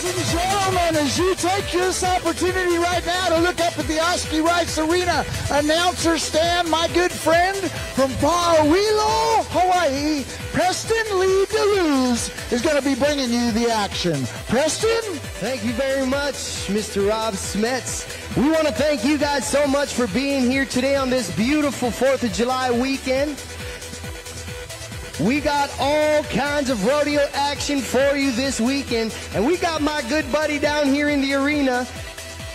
and gentlemen, as you take this opportunity right now to look up at the Oski Rice Arena announcer stand, my good friend from Pauwilo, Hawaii, Preston Lee DeLuz, is going to be bringing you the action. Preston? Thank you very much, Mr. Rob Smets. We want to thank you guys so much for being here today on this beautiful 4th of July weekend. We got all kinds of rodeo action for you this weekend, and we got my good buddy down here in the arena,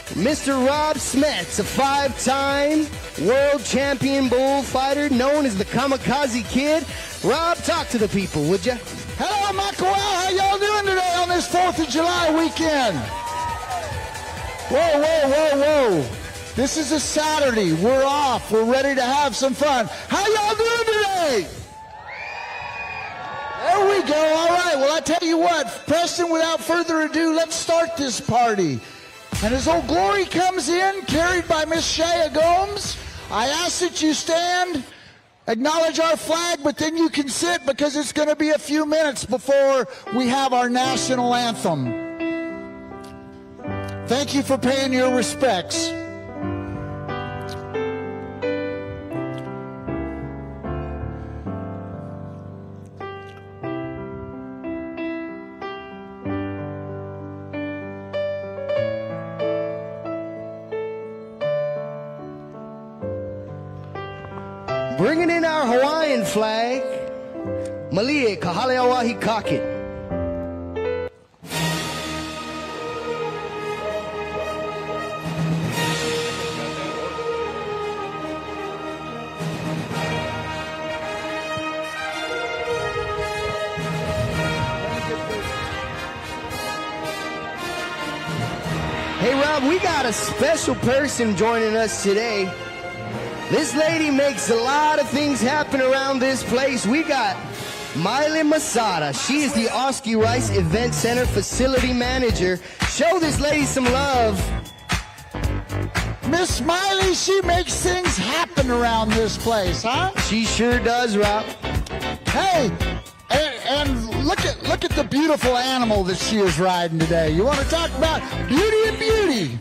Mr. Rob Smets, a 5-time world champion bullfighter known as the Kamikaze Kid. Rob, talk to the people, would you? Hello, Makawao. How y'all doing today on this 4th of July weekend? Whoa, whoa, whoa, whoa. This is a Saturday. We're off. We're ready to have some fun. How y'all doing today? There we go. All right. Well, I tell you what, Preston, without further ado, let's start this party. And as Old Glory comes in, carried by Miss Shaya Gomes, I ask that you stand, acknowledge our flag, but then you can sit because it's going to be a few minutes before we have our national anthem. Thank you for paying your respects. Bringing in our Hawaiian flag, Malie Kahaleawahi Kakit. Hey Rob, we got a special person joining us today. This lady makes a lot of things happen around this place. We got Miley Masada. She is the Oski Rice Event Center Facility Manager. Show this lady some love. Miss Miley, she makes things happen around this place, huh? She sure does, Rob. Hey, and look at the beautiful animal that she is riding today. You want to talk about beauty and beauty?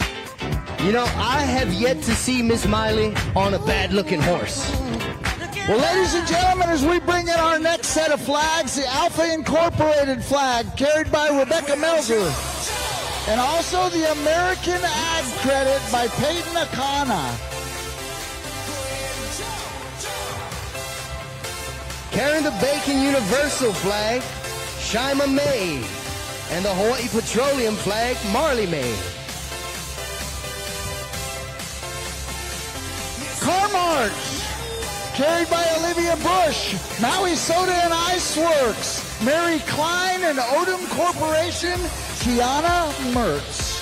You know, I have yet to see Miss Miley on a bad-looking horse. Well, ladies and gentlemen, as we bring in our next set of flags, the Alpha Incorporated flag, carried by Rebecca Melzer, and also the American Ag Credit by Peyton Akana. Carrying the Bacon Universal flag, Shima May, and the Hawaii Petroleum flag, Marley May. Car March, carried by Olivia Bush, Maui Soda and Ice Works, Mary Klein and Odom Corporation, Kiana Mertz.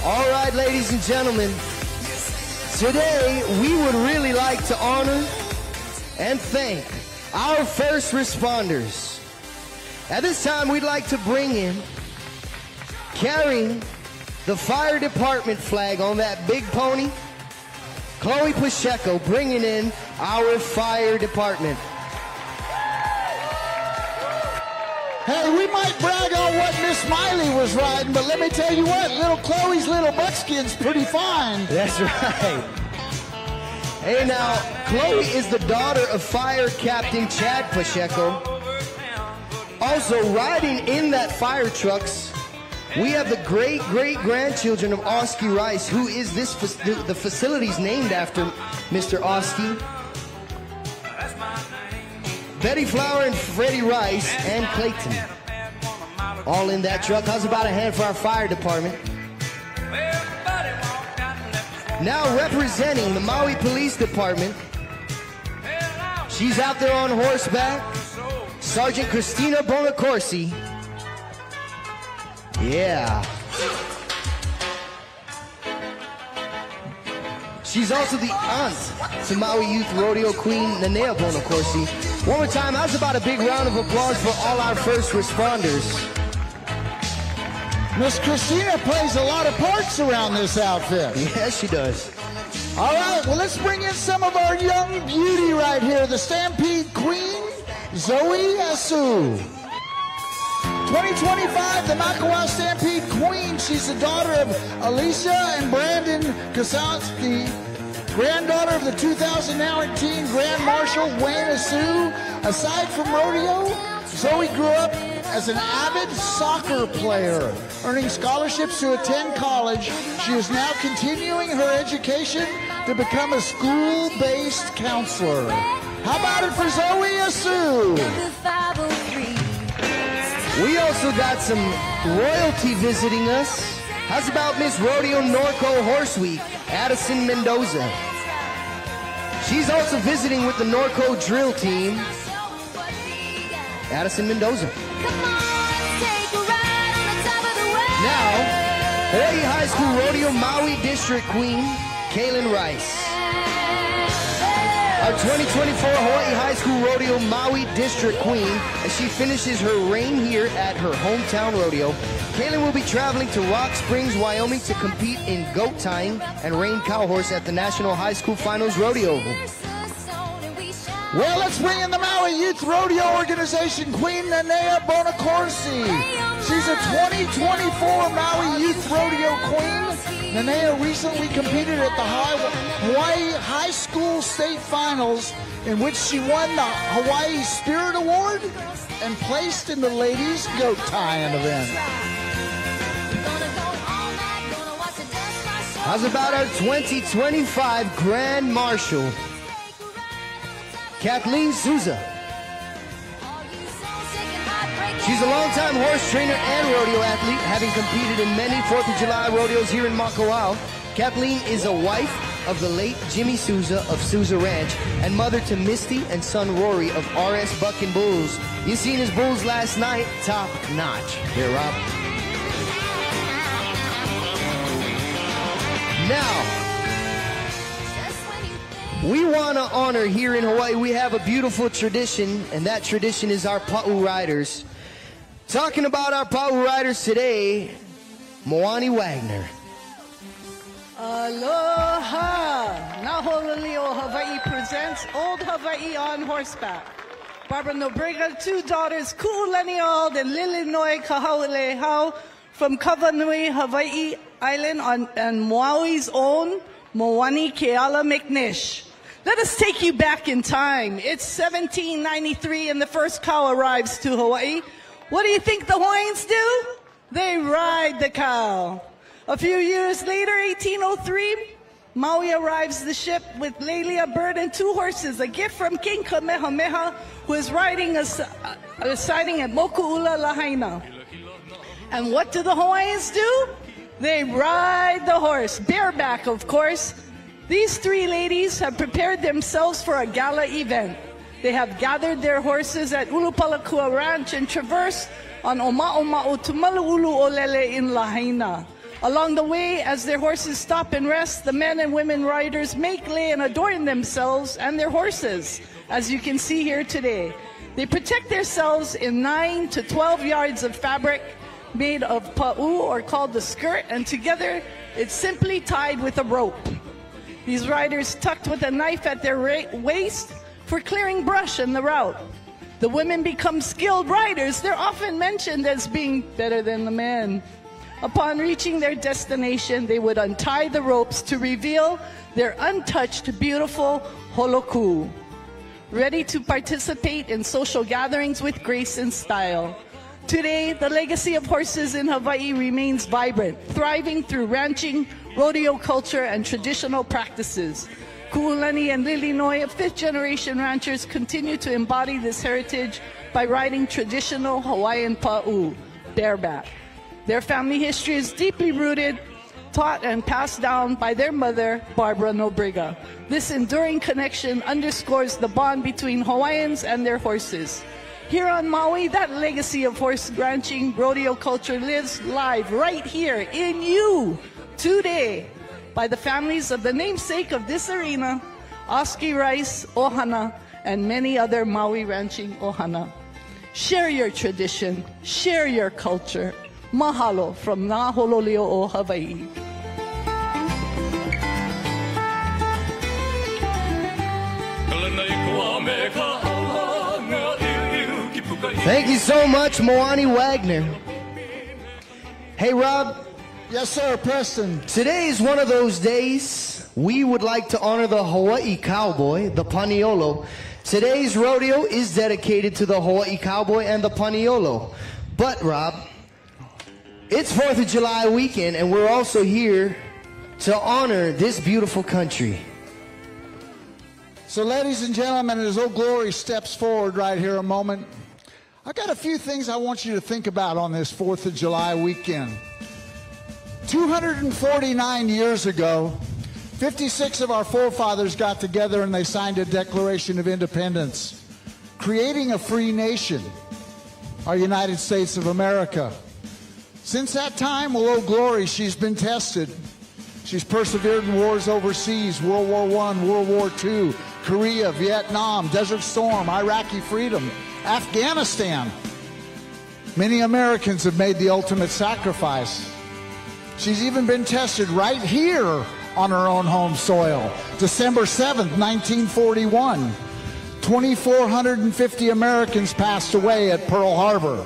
All right, ladies and gentlemen, today we would really like to honor and thank our first responders. At this time, we'd like to bring in, carrying the fire department flag on that big pony, Chloe Pacheco, bringing in our fire department. Hey, we might brag on what Miss Miley was riding, but let me tell you what, little Chloe's little buckskin's pretty fine. That's right. Hey, now, Chloe is the daughter of Fire Captain Chad Pacheco. Also, riding in that fire trucks, we have the great-great-grandchildren of Oski Rice, who is the facility's named after Mr. Oski. Betty Flower and Freddie Rice and Clayton. All in that truck. How's about a hand for our fire department? Now representing the Maui Police Department, she's out there on horseback, Sergeant Christina Bonacorsi. Yeah. She's also the aunt to Maui Youth Rodeo Queen, Nanea Bonacorsi. One more time, how's about a big round of applause for all our first responders? Miss Christina plays a lot of parts around this outfit. Yes, she does. All right, well, let's bring in some of our young beauty right here. The Stampede Queen, Zoe Asu. 2025, the Makawao Stampede Queen. She's the daughter of Alicia and Brandon Kosowski, granddaughter of the 2019 Grand Marshal Wayne Asu. Aside from rodeo, Zoe grew up as an avid soccer player, earning scholarships to attend college. She is now continuing her education to become a school-based counselor. How about it for Zoe Asu? We also got some royalty visiting us. How's about Miss Rodeo Norco Horse Week, Addison Mendoza? She's also visiting with the Norco drill team. Addison Mendoza. Now, Hawaii High School Rodeo Maui District Queen, Kaylin Rice. Our 2024 Hawaii High School Rodeo Maui District Queen, as she finishes her reign here at her hometown rodeo. Kaylin will be traveling to Rock Springs, Wyoming to compete in goat tying and rein cow horse at the National High School Finals Rodeo. Well, let's bring in the Maui Youth Rodeo Organization Queen, Nanea Bonacorsi. She's a 2024 Maui Youth Rodeo Queen. Nanea recently competed at the Hawaii High School State Finals, in which she won the Hawaii Spirit Award and placed in the ladies' goat tying event. How's about our 2025 Grand Marshal, Kathleen Souza? She's a longtime horse trainer and rodeo athlete, having competed in many 4th of July rodeos here in Makawao. Kathleen is a wife of the late Jimmy Souza of Souza Ranch and mother to Misty and son Rory of RS Buck and Bulls. You seen his bulls last night, top notch. Here, Rob. Now, we want to honor here in Hawaii, we have a beautiful tradition, and that tradition is our Pa'u Riders. Talking about our Pa'u Riders today, Moani Wagner. Aloha! Nahololeo Hawaii presents Old Hawaii on Horseback. Barbara Nobrega, 2 daughters, Ku'ulani'al and Lilinoe Kahau'olehau from Kavanui, Hawaii Island and Maui's own Moani Keala McNish. Let us take you back in time. It's 1793 and the first cow arrives to Hawaii. What do you think the Hawaiians do? They ride the cow. A few years later, 1803, Maui arrives the ship with Lelia Bird and 2 horses, a gift from King Kamehameha, who is residing at Moku'ula Lahaina. And what do the Hawaiians do? They ride the horse, bareback, of course. These 3 ladies have prepared themselves for a gala event. They have gathered their horses at Ulupalakua Ranch and traversed on Oma'oma'o to Malu'ulu Olele in Lahaina. Along the way, as their horses stop and rest, the men and women riders make, lay, and adorn themselves and their horses, as you can see here today. They protect themselves in 9 to 12 yards of fabric made of pa'u, or called the skirt, and together it's simply tied with a rope. These riders tucked with a knife at their waist for clearing brush in the route. The women become skilled riders. They're often mentioned as being better than the men. Upon reaching their destination, they would untie the ropes to reveal their untouched, beautiful holoku, ready to participate in social gatherings with grace and style. Today, the legacy of horses in Hawaii remains vibrant, thriving through ranching, rodeo culture, and traditional practices. Ku'ulani and Lilinoe, 5th-generation ranchers, continue to embody this heritage by riding traditional Hawaiian pa'u, bareback. Their family history is deeply rooted, taught and passed down by their mother, Barbara Nobrega. This enduring connection underscores the bond between Hawaiians and their horses. Here on Maui, that legacy of horse ranching, rodeo culture lives live right here in you today by the families of the namesake of this arena, Oski Rice, Ohana, and many other Maui ranching Ohana. Share your tradition, share your culture. Mahalo from Na Hololeo o Hawaii. Thank you so much, Moani Wagner. Hey, Rob. Yes, sir, Preston. Today is one of those days we would like to honor the Hawaii cowboy, the Paniolo. Today's rodeo is dedicated to the Hawaii cowboy and the Paniolo. But, Rob, it's 4th of July weekend, and we're also here to honor this beautiful country. So, ladies and gentlemen, as Old Glory steps forward right here a moment, I've got a few things I want you to think about on this 4th of July weekend. 249 years ago, 56 of our forefathers got together and they signed a Declaration of Independence, creating a free nation, our United States of America. Since that time, well, Old Glory, she's been tested. She's persevered in wars overseas, World War I, World War II, Korea, Vietnam, Desert Storm, Iraqi freedom, Afghanistan. Many Americans have made the ultimate sacrifice. She's even been tested right here on her own home soil. December 7th, 1941, 2,450 Americans passed away at Pearl Harbor.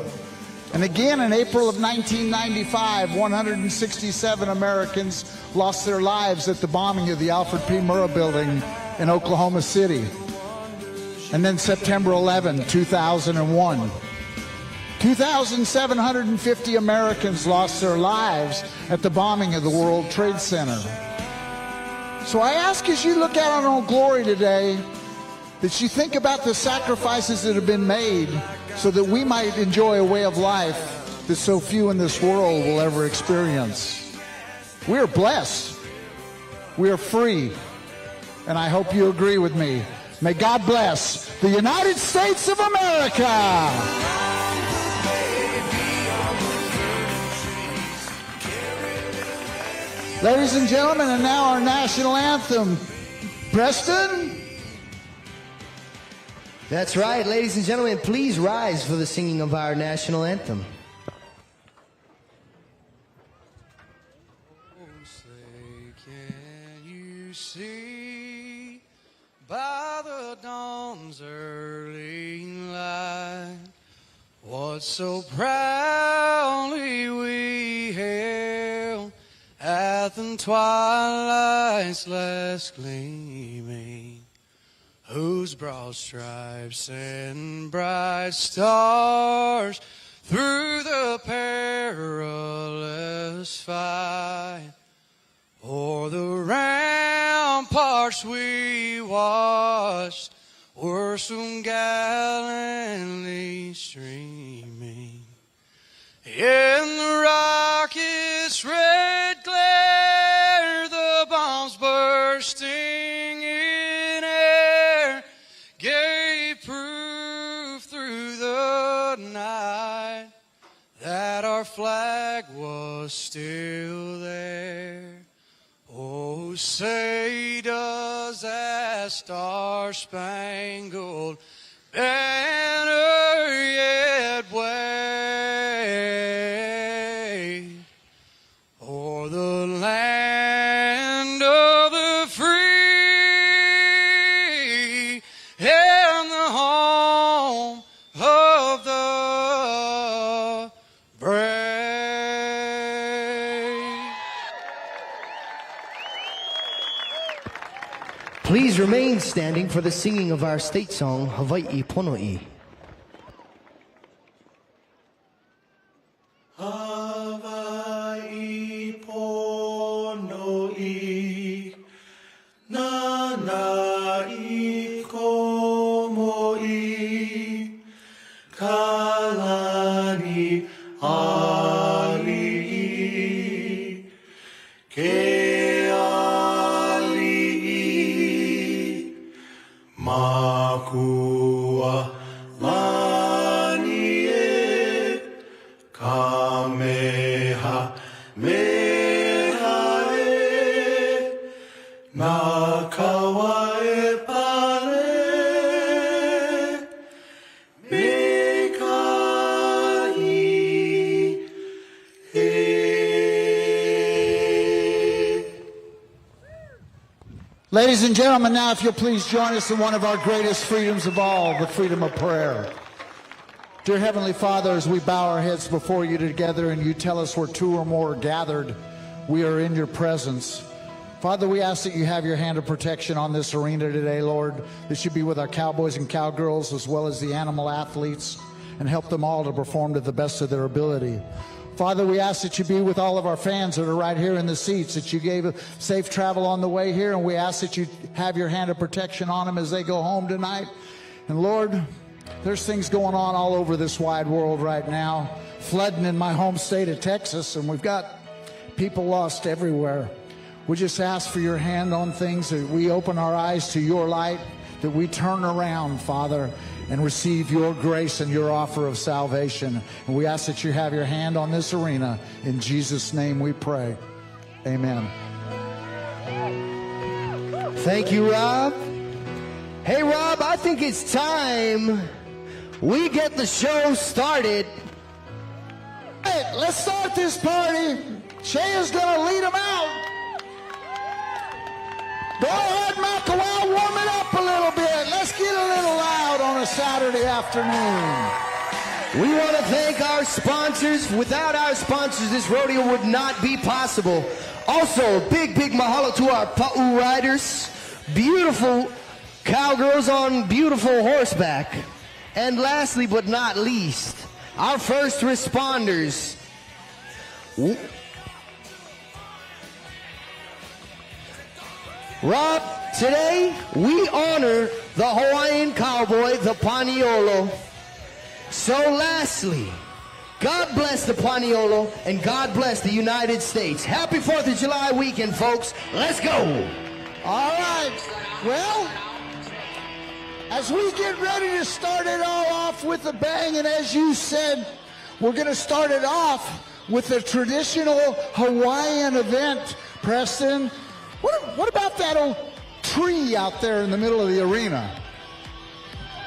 And again in April of 1995, 167 Americans lost their lives at the bombing of the Alfred P. Murrah building in Oklahoma City. And then September 11, 2001. 2,750 Americans lost their lives at the bombing of the World Trade Center. So I ask, as you look out on Old Glory today, that you think about the sacrifices that have been made so that we might enjoy a way of life that so few in this world will ever experience. We are blessed. We are free. And I hope you agree with me. May God bless the United States of America. Ladies and gentlemen, and now our national anthem. Preston? That's right, ladies and gentlemen, please rise for the singing of our national anthem. Can you see by the dawn's early light what so proudly we hailed at the twilight's last gleaming, whose broad stripes and bright stars through the perilous fight o'er the ramparts we watched were so gallantly streaming. In the rocket's red glare, the bombs bursting in air gave proof through the night that our flag was still there. Oh, say does that star-spangled banner yet wave o'er the land of the free and the home of the brave? Please remain standing for the singing of our state song, Hawaii Pono'i. Hawaii Pono'i, Nana'i Komo'i, Kalani Ali'i, Ke Ali'i, Makua Lani'e, Kameha Mehae, Makawao Pale, Mekai, Ladies and gentlemen, now if you'll please join us in one of our greatest freedoms of all, the freedom of prayer. Dear Heavenly Father, as we bow our heads before you together and you tell us where two or more are gathered, we are in your presence. Father, we ask that you have your hand of protection on this arena today, Lord, that you be with our cowboys and cowgirls as well as the animal athletes and help them all to perform to the best of their ability. Father, we ask that you be with all of our fans that are right here in the seats, that you gave safe travel on the way here, and we ask that you have your hand of protection on them as they go home tonight. And Lord, there's things going on all over this wide world right now, flooding in my home state of Texas, and we've got people lost everywhere. We just ask for your hand on things, that we open our eyes to your light, that we turn around, Father, and receive your grace and your offer of salvation. And we ask that you have your hand on this arena. In Jesus' name we pray. Amen. Thank you, Rob. Hey, Rob, I think it's time we get the show started. Hey, let's start this party. Shaya's going to lead them out. Go ahead, Makawao, warm it up a little bit. Let's get a little loud on a Saturday afternoon. We want to thank our sponsors. Without our sponsors, this rodeo would not be possible. Also, big mahalo to our Pa'u riders. Beautiful cowgirls on beautiful horseback. And lastly but not least, our first responders. Rob, today we honor the Hawaiian cowboy, the Paniolo. So lastly, God bless the Paniolo and God bless the United States. Happy 4th of July weekend, folks. Let's go. All right. Well, as we get ready to start it all off with a bang, and as you said, we're going to start it off with a traditional Hawaiian event, Preston. What about that old tree out there in the middle of the arena?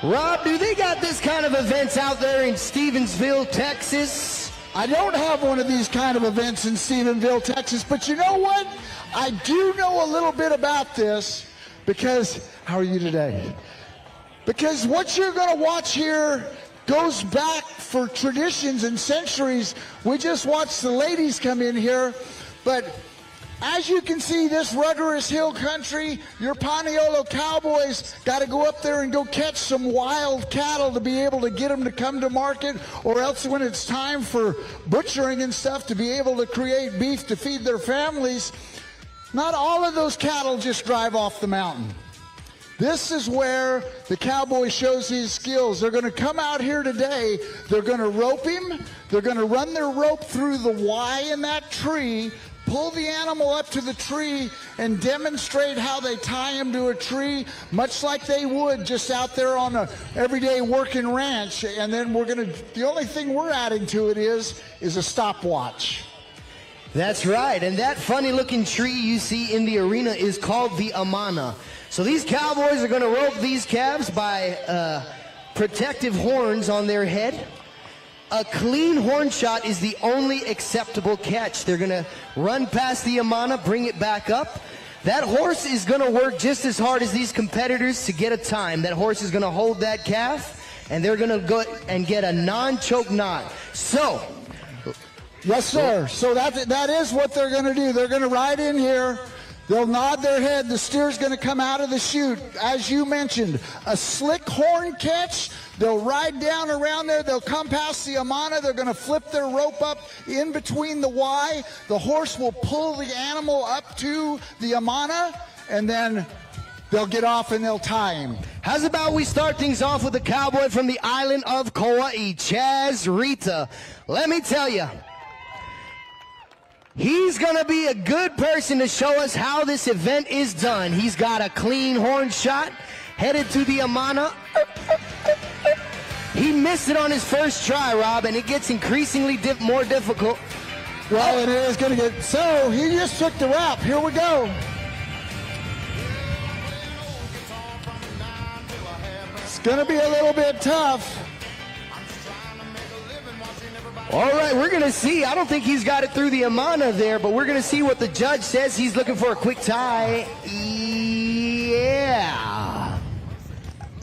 Rob, do they got this kind of events out there in Stevensville, Texas? I don't have one of these kind of events in Stevensville, Texas, but you know what? I do know a little bit about this because, how are you today? Because what you're going to watch here goes back for traditions and centuries. We just watched the ladies come in here, but as you can see, this rudderous hill country, your Paniolo cowboys got to go up there and go catch some wild cattle to be able to get them to come to market, or else when it's time for butchering and stuff to be able to create beef to feed their families. Not all of those cattle just drive off the mountain. This is where the cowboy shows his skills. They're going to come out here today. They're going to rope him. They're going to run their rope through the Y in that tree, pull the animal up to the tree, and demonstrate how they tie him to a tree, much like they would just out there on a everyday working ranch. And then the only thing we're adding to it is a stopwatch. That's right, and that funny looking tree you see in the arena is called the amana. So these cowboys are going to rope these calves by protective horns on their head. A clean horn shot is the only acceptable catch. They're going to run past the amana, bring it back up. That horse is going to work just as hard as these competitors to get a time. That horse is going to hold that calf, and they're going to go and get a non-choke knot. So, yes, sir. So that is what they're going to do. They're going to ride in here. They'll nod their head. The steer's going to come out of the chute. As you mentioned, a slick horn catch. They'll ride down around there. They'll come past the amana. They're going to flip their rope up in between the Y. The horse will pull the animal up to the amana, and then they'll get off and they'll tie him. How's about we start things off with a cowboy from the island of Kauai, Chaz Rita. Let me tell you, he's going to be a good person to show us how this event is done. He's got a clean horn shot, headed to the amana. He missed it on his first try, Rob, and it gets increasingly more difficult. Well, it is going to get... So, he just took the wrap. Here we go. It's going to be a little bit tough. All right, we're going to see. I don't think he's got it through the amana there, but we're going to see what the judge says. He's looking for a quick tie.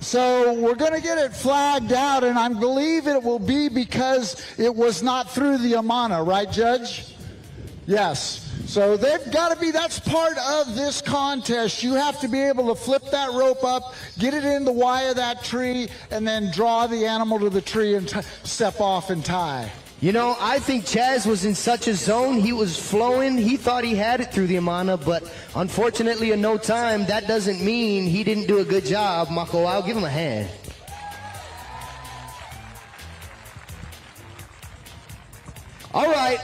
So we're going to get it flagged out, and I believe it will be because it was not through the Amana, right, Judge? Yes. So they've got to be, that's part of this contest. You have to be able to flip that rope up, get it in the wire of that tree, and then draw the animal to the tree and step off and tie. You know, I think Chaz was in such a zone, he was flowing, he thought he had it through the Amana, but unfortunately in no time, that doesn't mean he didn't do a good job. Makawao, give him a hand. All right,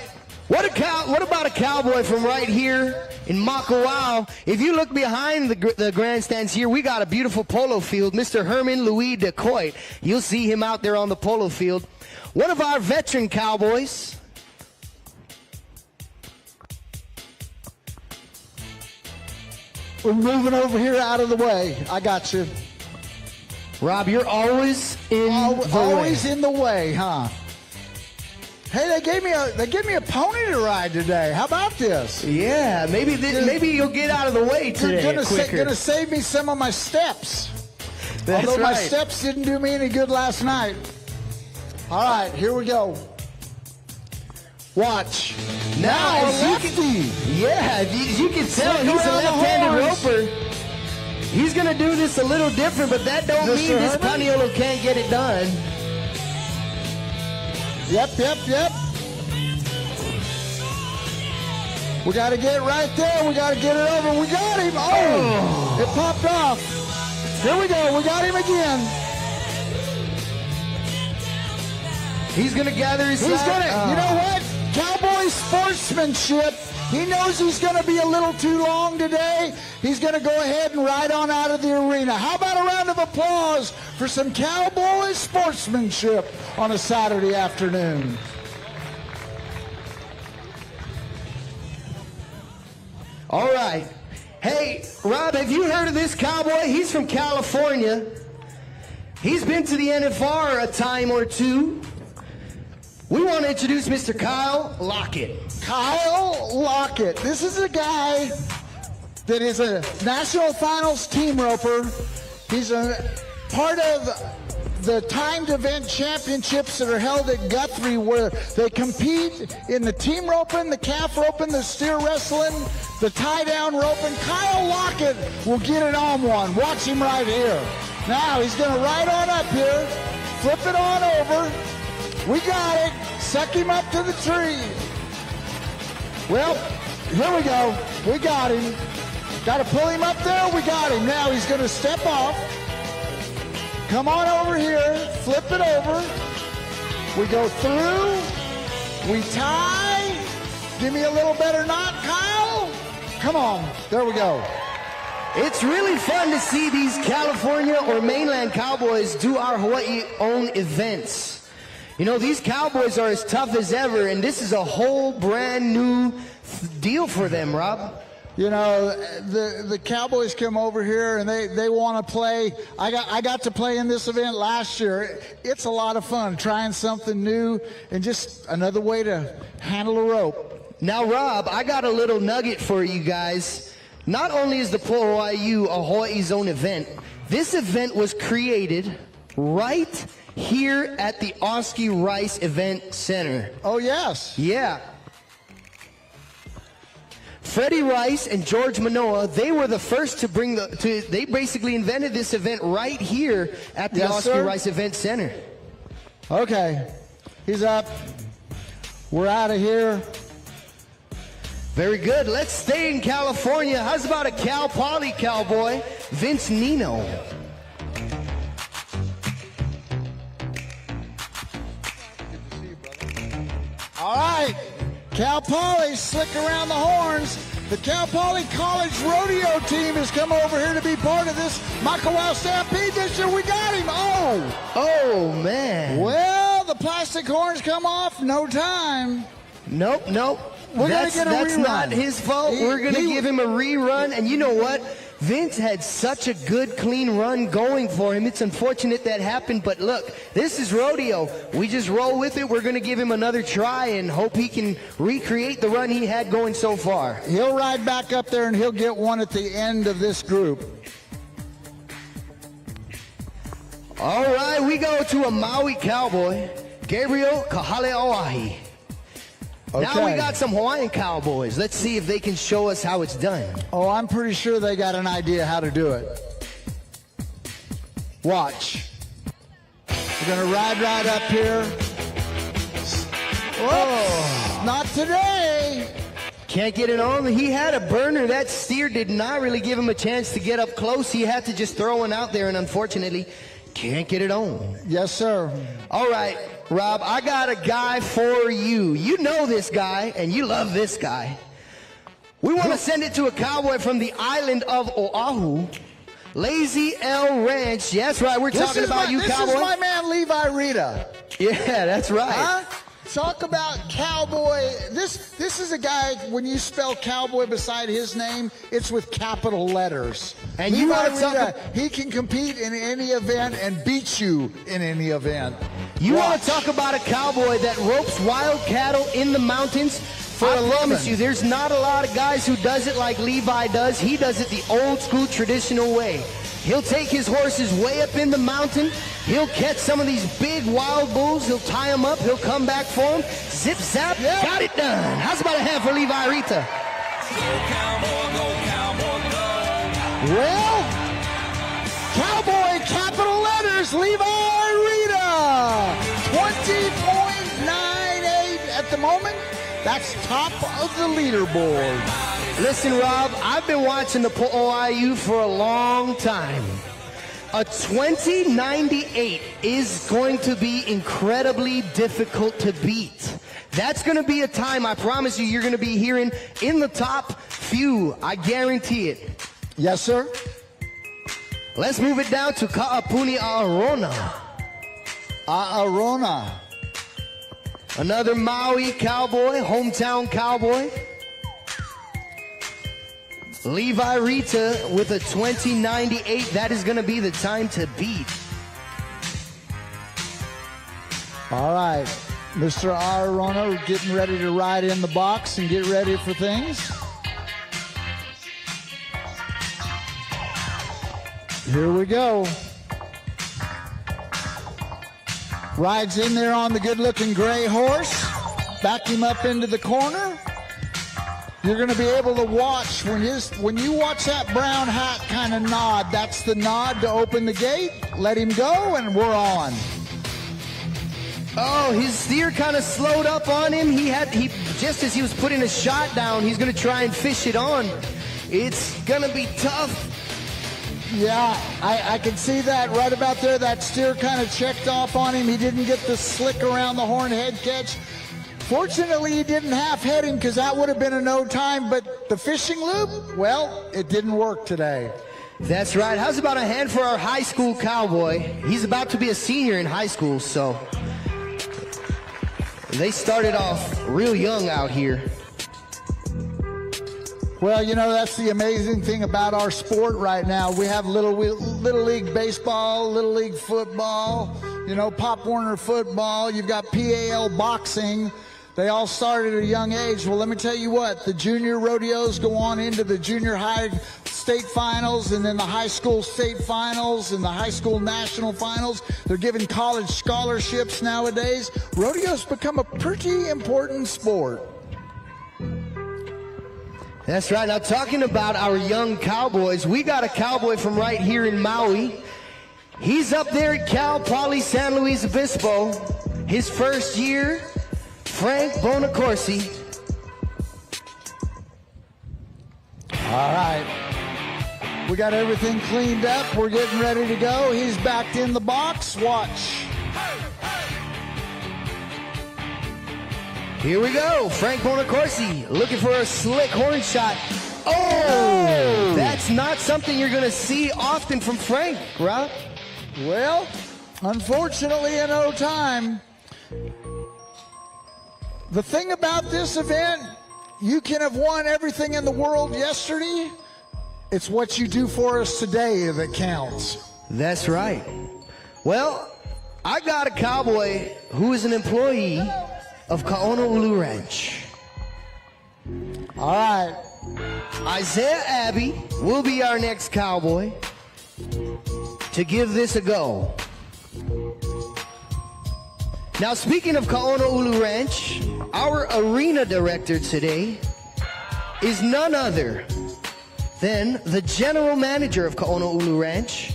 what about a cowboy from right here in Makawao? If you look behind the grandstands here, we got a beautiful polo field, Mr. Herman Louis DeCoit. You'll see him out there on the polo field. One of our veteran cowboys. We're moving over here out of the way. I got you. Rob, you're always in always in the way, huh? Hey, they gave me a pony to ride today. How about this? Yeah, maybe you'll get out of the way today. Gonna save me some of my steps. That's Although my right. steps didn't do me any good last night. All right, here we go. Watch. Now, a as you lefty. as you can tell, Look he's a around the left-handed horns. roper. He's gonna do this a little different, but that don't Mr. mean this Herman? Paniolo can't get it done. Yep. We got to get right there. We got to get it over. We got him. Oh, it popped off. Here we go. We got him again. He's gonna gather his. You know what? Cowboy sportsmanship. He knows he's going to be a little too long today. He's going to go ahead and ride on out of the arena. How about a round of applause for some cowboy sportsmanship on a Saturday afternoon? All right. Hey, Rob, have you heard of this cowboy? He's from California. He's been to the NFR a time or two. We want to introduce Mr. Kyle Lockett. Kyle Lockett. This is a guy that is a national finals team roper. He's a part of the timed event championships that are held at Guthrie, where they compete in the team roping, the calf roping, the steer wrestling, the tie-down roping. Kyle Lockett will get it on one. Watch him right here. Now he's going to ride on up here, flip it on over. We got it. Suck him up to the tree. Well, here we go. We got him. Got to pull him up there. We got him. Now he's going to step off. Come on over here. Flip it over. We go through. We tie. Give me a little better knot, Kyle. Come on. There we go. It's really fun to see these California or mainland cowboys do our Hawaii own events. You know, these cowboys are as tough as ever, and this is a whole brand new deal for them, Rob. You know, the Cowboys come over here and they want to play. I got to play in this event last year. It's a lot of fun trying something new and just another way to handle a rope. Now, Rob, I got a little nugget for you guys. Not only is the POIU a Hawaii's own event, this event was created right here at the Oski Rice Event Center. Oh, yes. Yeah. Freddie Rice and George Manoa, they were the first to bring they basically invented this event right here at the Oski Rice Event Center. Okay. He's up. We're out of here. Very good. Let's stay in California. How's about a Cal Poly cowboy, Vince Nino? All right. Cal Poly, slick around the horns. The Cal Poly College Rodeo team has come over here to be part of this Makawao Stampede this year. We got him. Oh, man. Well, the plastic horns come off. No time. Nope. We're going to get a rerun. That's not his fault. We're going to give him a rerun. And you know what? Vince had such a good, clean run going for him. It's unfortunate that happened, but look, this is rodeo. We just roll with it. We're going to give him another try and hope he can recreate the run he had going so far. He'll ride back up there and he'll get one at the end of this group. All right, we go to a Maui cowboy, Gabriel Kahaleoahi. Now we got some Hawaiian cowboys. Let's see if they can show us how it's done. Oh, I'm pretty sure they got an idea how to do it. Watch. We're going to ride right up here. Whoops, not today. Can't get it on. He had a burner. That steer did not really give him a chance to get up close. He had to just throw one out there, and unfortunately, can't get it on. Yes, sir. All right, Rob, I got a guy for you. You know this guy, and you love this guy. We want to send it to a cowboy from the island of Oahu, Lazy L Ranch. Yes, right, we're talking about you, cowboy. This is my man, Levi Rita. Yeah, that's right. Huh? Talk about cowboy. This is a guy, when you spell cowboy beside his name, it's with capital letters. And you want to talk he can compete in any event and beat you in any event. You want to talk about a cowboy that ropes wild cattle in the mountains? I promise you, there's not a lot of guys who does it like Levi does. He does it the old school traditional way. He'll take his horses way up in the mountain. He'll catch some of these big wild bulls. He'll tie them up. He'll come back for them. Zip, zap, got it done. How's about a hand for Levi Rita? Go cowboy, go. Well, cowboy, capital letters, Levi Rita. 20.98 at the moment. That's top of the leaderboard. Listen, Rob, I've been watching the Po'oiu for a long time. A 2098 is going to be incredibly difficult to beat. That's going to be a time, I promise you, you're going to be hearing in the top few. I guarantee it. Yes, sir. Let's move it down to Ka'apuni A'arona. A'arona. Another Maui cowboy, hometown cowboy. Levi Rita with a 2098. That is going to be the time to beat. All right. Mr. A'arona getting ready to ride in the box and get ready for things. Here we go. Rides in there on the good-looking gray horse. Back him up into the corner. You're going to be able to watch when you watch that brown hat kind of nod. That's the nod to open the gate. Let him go, and we're on. Oh, his steer kind of slowed up on him. He just as he was putting a shot down, he's going to try and fish it on. It's going to be tough. Yeah, I can see that right about there. That steer kind of checked off on him. He didn't get the slick around the horn head catch. Fortunately, he didn't half-head him because that would have been a no time, but the fishing loop, well, it didn't work today. That's right. How's about a hand for our high school cowboy? He's about to be a senior in high school, so they started off real young out here. Well, you know, that's the amazing thing about our sport right now. We have Little League baseball, Little League football, you know, Pop Warner football. You've got PAL boxing. They all started at a young age. Well, let me tell you what, the junior rodeos go on into the junior high state finals and then the high school state finals and the high school national finals. They're giving college scholarships nowadays. Rodeo's become a pretty important sport. That's right. Now, talking about our young cowboys, we got a cowboy from right here in Maui. He's up there at Cal Poly San Luis Obispo. His first year, Frank Bonacorsi. All right. We got everything cleaned up. We're getting ready to go. He's backed in the box. Watch. Here we go. Frank Bonacorsi looking for a slick horn shot. Oh! That's not something you're going to see often from Frank, Rob. Well, unfortunately, in no time. The thing about this event, you can have won everything in the world yesterday. It's what you do for us today that counts. That's right. Well, I got a cowboy who is an employee of Ka'ona'ulu Ranch. All right. Isaiah Abbey will be our next cowboy to give this a go. Now, speaking of Ka'onaulu Ranch, our arena director today is none other than the general manager of Ka'onaulu Ranch,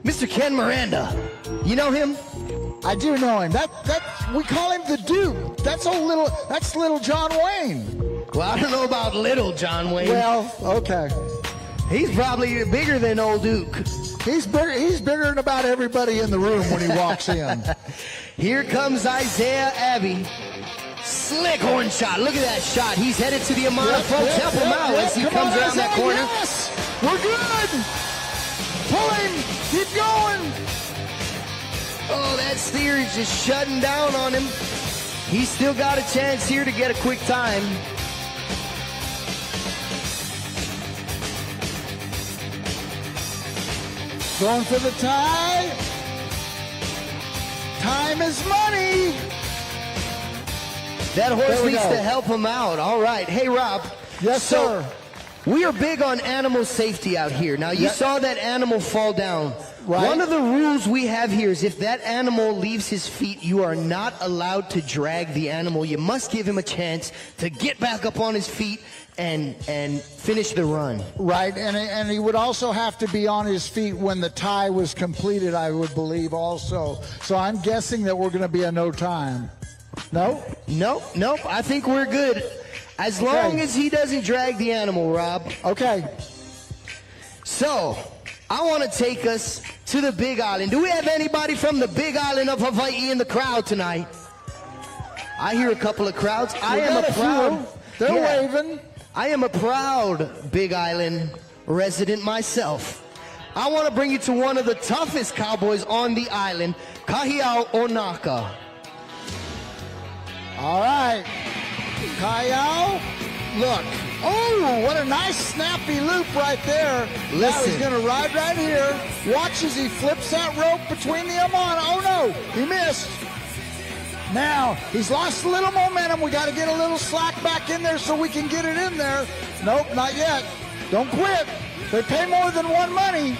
Mr. Ken Miranda. You know him? I do know him. We call him the Duke. That's little John Wayne. Well, I don't know about little John Wayne. Well, okay. He's probably bigger than old Duke. He's bigger than about everybody in the room when he walks in. Here comes Isaiah Abbey. Slick horn shot. Look at that shot. He's headed to the Amana. Folks, help him out as he comes around that corner. Yes, we're good. Pull him. Keep going. Oh, that steer is just shutting down on him. He's still got a chance here to get a quick time. Going for the tie. Time is money. That horse There we needs go. to help him out. All right. Hey, Rob. Yes, So, sir. we are big on animal safety out here. Now, you saw that animal fall down. Right. One of the rules we have here is if that animal leaves his feet, you are not allowed to drag the animal. You must give him a chance to get back up on his feet and finish the run. Right, and he would also have to be on his feet when the tie was completed, I would believe also. So I'm guessing that we're going to be a no time. No? Nope. I think we're good. As long as he doesn't drag the animal, Rob. Okay. So, I want to take us to the Big Island. Do we have anybody from the Big Island of Hawaii in the crowd tonight? I hear a couple of crowds. I am a proud... They're waving. I am a proud Big Island resident myself. I want to bring you to one of the toughest cowboys on the island, Kahiao Onaka. All right. Kayao, look. Oh, what a nice snappy loop right there. Now Listen. he's going to ride right here. Watch as he flips that rope between the Amana. Oh, no, he missed. Now, he's lost a little momentum. We got to get a little slack back in there so we can get it in there. Nope, not yet. Don't quit. They pay more than one money.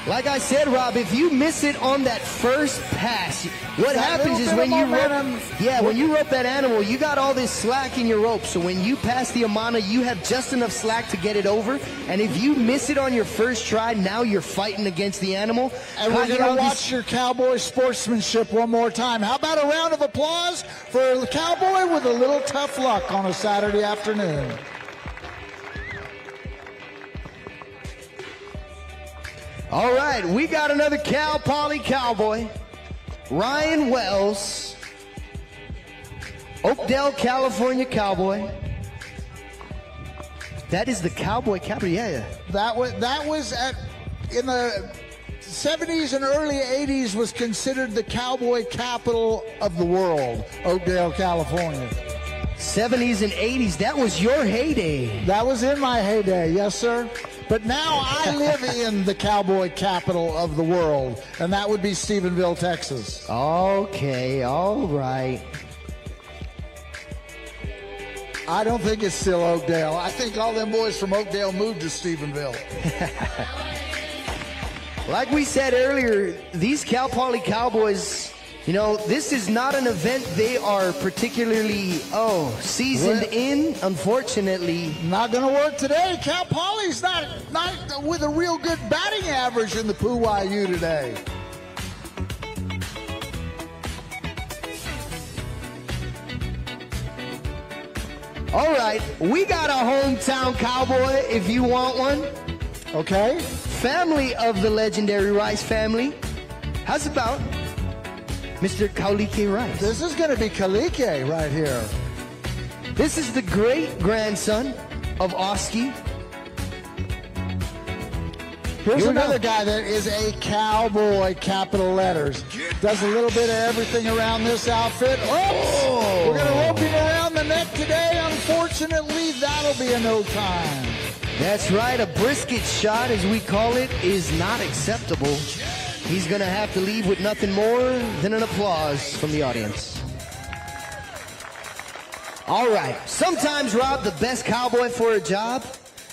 Like I said, Rob, if you miss it on that first pass, what happens is when you rope that animal, you got all this slack in your rope. So when you pass the Amana, you have just enough slack to get it over. And if you miss it on your first try, now you're fighting against the animal. And we're going to watch your cowboy sportsmanship one more time. How about a round of applause for the cowboy with a little tough luck on a Saturday afternoon? All right, we got another Cal Poly cowboy, Ryan Wells, Oakdale, California cowboy. That is the cowboy capital, yeah. That was in the 70s and early 80s was considered the cowboy capital of the world, Oakdale, California. 70s and 80s, that was your heyday. That was in my heyday, yes, sir. But now I live in the cowboy capital of the world, and that would be Stephenville, Texas. Okay, all right. I don't think it's still Oakdale. I think all them boys from Oakdale moved to Stephenville. Like we said earlier, these Cal Poly Cowboys, you know, this is not an event they are particularly, seasoned in, unfortunately. Not going to work today. Cal Poly's not with a real good batting average in the Poo-Wah-U today. All right, we got a hometown cowboy if you want one. Okay. Family of the legendary Rice family. How's about Mr. Kaulike Rice? This is going to be Kalike right here. This is the great-grandson of Oski. Here's Here we another go. guy that is a cowboy, capital letters. Does a little bit of everything around this outfit. Oh! We're going to rope him around the neck today. Unfortunately, that'll be a no time. That's right, a brisket shot, as we call it, is not acceptable. He's going to have to leave with nothing more than an applause from the audience. All right, sometimes, Rob, the best cowboy for a job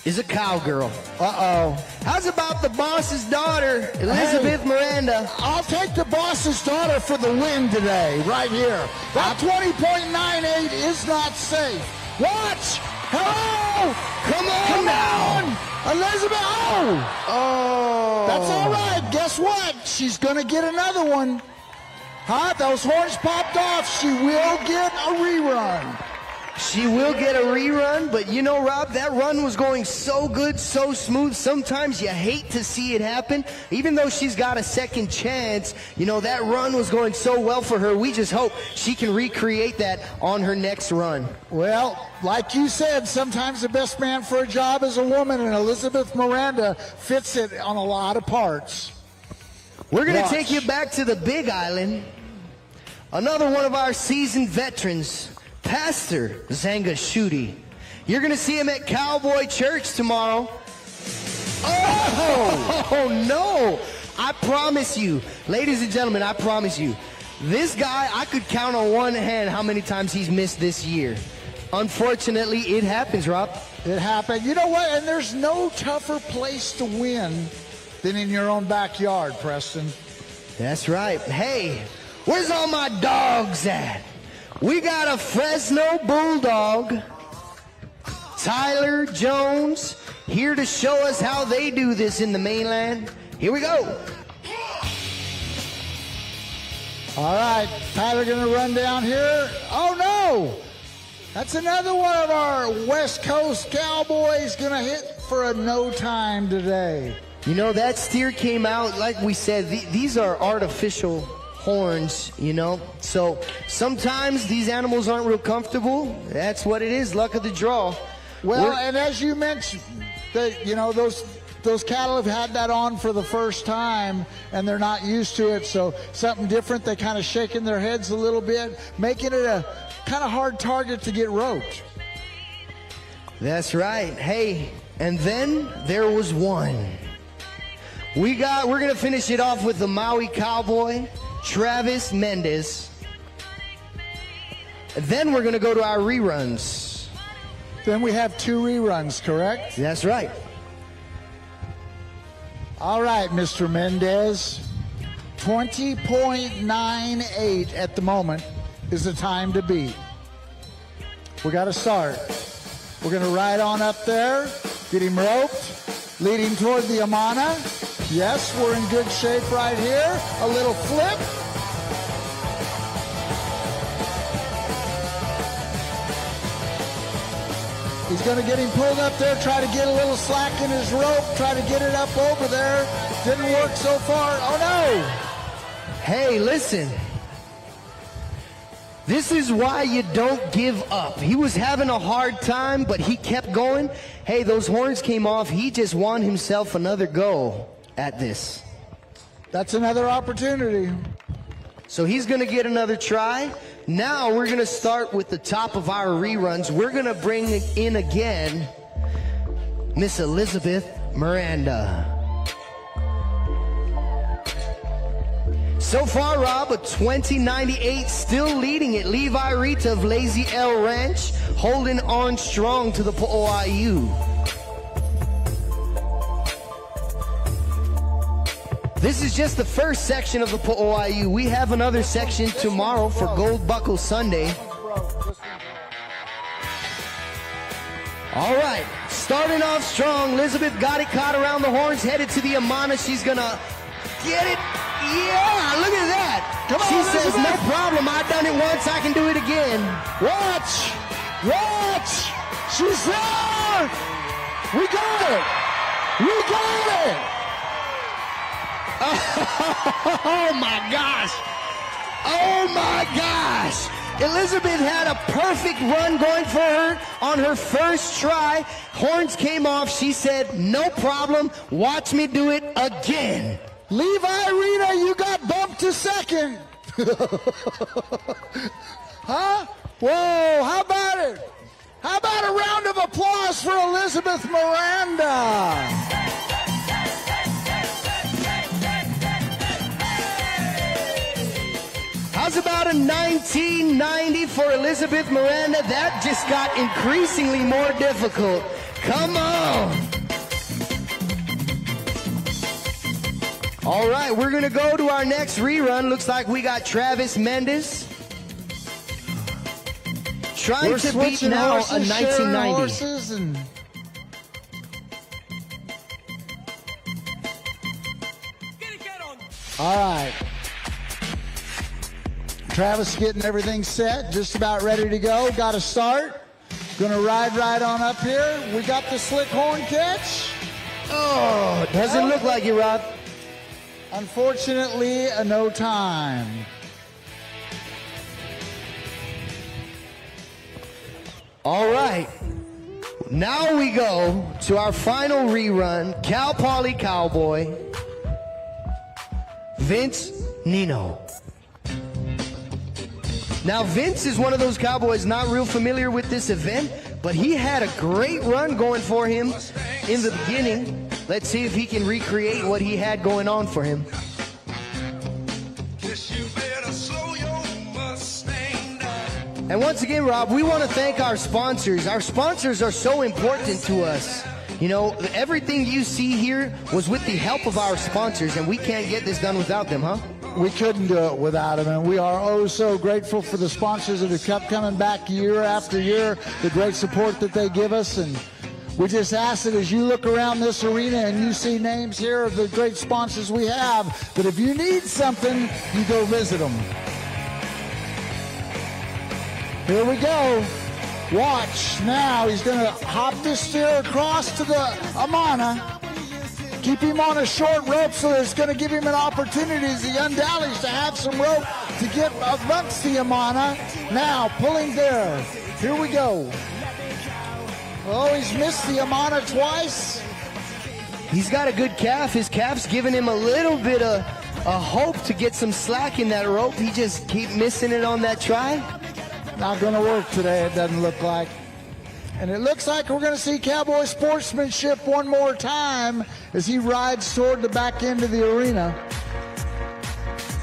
is a cowgirl. Uh-oh. How's about the boss's daughter, Elizabeth Miranda? I'll take the boss's daughter for the win today, right here. That 20.98 is not safe. Watch! Hello! Come on! Elizabeth! Oh! That's all right. Guess what? She's going to get another one. Huh? Those horns popped off. She will get a rerun. She will get a rerun, but you know, Rob, that run was going so good, so smooth. Sometimes you hate to see it happen. Even though she's got a second chance, you know, that run was going so well for her. We just hope she can recreate that on her next run. Well, like you said, sometimes the best man for a job is a woman, and Elizabeth Miranda fits it on a lot of parts. We're going to take you back to the Big Island. Another one of our seasoned veterans, Pastor Zanga Shooty. You're going to see him at Cowboy Church tomorrow. Oh no! I promise you, ladies and gentlemen, I promise you, this guy, I could count on one hand how many times he's missed this year. Unfortunately, it happens, Rob. It happened. You know what? And there's no tougher place to win than in your own backyard, Preston. That's right. Hey, where's all my dogs at? We got a Fresno Bulldog, Tyler Jones, here to show us how they do this in the mainland. Here we go. All right, Tyler gonna run down here. Oh no! That's another one of our West Coast Cowboys gonna hit for a no time today. You know, that steer came out, like we said, these are artificial horns, you know, so sometimes these animals aren't real comfortable. That's what it is, luck of the draw. Well, and as you mentioned, you know, those cattle have had that on for the first time and they're not used to it, so something different. They kind of shaking their heads a little bit, making it a kind of hard target to get roped. That's right. Hey, and then there was one. We're gonna finish it off with the Maui Cowboy, Travis Mendez. Then we're going to go to our reruns. Then we have 2 reruns, correct? That's right. All right, Mr. Mendez. 20.98 at the moment is the time to beat. We got to start. We're going to ride on up there, get him roped, lead him toward the Amana. Yes, we're in good shape right here. A little flip. He's going to get him pulled up there, try to get a little slack in his rope, try to get it up over there. Didn't work so far. Oh, no. Hey, listen. This is why you don't give up. He was having a hard time, but he kept going. Hey, those horns came off. He just won himself another go at this. That's another opportunity. So he's going to get another try. Now we're going to start with the top of our reruns. We're going to bring in again Miss Elizabeth Miranda. So far, Rob, a 20.98, still leading it. Levi Rita of Lazy L Ranch holding on strong to the Po'oiu. This is just the first section of the Po'oiu. We have another section tomorrow for Gold Buckle Sunday. All right, starting off strong. Elizabeth got it caught around the horns, headed to the Amana. She's gonna get it. Yeah, look at that. Come on, she says, Elizabeth. no problem. I've done it once. I can do it again. Watch. Watch. She's there. We got it. We got it. Oh my gosh! Oh my gosh! Elizabeth had a perfect run going for her on her first try. Horns came off. She said, no problem. Watch me do it again. Levi Rita, you got bumped to second. Huh? Whoa, how about it? How about a round of applause for Elizabeth Miranda? How's about a 1990 for Elizabeth Miranda? That just got increasingly more difficult. Come on. All right, we're going to go to our next rerun. Looks like we got Travis Mendes trying to beat now a 1990. Horses and all right. Travis getting everything set, just about ready to go. Got to start. Gonna ride right on up here. We got the slick horn catch. Oh, doesn't look like it, Rob. Unfortunately, no time. All right. Now we go to our final rerun. Cal Poly Cowboy. Vince Nino. Now, Vince is one of those cowboys not real familiar with this event, but he had a great run going for him in the beginning. Let's see if he can recreate what he had going on for him. And once again, Rob, we want to thank our sponsors. Our sponsors are so important to us. You know, everything you see here was with the help of our sponsors, and we can't get this done without them, huh? We couldn't do it without them, and we are oh so grateful for the sponsors that have kept coming back year after year, the great support that they give us. And we just ask that as you look around this arena and you see names here of the great sponsors we have, that if you need something, you go visit them. Here we go. Watch now. He's going to hop this steer across to the Amana. Keep him on a short rope, so it's going to give him an opportunity as he undallies to have some rope to get amongst the Amana. Now, pulling there. Here we go. Oh, he's missed the Amana twice. He's got a good calf. His calf's giving him a little bit of a hope to get some slack in that rope. He just keep missing it on that try. Not going to work today, it doesn't look like. And it looks like we're going to see cowboy sportsmanship one more time as he rides toward the back end of the arena.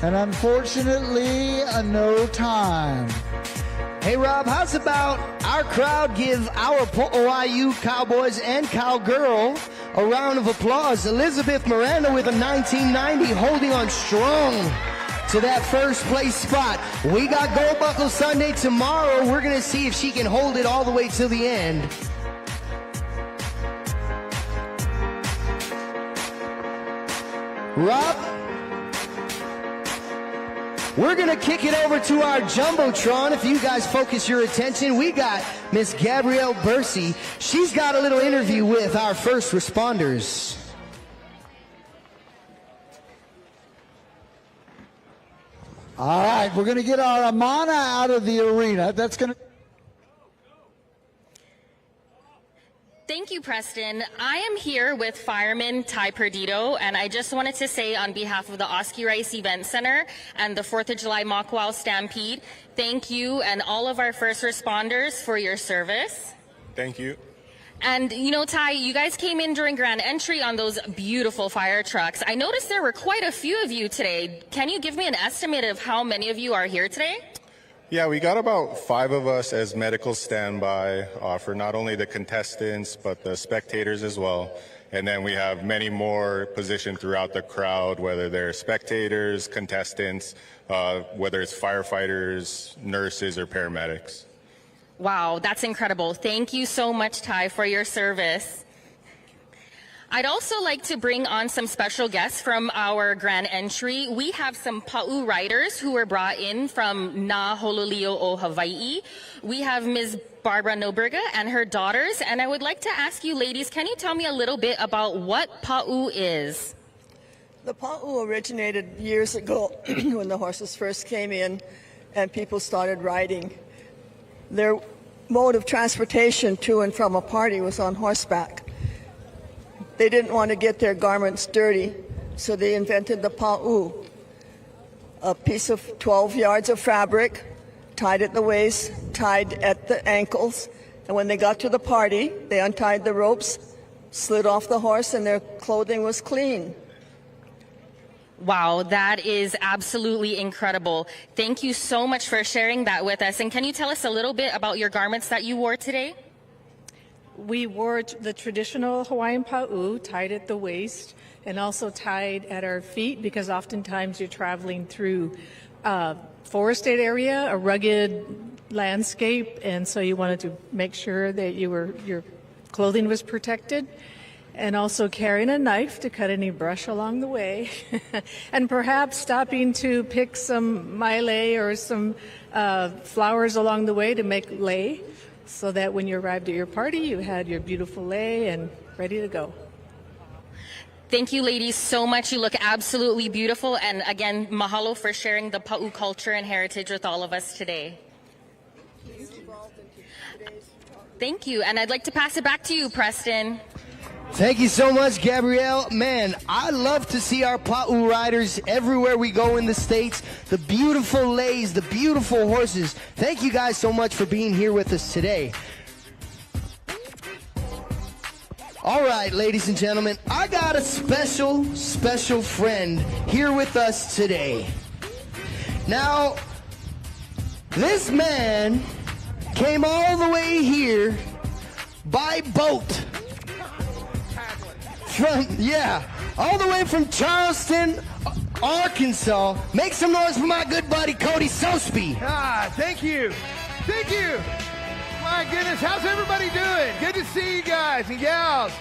And unfortunately, no time. Hey, Rob, how's about our crowd give our Po'oiu Cowboys and Cowgirl a round of applause? Elizabeth Miranda with a 1990 holding on strong to that first place spot. We got Gold Buckle Sunday tomorrow. We're going to see if she can hold it all the way till the end. Rob, we're going to kick it over to our Jumbotron. If you guys focus your attention, we got Miss Gabrielle Bursey. She's got a little interview with our first responders. All right, we're going to get our Amana out of the arena. That's going to... Thank you, Preston. I am here with Fireman Ty Perdido, and I just wanted to say on behalf of the Oski Rice Event Center and the 4th of July Makawao Stampede, thank you and all of our first responders for your service. Thank you. And, you know, Ty, you guys came in during grand entry on those beautiful fire trucks. I noticed there were quite a few of you today. Can you give me an estimate of how many of you are here today? Yeah, we got about 5 of us as medical standby for not only the contestants, but the spectators as well. And then we have many more positioned throughout the crowd, whether they're spectators, contestants, whether it's firefighters, nurses, or paramedics. Wow, that's incredible. Thank you so much, Ty, for your service. I'd also like to bring on some special guests from our grand entry. We have some Pa'u riders who were brought in from Na Hololio o Hawaii. We have Ms. Barbara Noberga and her daughters. And I would like to ask you ladies, can you tell me a little bit about what Pa'u is? The Pa'u originated years ago when the horses first came in and people started riding. Their mode of transportation to and from a party was on horseback. They didn't want to get their garments dirty, so they invented the pa'u, a piece of 12 yards of fabric, tied at the waist, tied at the ankles, and when they got to the party, they untied the ropes, slid off the horse, and their clothing was clean. Wow, that is absolutely incredible. Thank you so much for sharing that with us. And can you tell us a little bit about your garments that you wore today? We wore the traditional Hawaiian pa'u, tied at the waist, and also tied at our feet, because oftentimes you're traveling through a forested area, a rugged landscape, and so you wanted to make sure that your clothing was protected, and also carrying a knife to cut any brush along the way, and perhaps stopping to pick some maile or some flowers along the way to make lei, so that when you arrived at your party, you had your beautiful lei and ready to go. Thank you, ladies, so much. You look absolutely beautiful. And again, mahalo for sharing the pa'u culture and heritage with all of us today. Thank you. And I'd like to pass it back to you, Preston. Thank you so much, Gabrielle. Man, I love to see our pa'u riders everywhere we go in the States. The beautiful leis, the beautiful horses. Thank you guys so much for being here with us today. All right, ladies and gentlemen, I got a special friend here with us today. Now, this man came all the way here by boat. All the way from Charleston, Arkansas. Make some noise for my good buddy, Cody Sosby. Thank you. Thank you. My goodness, how's everybody doing? Good to see you guys and gals.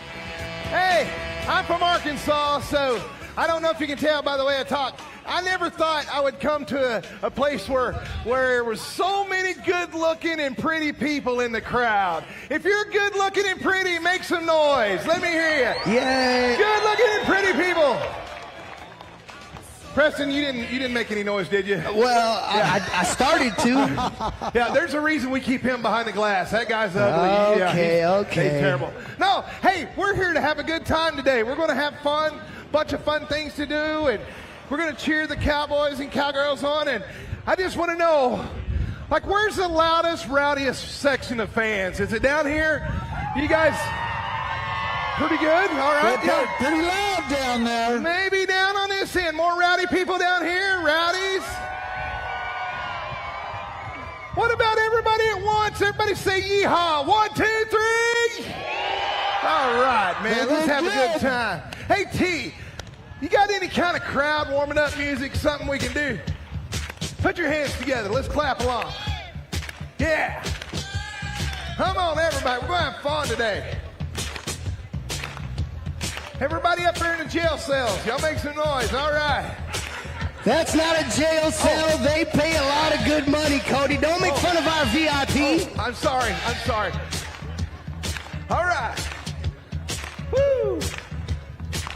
Hey, I'm from Arkansas, so I don't know if you can tell by the way I talk. I never thought I would come to a place where there was so many good-looking and pretty people in the crowd. If you're good-looking and pretty, make some noise. Let me hear you. Yay. Good-looking and pretty people. Preston, you didn't make any noise, did you? Well, I started to. Yeah, there's a reason we keep him behind the glass. That guy's ugly. Okay. He's terrible. No, hey, we're here to have a good time today. We're going to have fun, bunch of fun things to do, and we're going to cheer the cowboys and cowgirls on. And I just want to know, like, where's the loudest, rowdiest section of fans? Is it down here? You guys pretty good? All right. Yeah, pretty loud down there. Maybe down on this end. More rowdy people down here? Rowdies? What about everybody at once? Everybody say yeehaw. 1, 2, 3. All right, man. Let's have a good time. Hey, T, you got any kind of crowd warming up music, something we can do? Put your hands together. Let's clap along. Yeah. Come on, everybody. We're going to have fun today. Everybody up there in the jail cells, y'all make some noise. All right. That's not a jail cell. They pay a lot of good money, Cody. Don't make fun of our VIP. I'm sorry. All right. Woo.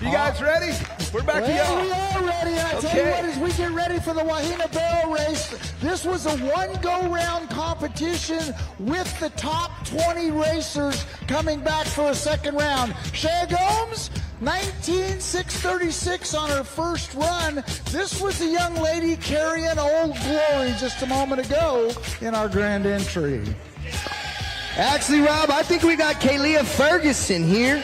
You guys ready? We're back to y'all. We are ready. And I tell you what, as we get ready for the Wahina Barrel Race, this was a one-go-round competition with the top 20 racers coming back for a second round. Shea Gomes, 19,636 on her first run. This was a young lady carrying Old Glory just a moment ago in our grand entry. Actually, Rob, I think we got Kalia Ferguson here.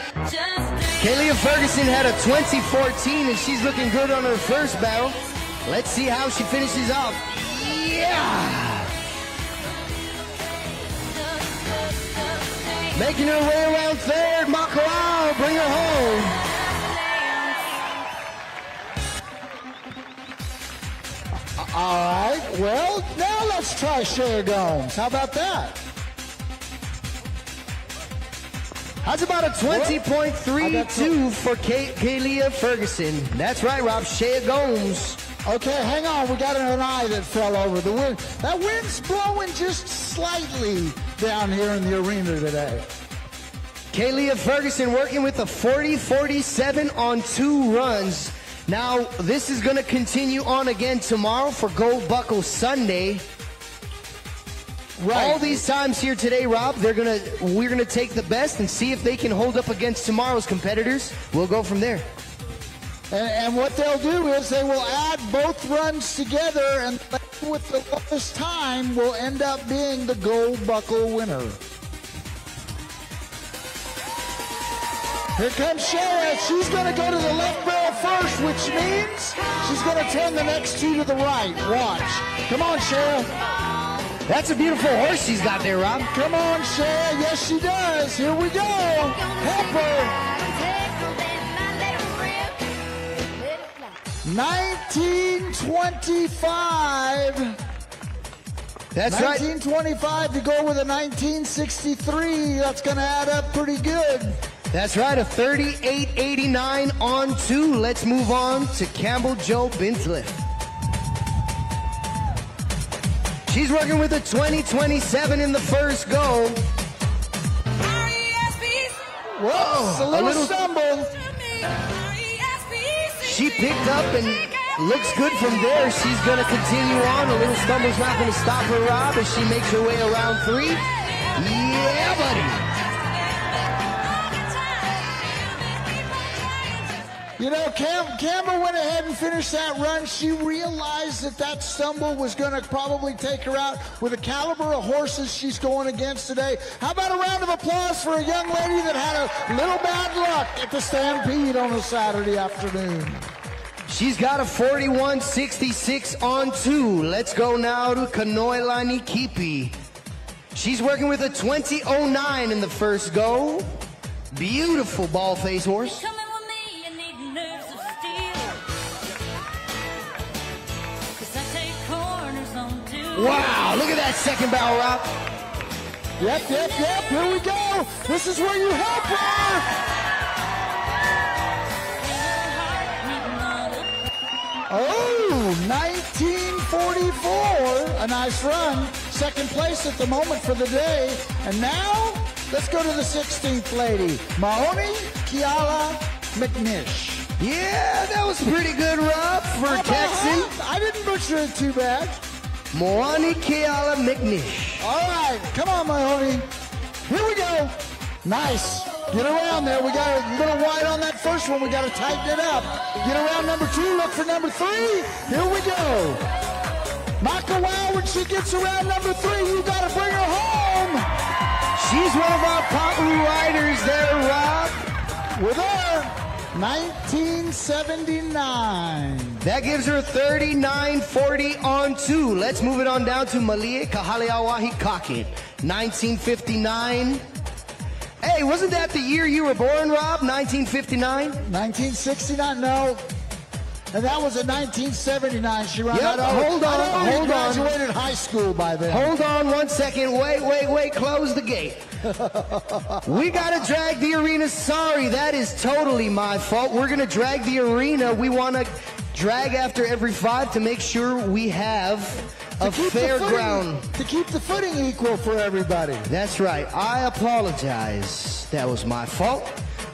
Kalia Ferguson had a 2014, and she's looking good on her first barrel. Let's see how she finishes off. Yeah! Making her way around third, Makawao, bring her home. All right, well, now let's try Shea Gomes. How about that? That's about a 20.32 for Kalia Ferguson. That's right, Rob. Shea Gomes. Okay, hang on. We got an eye that fell over. The wind. That wind's blowing just slightly down here in the arena today. Kalia Ferguson working with a 40-47 on 2 runs. Now, this is going to continue on again tomorrow for Gold Buckle Sunday. Right. All these times here today, Rob, we're gonna take the best and see if they can hold up against tomorrow's competitors. We'll go from there. And what they'll do is they will add both runs together, and with the lowest time will end up being the Gold Buckle winner. Here comes Shea. She's going to go to the left barrel first, which means she's going to turn the next 2 to the right. Watch. Come on, Shea. That's a beautiful horse she's got there, Rob. Come on, Shay. Yes, she does. Here we go. Help her. 1925. That's right. 1925 to go with a 1963. That's going to add up pretty good. That's right, a 38.89 on 2. Let's move on to Campbell Joe Binsliff. She's working with a 2027 in the first go. Whoa, a little stumble. She picked up and looks good from there. She's going to continue on. A little stumble's not going to stop her, Rob, as she makes her way around 3. Yeah, buddy. You know, Campbell went ahead and finished that run. She realized that that stumble was going to probably take her out with the caliber of horses she's going against today. How about a round of applause for a young lady that had a little bad luck at the Stampede on a Saturday afternoon? She's got a 41.66 on 2. Let's go now to Kanoilani Kipi. She's working with a 20.09 in the first go. Beautiful ball face horse. Wow, look at that second barrel, Rob. Yep. Here we go. This is where you help her. Oh, 1944. A nice run. Second place at the moment for the day. And now, let's go to the 16th lady. Maui Keala McNish. Yeah, that was pretty good, Rob, for Texan. I didn't butcher it too bad. Moani Keala McNish. All right, come on, Mahoney. Here we go. Nice. Get around there. We got a little wide on that first one. We got to tighten it up. Get around number 2. Look for number 3. Here we go. Makawao, when she gets around number 3, you got to bring her home. She's one of our Pa'u riders there, Rob. With her, 1979. That gives her 39.40 on 2. Let's move it on down to Malie Kahaleawahi Kakin, 1959. Hey, wasn't that the year you were born, Rob? 1959? 1969? No. And that was in 1979. She ran Yep, out. hold on. Graduated high school by then. Hold on 1 second. Wait. Close the gate. We got to drag the arena. Sorry, that is totally my fault. We're going to drag the arena. We want to drag after every 5 to make sure we have a fair ground. To keep the footing equal for everybody. That's right. I apologize. That was my fault.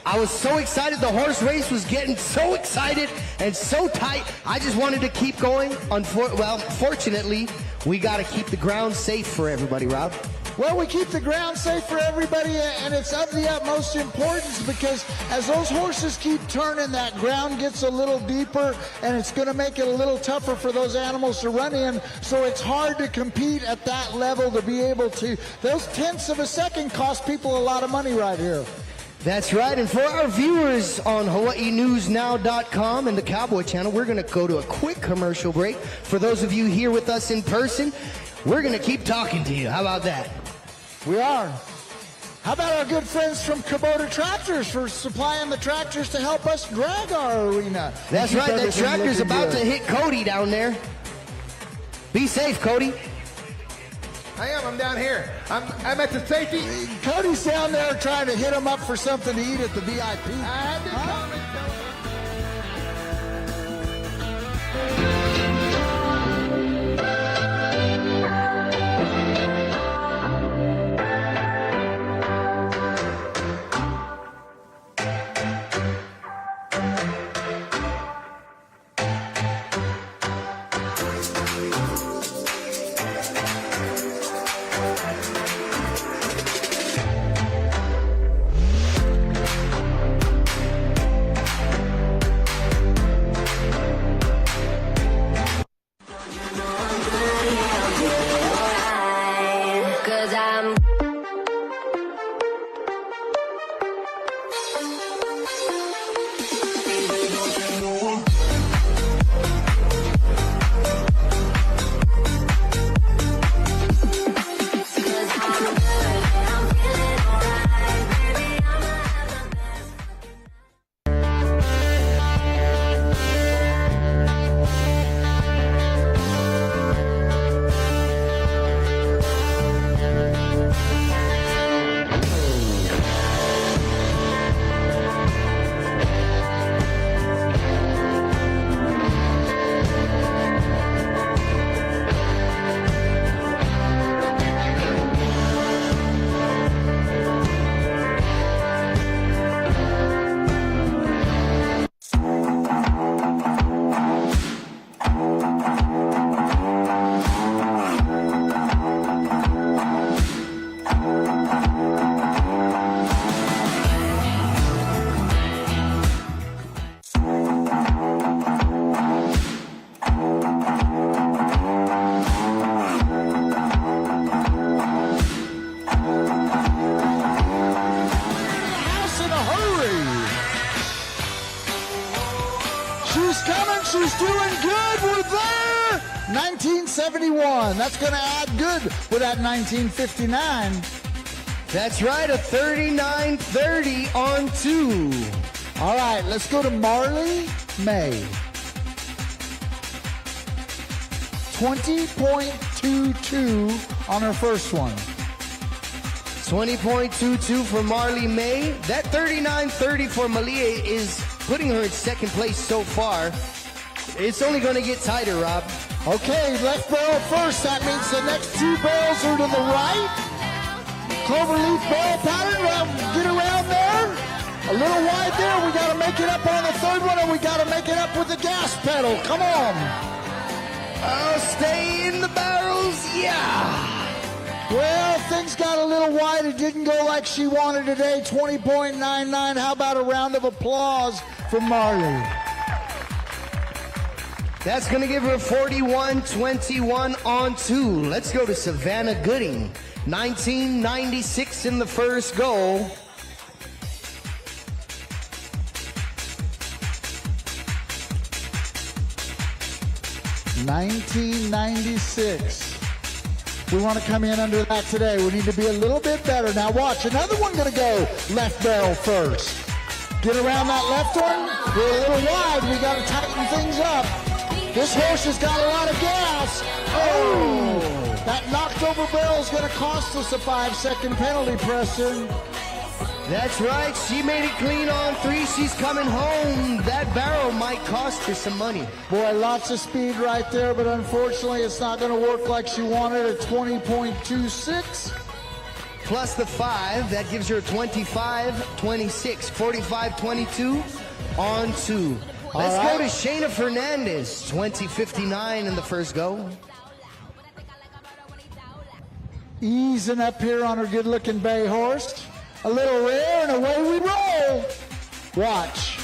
I was so excited. The horse race was getting so excited and so tight. I just wanted to keep going. Fortunately, we got to keep the ground safe for everybody, Rob. Well, we keep the ground safe for everybody, and it's of the utmost importance because as those horses keep turning, that ground gets a little deeper, and it's going to make it a little tougher for those animals to run in, so it's hard to compete at that level to be able to. Those tenths of a second cost people a lot of money right here. That's right, and for our viewers on HawaiiNewsNow.com and the Cowboy Channel, we're going to go to a quick commercial break. For those of you here with us in person, we're going to keep talking to you. How about that? We are. How about our good friends from Kubota Tractors for supplying the tractors to help us drag our arena? That's right, that tractor's about to hit Cody down there. Be safe, Cody. I'm down here. I'm at the safety. Cody's down there trying to hit him up for something to eat at the VIP. I had to come and tell him. She's coming. She's doing good. We're there. 1971. That's going to add good with that 1959. That's right, a 39-30 on 2. All right, let's go to Marley May. 20.22 on her first one. 20.22 for Marley May. That 39-30 for Malia is putting her in second place so far. It's only going to get tighter, Rob. Okay, left barrel first. That means the next two barrels are to the right. Cloverleaf barrel pattern. Get around there. A little wide there. We got to make it up on the third one, and we got to make it up with the gas pedal. Come on. Oh, stay in the barrels. Yeah. Well, things got a little wide. It didn't go like she wanted today. 20.99. How about a round of applause for Marley? That's going to give her 41-21 on 2. Let's go to Savannah Gooding. 1996 in the first goal. $19.96. We want to come in under that today. We need to be a little bit better. Now watch, another one going to go left barrel first. Get around that left one. We're a little wide. We got to tighten things up. This horse has got a lot of gas. Oh! That knocked over barrel is going to cost us a 5-second penalty, Preston. That's right. She made it clean on 3. She's coming home. That barrel might cost her some money. Boy, lots of speed right there, but unfortunately it's not going to work like she wanted at 20.26. Plus the 5, that gives her 25-26, 45-22 on 2. Let's go to Shayna Fernandez, 20.59 in the first go. Easing up here on her good-looking bay horse. A little rear, and away we roll. Watch.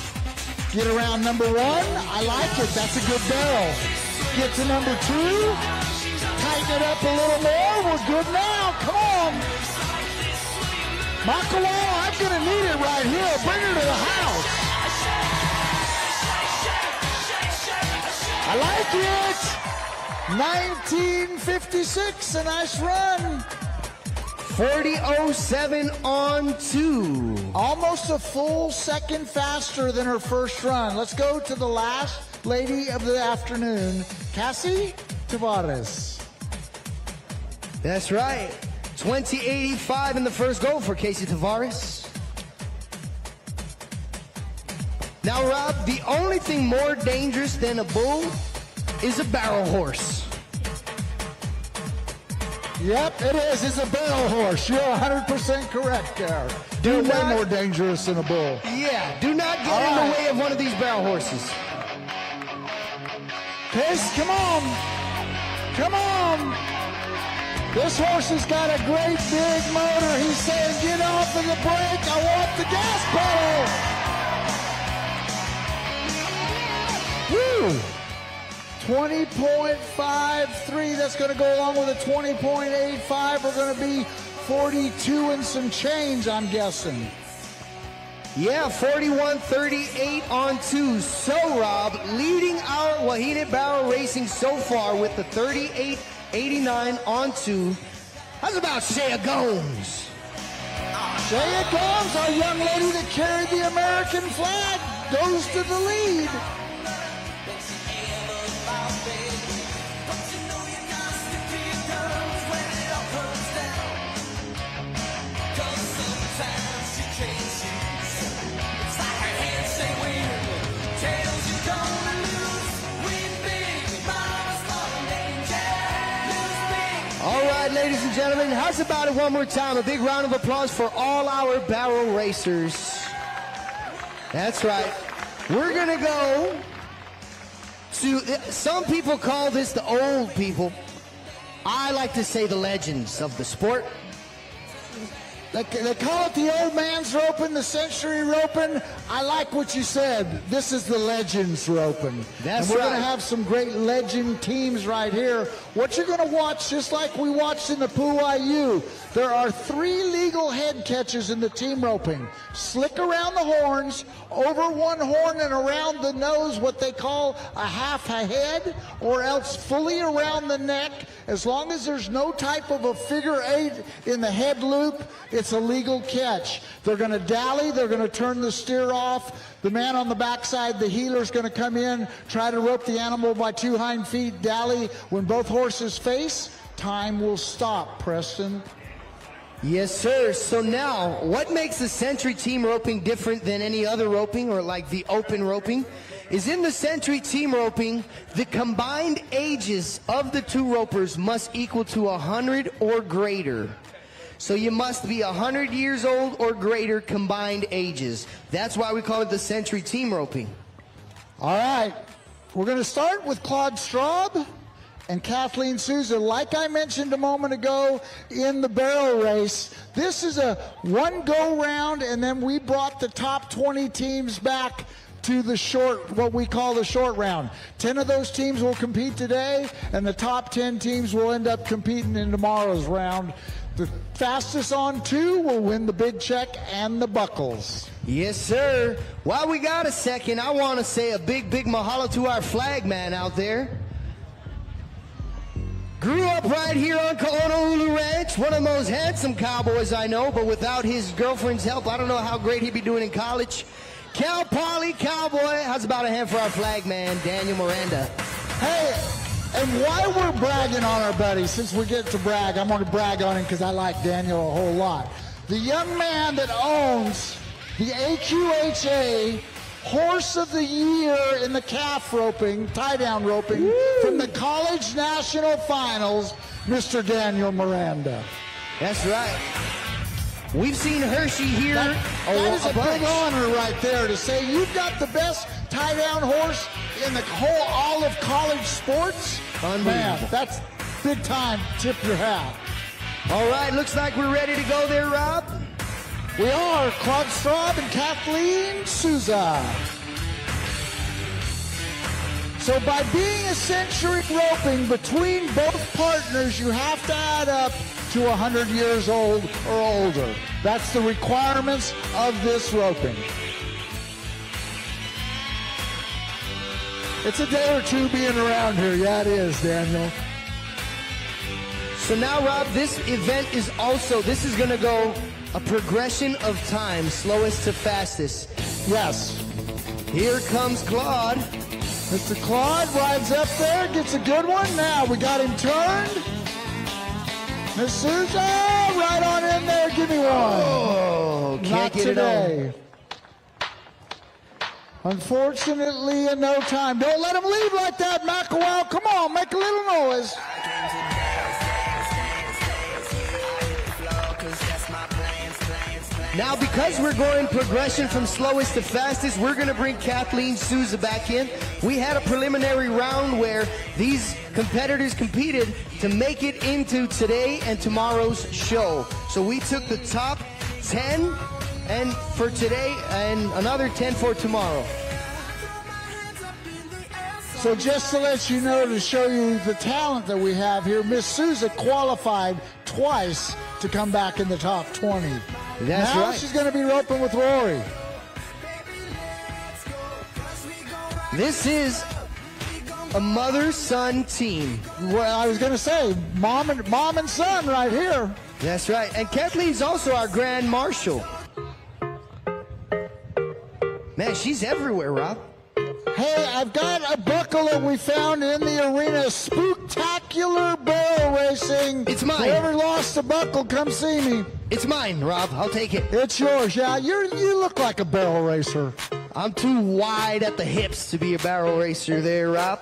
Get around number 1. I like it. That's a good barrel. Get to number 2. Tighten it up a little more. We're good now. Come on. Makawao, I'm going to need it right here. Bring her to the house. I like it. 1956, a nice run. 40.07 on 2. Almost a full second faster than her first run. Let's go to the last lady of the afternoon, Cassie Tavares. That's right. 20.85 in the first go for Casey Tavares. Now, Rob, the only thing more dangerous than a bull is a barrel horse. Yep, it is. It's a barrel horse. You're 100% correct there. They're way more dangerous than a bull. Yeah, do not get in the way of one of these barrel horses. Pace, come on. Come on. This horse has got a great big motor. He's saying, get off of the brake. I want the gas pedal. Woo! 20.53. That's going to go along with a 20.85. We're going to be 42 and some change, I'm guessing. Yeah, 41.38 on 2. So, Rob, leading our Wahine Barrel Racing so far with the 38.89 on 2. How's about Shea Gomes? Shea Gomes, our young lady that carried the American flag, goes to the lead. All right, ladies and gentlemen, how's about it one more time? A big round of applause for all our barrel racers. That's right. We're going to go to, some people call this the old people. I like to say the legends of the sport. They call it the old man's roping, the century roping. I like what you said. This is the legends roping. That's and we're right. going to have some great legend teams right here. What you're going to watch, just like we watched in the Puayu, there are 3 legal head catches in the team roping. Slick around the horns, over one horn and around the nose, what they call a half a head, or else fully around the neck. As long as there's no type of a figure 8 in the head loop, it's a legal catch. They're going to dally, they're going to turn the steer off. The man on the backside, the heeler's going to come in, try to rope the animal by 2 hind feet, dally. When both horses face, time will stop, Preston. Yes, sir. So now, what makes the Century team roping different than any other roping, or like the open roping, is in the Century team roping, the combined ages of the 2 ropers must equal to 100 or greater. So you must be 100 years old or greater combined ages. That's why we call it the Century team roping. All right, we're going to start with Claude Straub and Kathleen Souza. Like I mentioned a moment ago in the barrel race, this is a one go round, and then we brought the top 20 teams back to the short, what we call the short round. 10 of those teams will compete today, and the top 10 teams will end up competing in tomorrow's round. The fastest on 2 will win the big check and the buckles. Yes, sir. While we got a second, I want to say a big, big mahalo to our flag man out there. Grew up right here on Honolulu Ranch, one of the most handsome cowboys I know, but without his girlfriend's help, I don't know how great he'd be doing in college. Cal Poly Cowboy, how's about a hand for our flag man, Daniel Miranda? Hey, and while we're bragging on our buddy, since we get to brag, I'm going to brag on him because I like Daniel a whole lot. The young man that owns the AQHA Horse of the Year in the calf roping, tie-down roping, from the College National Finals, Mr. Daniel Miranda. That's right. We've seen Hershey here. That is a big honor right there to say you've got the best tie-down horse in the whole all of college sports. Man, that's big time. Tip your hat. All right, looks like we're ready to go there, Rob. We are Claude Straub and Kathleen Souza. So by being a century roping between both partners, you have to add up to 100 years old or older. That's the requirements of this roping. It's a day or 2 being around here. Yeah, it is, Daniel. So now, Rob, this event is also, this is going to go a progression of time, slowest to fastest. Yes. Here comes Claude. Mr. Claude rides up there, gets a good one. Now we got him turned. Miss Souza, right on in there. Give me one. Oh, can't Not get today. Unfortunately, in no time. Don't let him leave like that, Makawao. Come on, make a little noise. Now, because we're going progression from slowest to fastest, we're going to bring Kathleen Souza back in. We had a preliminary round where these competitors competed to make it into today and tomorrow's show. So we took the top 10 and for today and another 10 for tomorrow. So just to let you know, to show you the talent that we have here, Miss Souza qualified twice to come back in the top 20. That's now right. She's going to be roping with Rory. This is a mother-son team. Well, I was going to say, mom and son right here. That's right. And Kathleen's also our grand marshal. Man, she's everywhere, Rob. Hey, I've got a buckle that we found in the arena. Spooktacular barrel racing. It's mine. Whoever lost the buckle, come see me. It's mine, Rob. I'll take it. It's yours, yeah. You look like a barrel racer. I'm too wide at the hips to be a barrel racer there, Rob.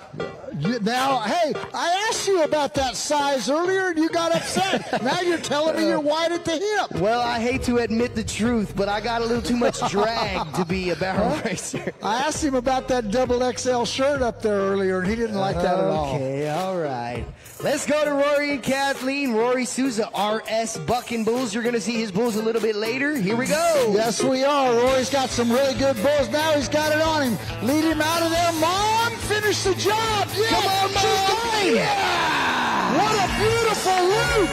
Now, hey, I asked you about that size earlier and you got upset. Now you're telling me you're wide at the hip. Well, I hate to admit the truth, but I got a little too much drag to be a barrel racer. I asked him about that double XL shirt up there earlier and he didn't like that at all. Okay, all right. Let's go to Roy Rory and Kathleen. Rory Souza, RS Bucking Bulls. You're going to see his bulls a little bit later. Here we go. Yes, we are. Rory's got some really good bulls. Now he's got it on him. Lead him out of there. Mom, finish the job. Yeah, Come on, Mom. she's got him. Yeah. What a beautiful loop.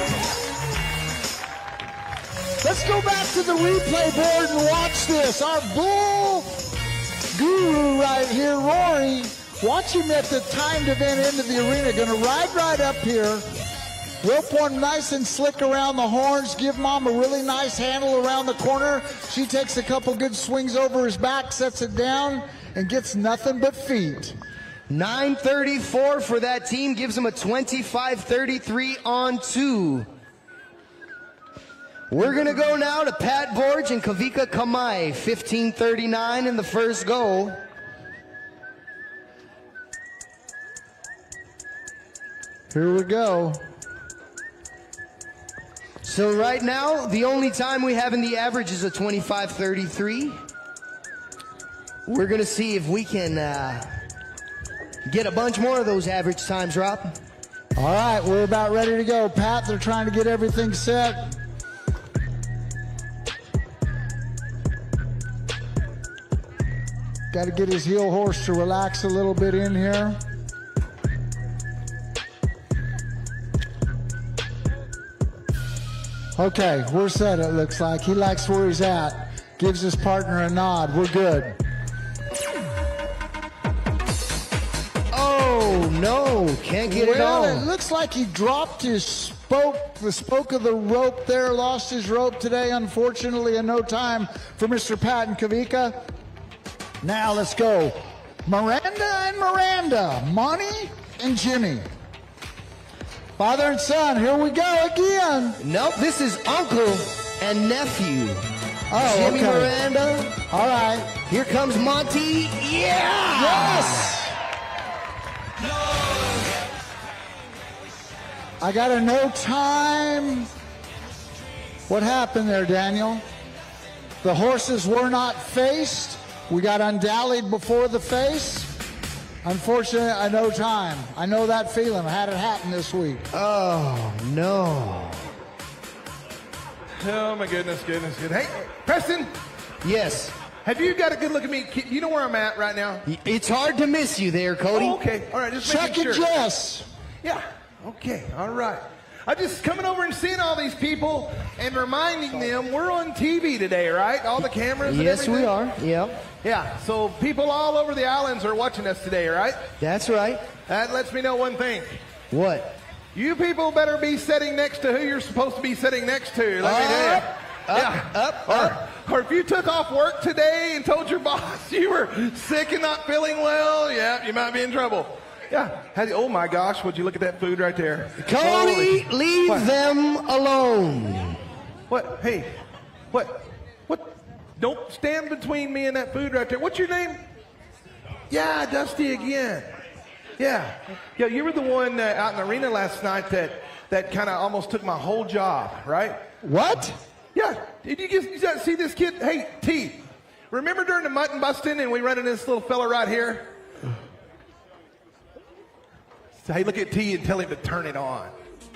Let's go back to the replay board and watch this. Our bull guru right here, Rory. Watch him at the timed event into the arena. Going to ride right up here. Rope one nice and slick around the horns. Give Mom a really nice handle around the corner. She takes a couple good swings over his back, sets it down, and gets nothing but feet. 9:34 for that team. Gives them a 25-33 on 2. We're going to go now to Pat Borge and Kavika Kamai. 15:39 in the first goal. Here we go. So right now, the only time we have in the average is a 25-33. We're going to see if we can get a bunch more of those average times, Rob. All right, we're about ready to go. Pat, they're trying to get everything set. Got to get his heel horse to relax a little bit in here. Okay, we're set, it looks like. He likes where he's at. Gives his partner a nod. We're good. Oh, no. Can't get it Well, on. it looks like he dropped his spoke, the spoke of the rope there, lost his rope today, unfortunately, in no time for Mr. Pat and Kavika. Now let's go. Miranda and Miranda, Monty and Jimmy. Father and son, here we go again. Nope, this is uncle and nephew. Oh, Jimmy okay. Miranda. All right. Here comes Monty. Yeah! Yes! I got a no time. What happened there, Daniel? The horses were not faced. We got undallied before the face. Unfortunately, a no time. I know that feeling. I had it happen this week. Oh, no. Oh, my goodness. Hey, Preston, Yes. have you got a good look at me? You know where I'm at right now? It's hard to miss you there, Cody. Oh, okay. All right, just Chuck making and sure. Jess. Yeah. Okay. All right. I'm just coming over and seeing all these people and reminding them we're on TV today, right? All the cameras and Yes, everything? we are. Yep. Yeah. So people all over the islands are watching us today, right? That's right. That lets me know one thing. What? You people better be sitting next to who you're supposed to be sitting next to. Let me tell you. Or if you took off work today and told your boss you were sick and not feeling well, yeah, you might be in trouble. Yeah. Oh my gosh, would you look at that food right there? Cody, Holy- leave What? them alone. What? Hey, what? Don't stand between me and that food right there. What's your name? Yeah, Dusty again. Yeah, you were the one out in the arena last night that kind of almost took my whole job, right? What? Yeah. Did you see this kid? Hey, T, remember during the mutton busting and we ran into this little fella right here? So, hey, look at T and tell him to turn it on.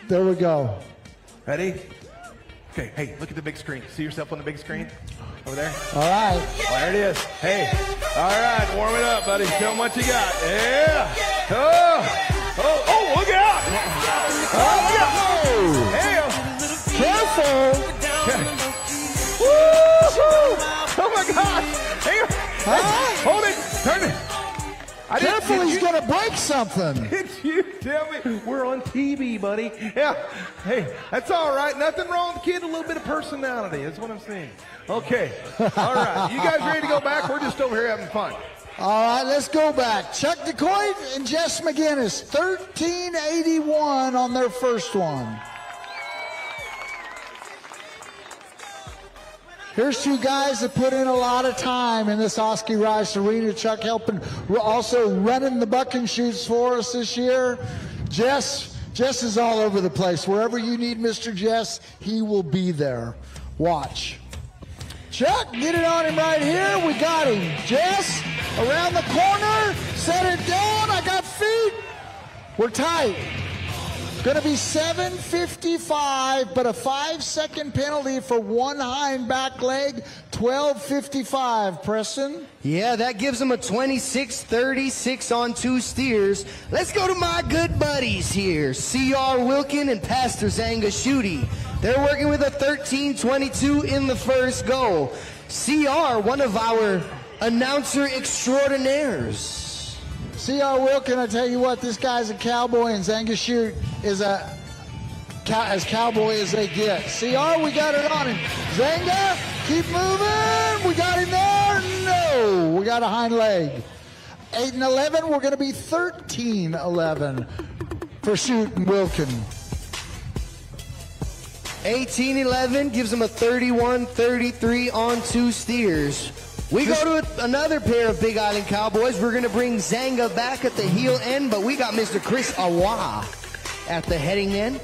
There we go. Ready? Okay, hey, look at the big screen. See yourself on the big screen? Over there? All right. Oh, there it is. Hey, all right, warm it up, buddy. Show them what you got. Yeah. Oh, look out. Oh, look out. Hey, Careful. woo-hoo. Oh, my gosh. Hey, hold it. Turn it. Careful, he's going to break something. Did you tell me we're on TV, buddy? Yeah. Hey, that's all right. Nothing wrong with the kid. A little bit of personality. That's what I'm saying. Okay. All right. You guys ready to go back? We're just over here having fun. All right, let's go back. Chuck DeCoy and Jess McGinnis, 1381 on their first one. Here's two guys that put in a lot of time in this Oski Rice Arena. Chuck helping, also running the buck and shoots for us this year. Jess is all over the place. Wherever you need Mr. Jess, he will be there. Watch. Chuck, get it on him right here. We got him. Jess, around the corner. Set it down. I got feet. We're tight. Going to be 7:55, but a 5-second penalty for one hind back leg, 12:55, Preston. Yeah, that gives them a 26-36 on 2 steers. Let's go to my good buddies here, C.R. Wilkin and Pastor Zanga Shooty. They're working with a 13:22 in the first goal. C.R., one of our announcer extraordinaires. C.R. Wilkin, I tell you what, this guy's a cowboy, and Zanga Shoot is as cowboy as they get. C.R., we got it on him. Zanga, keep moving. We got him there. No, we got a hind leg. 8 and 11, we're going to be 13-11 for Shoot and Wilkin. 18-11 gives them a 31-33 on 2 steers. We go to another pair of Big Island Cowboys. We're going to bring Zanga back at the heel end, but we got Mr. Chris Awa at the heading end.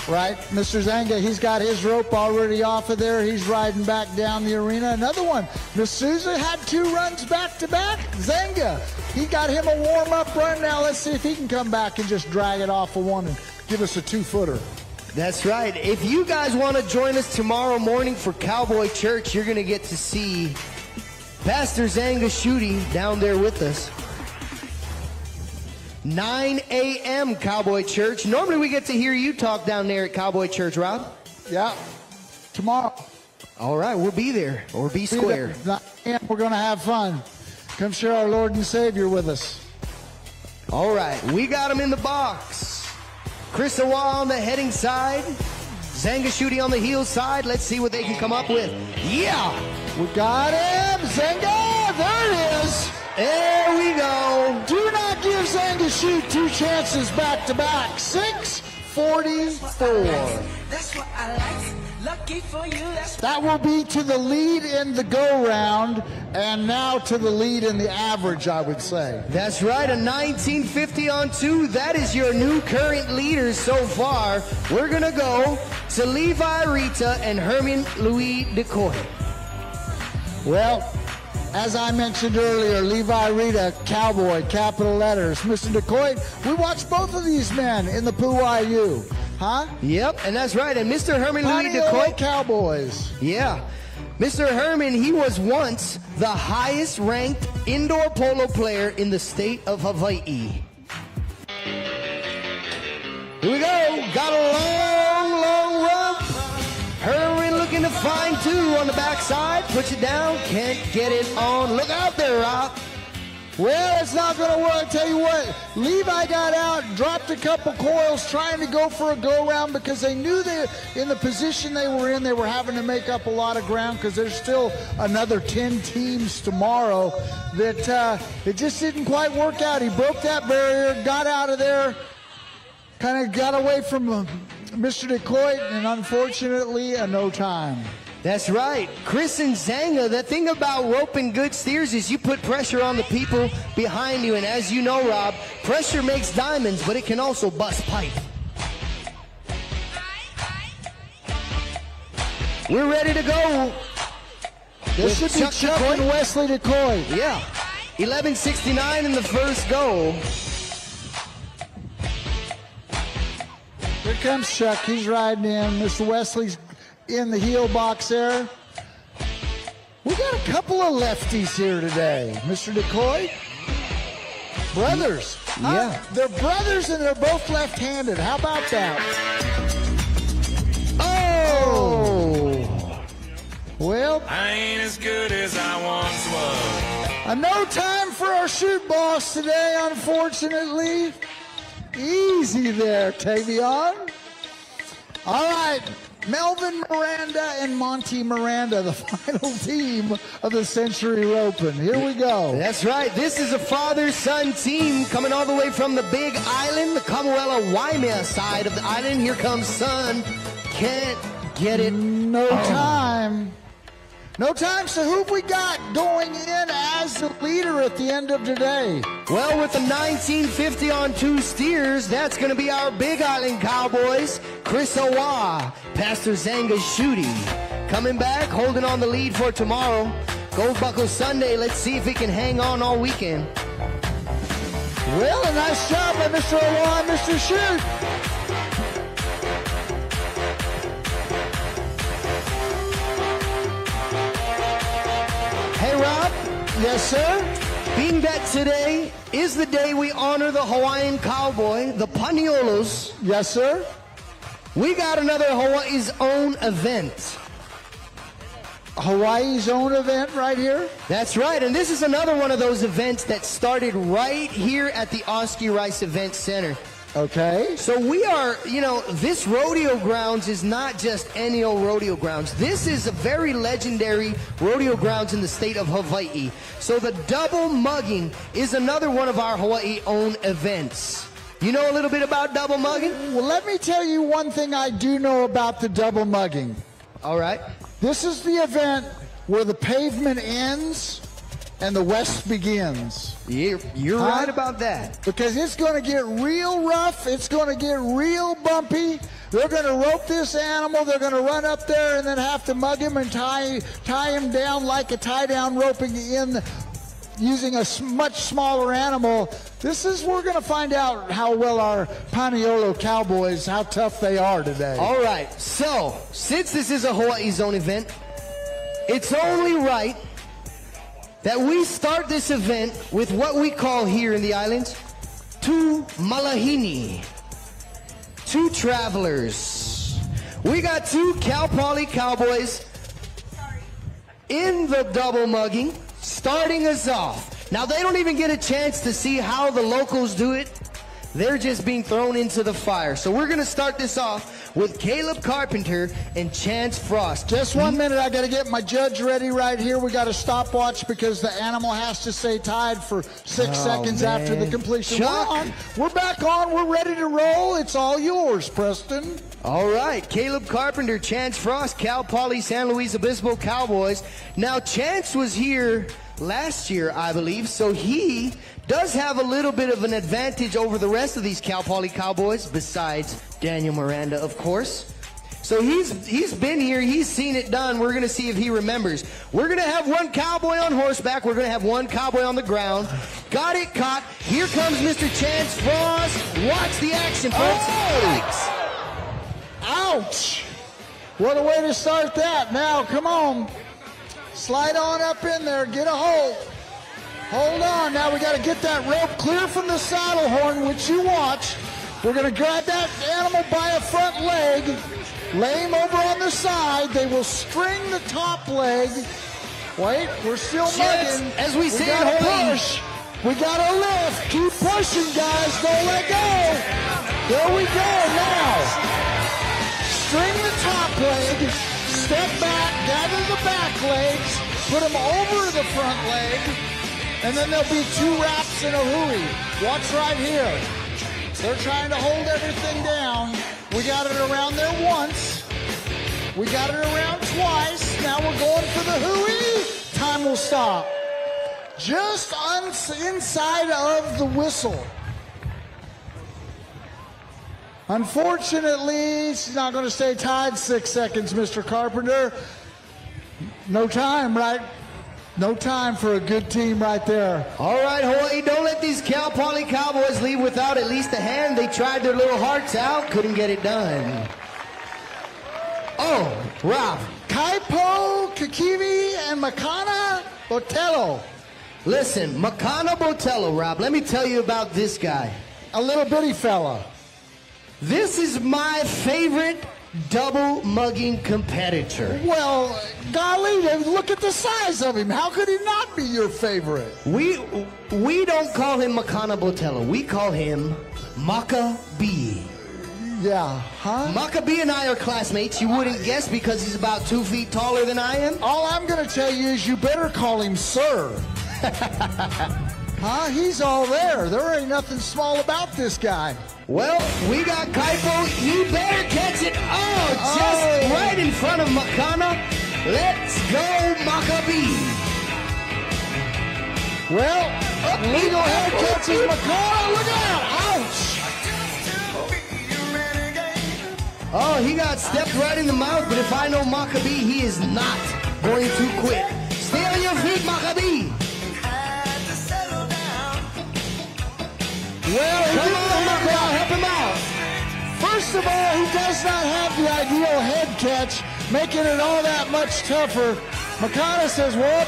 Right, Mr. Zanga, he's got his rope already off of there. He's riding back down the arena. Another one. Miss Souza had 2 runs back-to-back. Zanga, he got him a warm-up run. Now let's see if he can come back and just drag it off of one and give us a 2-footer. That's right. If you guys want to join us tomorrow morning for Cowboy Church, you're going to get to see Pastor Zanga Shooty down there with us. 9 a.m. Cowboy Church. Normally we get to hear you talk down there at Cowboy Church, Rob. Yeah, tomorrow. All right, we'll be there, or be square. We're going to have fun. Come share our Lord and Savior with us. All right, we got him in the box. Chris Awa on the heading side. Zanga Shooty on the heel side. Let's see what they can come up with. Yeah! We got him! Zanga! There it is! There we go! Do not give Zanga Shoot 2 chances back-to-back. 6:44. That's what I like. Lucky for you. That will be to the lead in the go-round, and now to the lead in the average, I would say. That's right, a 1950 on 2. That is your new current leaders so far. We're going to go to Levi Rita and Herman Louis DeCoy. Well, as I mentioned earlier, Levi Rita, cowboy, capital letters. Mr. DeCoy, we watched both of these men in the Poo-Wai-U. Huh? Yep, and that's right. And Mr. Herman Louis DeCoy. Cowboys. Yeah. Mr. Herman, he was once the highest ranked indoor polo player in the state of Hawaii. Here we go. Got a long run. Herman looking to find 2 on the backside. Puts it down. Can't get it on. Look out there, Rob. Well, it's not going to work. I tell you what, Levi got out, dropped a couple coils, trying to go for a go-round because they knew that in the position they were in, they were having to make up a lot of ground because there's still another 10 teams tomorrow that it just didn't quite work out. He broke that barrier, got out of there, kind of got away from Mr. DeCoy, and unfortunately, a no time. That's right. Chris and Zanga, the thing about roping good steers is you put pressure on the people behind you. And as you know, Rob, pressure makes diamonds, but it can also bust pipe. We're ready to go. This should be Chuck and Wesley DeCoy. Yeah. 11:69 in the first goal. Here comes Chuck. He's riding in. Mr. Wesley's in the heel box there. We got a couple of lefties here today. Mr. DeCoy. Brothers. Yeah. They're brothers and they're both left-handed. How about that? Oh! Well, I ain't as good as I once was. no time for our shoot boss today, unfortunately. Easy there, Tavion. All right. Melvin Miranda and Monty Miranda, the final team of the Century Roping. Here we go. That's right. This is a father-son team coming all the way from the Big Island, the Kamuela Waimea side of the island. Here comes son. Can't get it. No time. No time. So who have we got going in as the leader at the end of today? Well, with the 1950 on 2 steers, that's going to be our Big Island Cowboys. Chris Awa, Pastor Zanga Shooty. Coming back, holding on the lead for tomorrow. Gold Buckle Sunday. Let's see if he can hang on all weekend. Well, a nice job by Mr. Awa and Mr. Shoot. Yes, sir. Being that today is the day we honor the Hawaiian cowboy, the Paniolos, Yes, sir. we got another Hawaii's own event. Hawaii's own event right here. That's right, and this is another one of those events that started right here at the Oski Rice Event Center. Okay. So we are, this rodeo grounds is not just any old rodeo grounds. This is a very legendary rodeo grounds in the state of Hawaii. So the double mugging is another one of our Hawaii own events. You know a little bit about double mugging? Well, let me tell you one thing I do know about the double mugging. All right. This is the event where the pavement ends and the West begins. You're right about that. Because it's going to get real rough. It's going to get real bumpy. They're going to rope this animal. They're going to run up there and then have to mug him and tie him down like a tie-down roping in using a much smaller animal. We're going to find out how well our Paniolo Cowboys, how tough they are today. All right. So, since this is a Hawaii Zone event, it's only right that we start this event with what we call here in the islands, two malahini, two travelers. We got two Cal Poly Cowboys in the double mugging, starting us off. Now, they don't even get a chance to see how the locals do it. They're just being thrown into the fire. So we're going to start this off with Caleb Carpenter and Chance Frost. Just 1 minute. I got to get my judge ready right here. We got a stopwatch because the animal has to stay tied for 6 seconds after the completion. Chuck. We're back on. We're ready to roll. It's all yours, Preston. All right. Caleb Carpenter, Chance Frost, Cal Poly San Luis Obispo Cowboys. Now, Chance was here last year, I believe, so he does have a little bit of an advantage over the rest of these Cal Poly Cowboys, besides Daniel Miranda, of course. So he's been here, he's seen it done. We're going to see if he remembers. We're going to have one cowboy on horseback. We're going to have one cowboy on the ground. Got it caught. Here comes Mr. Chance Frost. Watch the action, folks. Oh! Ouch! What a way to start that. Now, come on. Slide on up in there. Get a hold. Hold on. Now we got to get that rope clear from the saddle horn, which you watch. We're going to grab that animal by a front leg, lay him over on the side. They will string the top leg. Wait, we're still mugging. As we say got it, to push. We got to lift. Keep pushing, guys. Don't let go. There we go. Now, string the top leg. Step back. Gather the back legs. Put them over the front leg. And then there'll be 2 wraps and a hui. Watch right here. They're trying to hold everything down. We got it around there once. We got it around twice. Now we're going for the hui. Time will stop. Just inside of the whistle. Unfortunately, she's not going to stay tied 6 seconds, Mr. Carpenter. No time, right? No time for a good team right there. All right, Hawaii, don't let these Cal Poly Cowboys leave without at least a hand. They tried their little hearts out, couldn't get it done. Oh, Rob. Kaipo, Kakivi, and Makana Botello. Listen, Makana Botello, Rob, let me tell you about this guy. A little bitty fella. This is my favorite double mugging competitor. Well, golly, look at the size of him. How could he not be your favorite? We don't call him Makana Botello. We call him Maccabee. Yeah, huh? Maccabee and I are classmates. You wouldn't guess because he's about 2 feet taller than I am. All I'm going to tell you is you better call him sir. Huh? He's all there. There ain't nothing small about this guy. Well, we got Kaipo. He better catch it. Oh, just right in front of Makana. Let's go, Maccabee. Well, legal head catches Makana. Look out. Ouch. Oh, he got stepped right in the mouth, but if I know Maccabee, he is not going to quit. Stay on your feet, Maccabee. Well, come on, Makawao, help him out. First of all, he does not have the ideal head catch, making it all that much tougher. Makana says, whoop.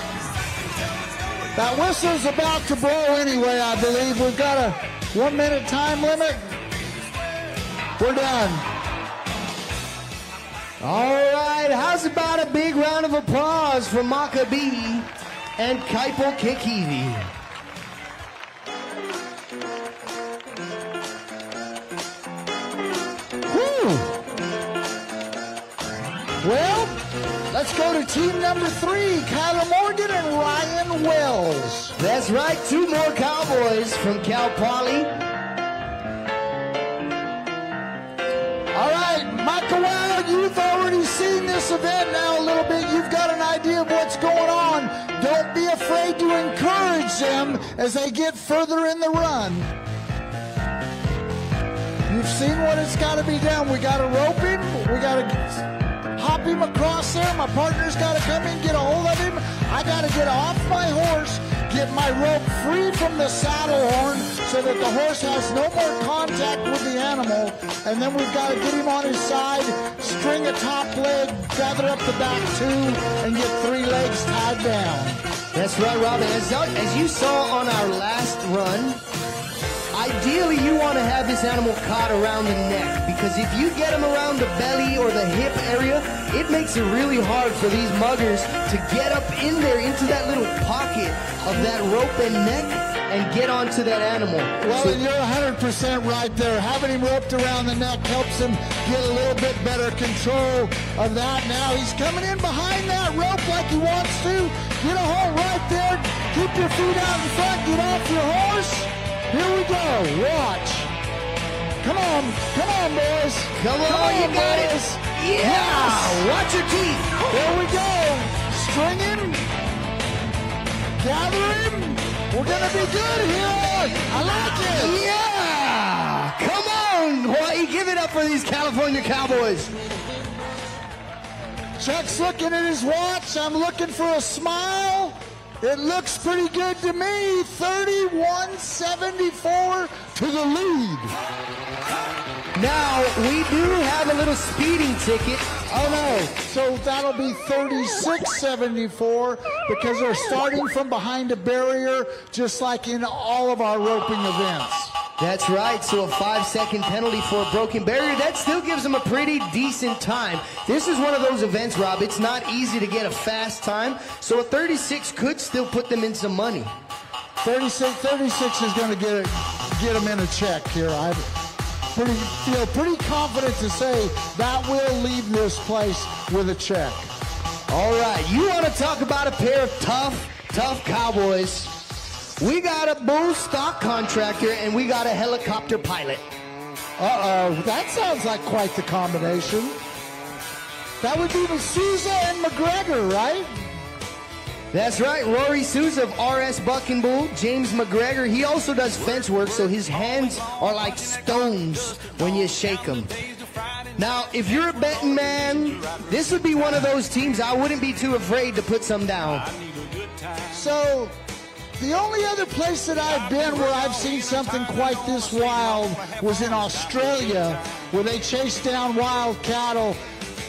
That whistle's about to blow anyway, I believe. We've got a 1 minute time limit. We're done. All right, how's about a big round of applause for Makawao and Kaipo Kekivi? Whew. Well, let's go to team number 3, Kyler Morgan and Ryan Wells. That's right, 2 more cowboys from Cal Poly. All right, Makawao, you've already seen this event now a little bit. You've got an idea of what's going on. Don't be afraid to encourage them as they get further in the run. You've seen what it's got to be done. We got to rope him. We got to hop him across there. My partner's got to come in, get a hold of him. I got to get off my horse, get my rope free from the saddle horn so that the horse has no more contact with the animal. And then we've got to get him on his side, string a top leg, gather up the back 2, and get 3 legs tied down. That's right, Robin. As you saw on our last run, ideally you want to have this animal caught around the neck, because if you get him around the belly or the hip area, it makes it really hard for these muggers to get up in there into that little pocket of that rope and neck and get onto that animal. Well, and you're 100% right there. Having him roped around the neck helps him get a little bit better control of that. Now he's coming in behind that rope like he wants to. Get a hold right there. Keep your feet out in front. Get off your horse. Here we go. Watch. Come on, boys. Come on, you got it. Yeah. Yes. Watch your teeth. There we go. String him. Gather him. We're going to be good here. I like it. Yeah. Come on, Hawaii. Give it up for these California Cowboys. Chuck's looking at his watch. I'm looking for a smile. It looks pretty good to me. 31-74 to the lead. Now, we do have a little speeding ticket. Oh, no. So that'll be 36-74 because they're starting from behind a barrier, just like in all of our roping events. That's right. So a 5-second penalty for a broken barrier. That still gives them a pretty decent time. This is one of those events, Rob. It's not easy to get a fast time. So a 36 could still put them in some money. 36 is going to get them in a check here. I feel pretty confident to say that will leave this place with a check. All right. You want to talk about a pair of tough cowboys. We got a bull stock contractor, and we got a helicopter pilot. Uh-oh, that sounds like quite the combination. That would be Souza and McGregor, right? That's right, Rory Souza of RS Buck and Bull. James McGregor, he also does fence work, so his hands are like stones when you shake them. Now, if you're a betting man, this would be one of those teams I wouldn't be too afraid to put some down. So, the only other place that I've been where I've seen something quite this wild was in Australia, where they chase down wild cattle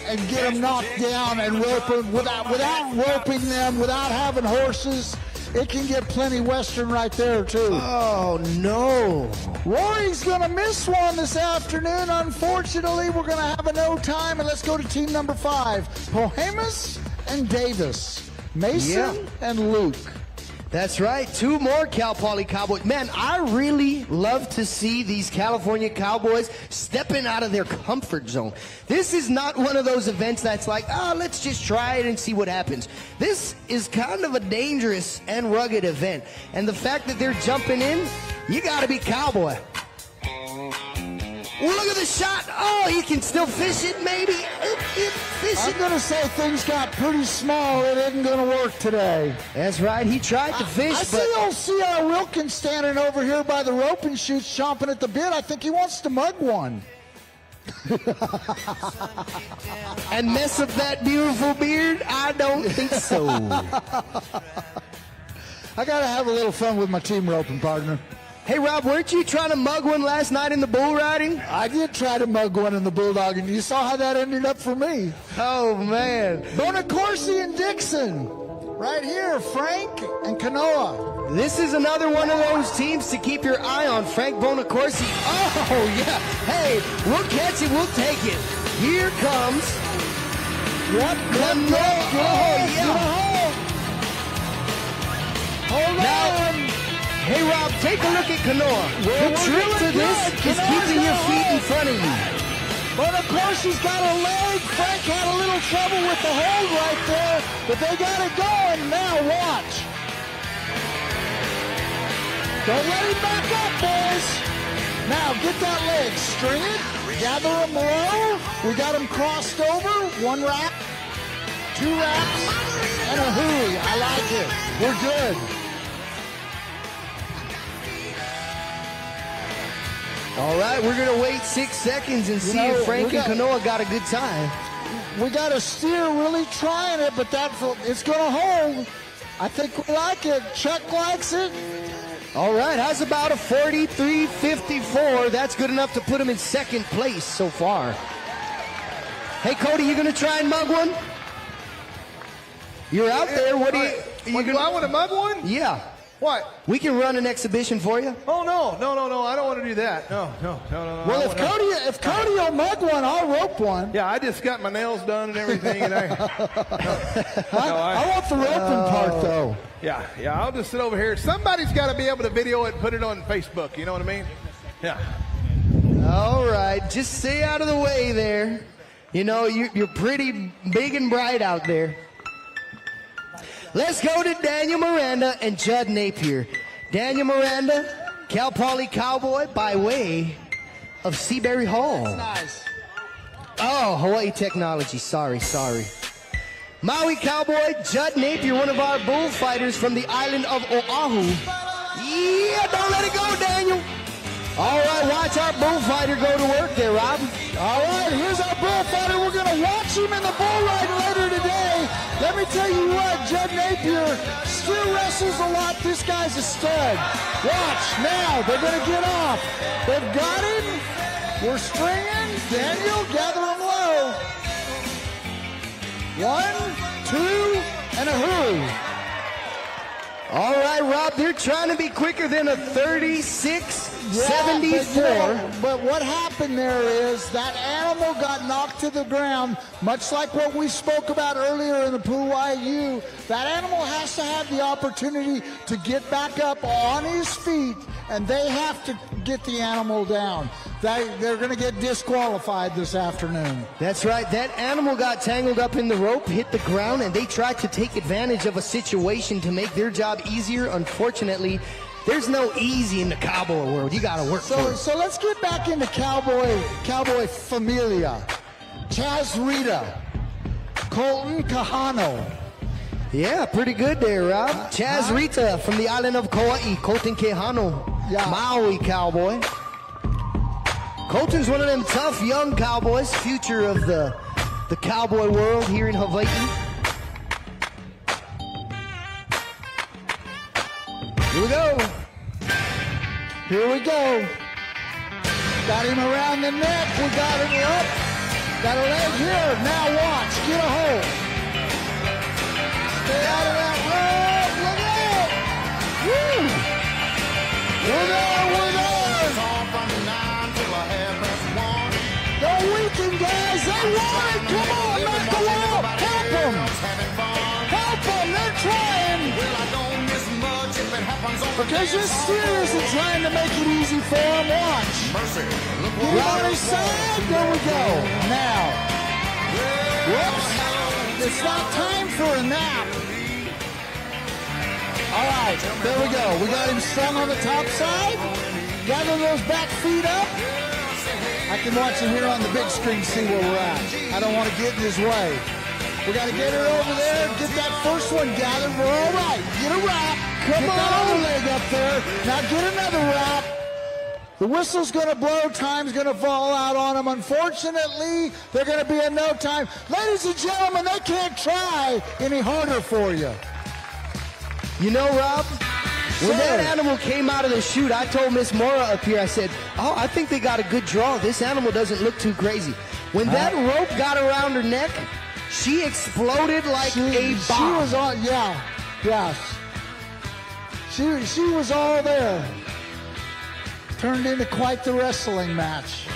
and get them knocked down and rope them without roping them, without having horses. It can get plenty western right there, too. Oh, no. Rory's going to miss one this afternoon. Unfortunately, we're going to have a no time, and let's go to team number 5. Pohemus and Davis. Mason and Luke. That's right. 2 more Cal Poly Cowboys. Man, I really love to see these California Cowboys stepping out of their comfort zone. This is not one of those events that's like, let's just try it and see what happens. This is kind of a dangerous and rugged event. And the fact that they're jumping in, you got to be cowboy. Well, look at the shot. Oh, he can still fish it, maybe. I'm going to say things got pretty small. It isn't going to work today. That's right. He tried to fish, I see old C.R. Wilkins standing over here by the rope and shoots, chomping at the bit. I think he wants to mug one. And mess up that beautiful beard? I don't think so. I got to have a little fun with my team roping partner. Hey, Rob, weren't you trying to mug one last night in the bull riding? I did try to mug one in the bulldog, and you saw how that ended up for me. Oh, man. Bonacorsi and Dixon. Right here, Frank and Kanoa. This is another one of those teams to keep your eye on. Frank Bonacorsi. Oh, yeah. Hey, we'll catch it. We'll take it. Here comes... What? Kanoa. Oh, yeah. Hold on. Hey, Rob, take a look at Kanoa. The trick to this is keeping your feet in front of you. But of course he's got a leg. Frank had a little trouble with the hold right there, but they got it going. Now watch. Don't let him back up, boys. Now get that leg, string it, gather him low. We got him crossed over. 1 wrap, 2 wraps, and a hooey. I like it. We're good. All right, we're going to wait 6 seconds and see if Frank and Kanoa got a good time. We got a steer really trying it, but it's going to hold. I think we like it. Chuck likes it. All right, how's about a 43.54? That's good enough to put him in second place so far. Hey, Cody, you going to try and mug one? You're out there. What do you do I want to mug one? Yeah. What? We can run an exhibition for you. Oh, no. I don't want to do that. No. Well, if Cody will mug one, I'll rope one. Yeah, I just got my nails done and everything. And I want the roping part, though. Yeah, I'll just sit over here. Somebody's got to be able to video it and put it on Facebook. You know what I mean? Yeah. All right, just stay out of the way there. You know, you're pretty big and bright out there. Let's go to Daniel Miranda and Judd Napier. Daniel Miranda, Cal Poly Cowboy by way of Seabury Hall. That's nice. Oh, Hawaii Technology. Sorry. Maui Cowboy, Judd Napier, one of our bullfighters from the island of Oahu. Yeah, don't let it go, Daniel. All right, watch our bullfighter go to work there, Rob. All right, here's our bullfighter. We're going to watch him in the bull ride later today. Let me tell you what, Judd Napier still wrestles a lot. This guy's a stud. Watch, now, they're going to get off. They've got him. We're stringing. Daniel, gather him low. 1, 2, and a hoo. All right, Rob, they're trying to be quicker than a 36.74. But what happened there is that animal got knocked to the ground, much like what we spoke about earlier in the Pu'u. That animal has to have the opportunity to get back up on his feet, and they have to get the animal down. They're going to get disqualified this afternoon. That's right. That animal got tangled up in the rope, hit the ground, and they tried to take advantage of a situation to make their job easier. Unfortunately, there's no easy in the cowboy world. You got to work for it. So let's get back into cowboy familia. Chaz Rita, Colton Kahano. Yeah, pretty good there, Rob. Chaz Rita from the island of Kauai, Colton Kahano, Maui Cowboy. Colton's one of them tough young cowboys, future of the cowboy world here in Hawaii. Here we go. Got him around the neck. We got him up. Got a leg here. Now watch. Get a hold. Stay out of that rope. Look out. Woo. We're there. Don't weaken, guys. They want it. Come on, Makawao. Help them. They're trying. Because this steer isn't trying to make it easy for him. Watch. Get him on his side. There we go. Now. Whoops. It's not time for a nap. All right. There we go. We got him strung on the top side. Gather those back feet up. I can watch him here on the big screen, see where we're at. I don't want to get in his way. We got to get her over there, get that first one gathered. We're all right. Get a wrap. Come on. That other leg up there. Now get another wrap. The whistle's going to blow. Time's going to fall out on them. Unfortunately, they're going to be in no time. Ladies and gentlemen, they can't try any harder for you. You know, Rob, when that animal came out of the chute, I told Miss Mora up here, I said, oh, I think they got a good draw. This animal doesn't look too crazy. When that rope got around her neck, She exploded like a bomb. She was on, yeah. She was all there. Turned into quite the wrestling match.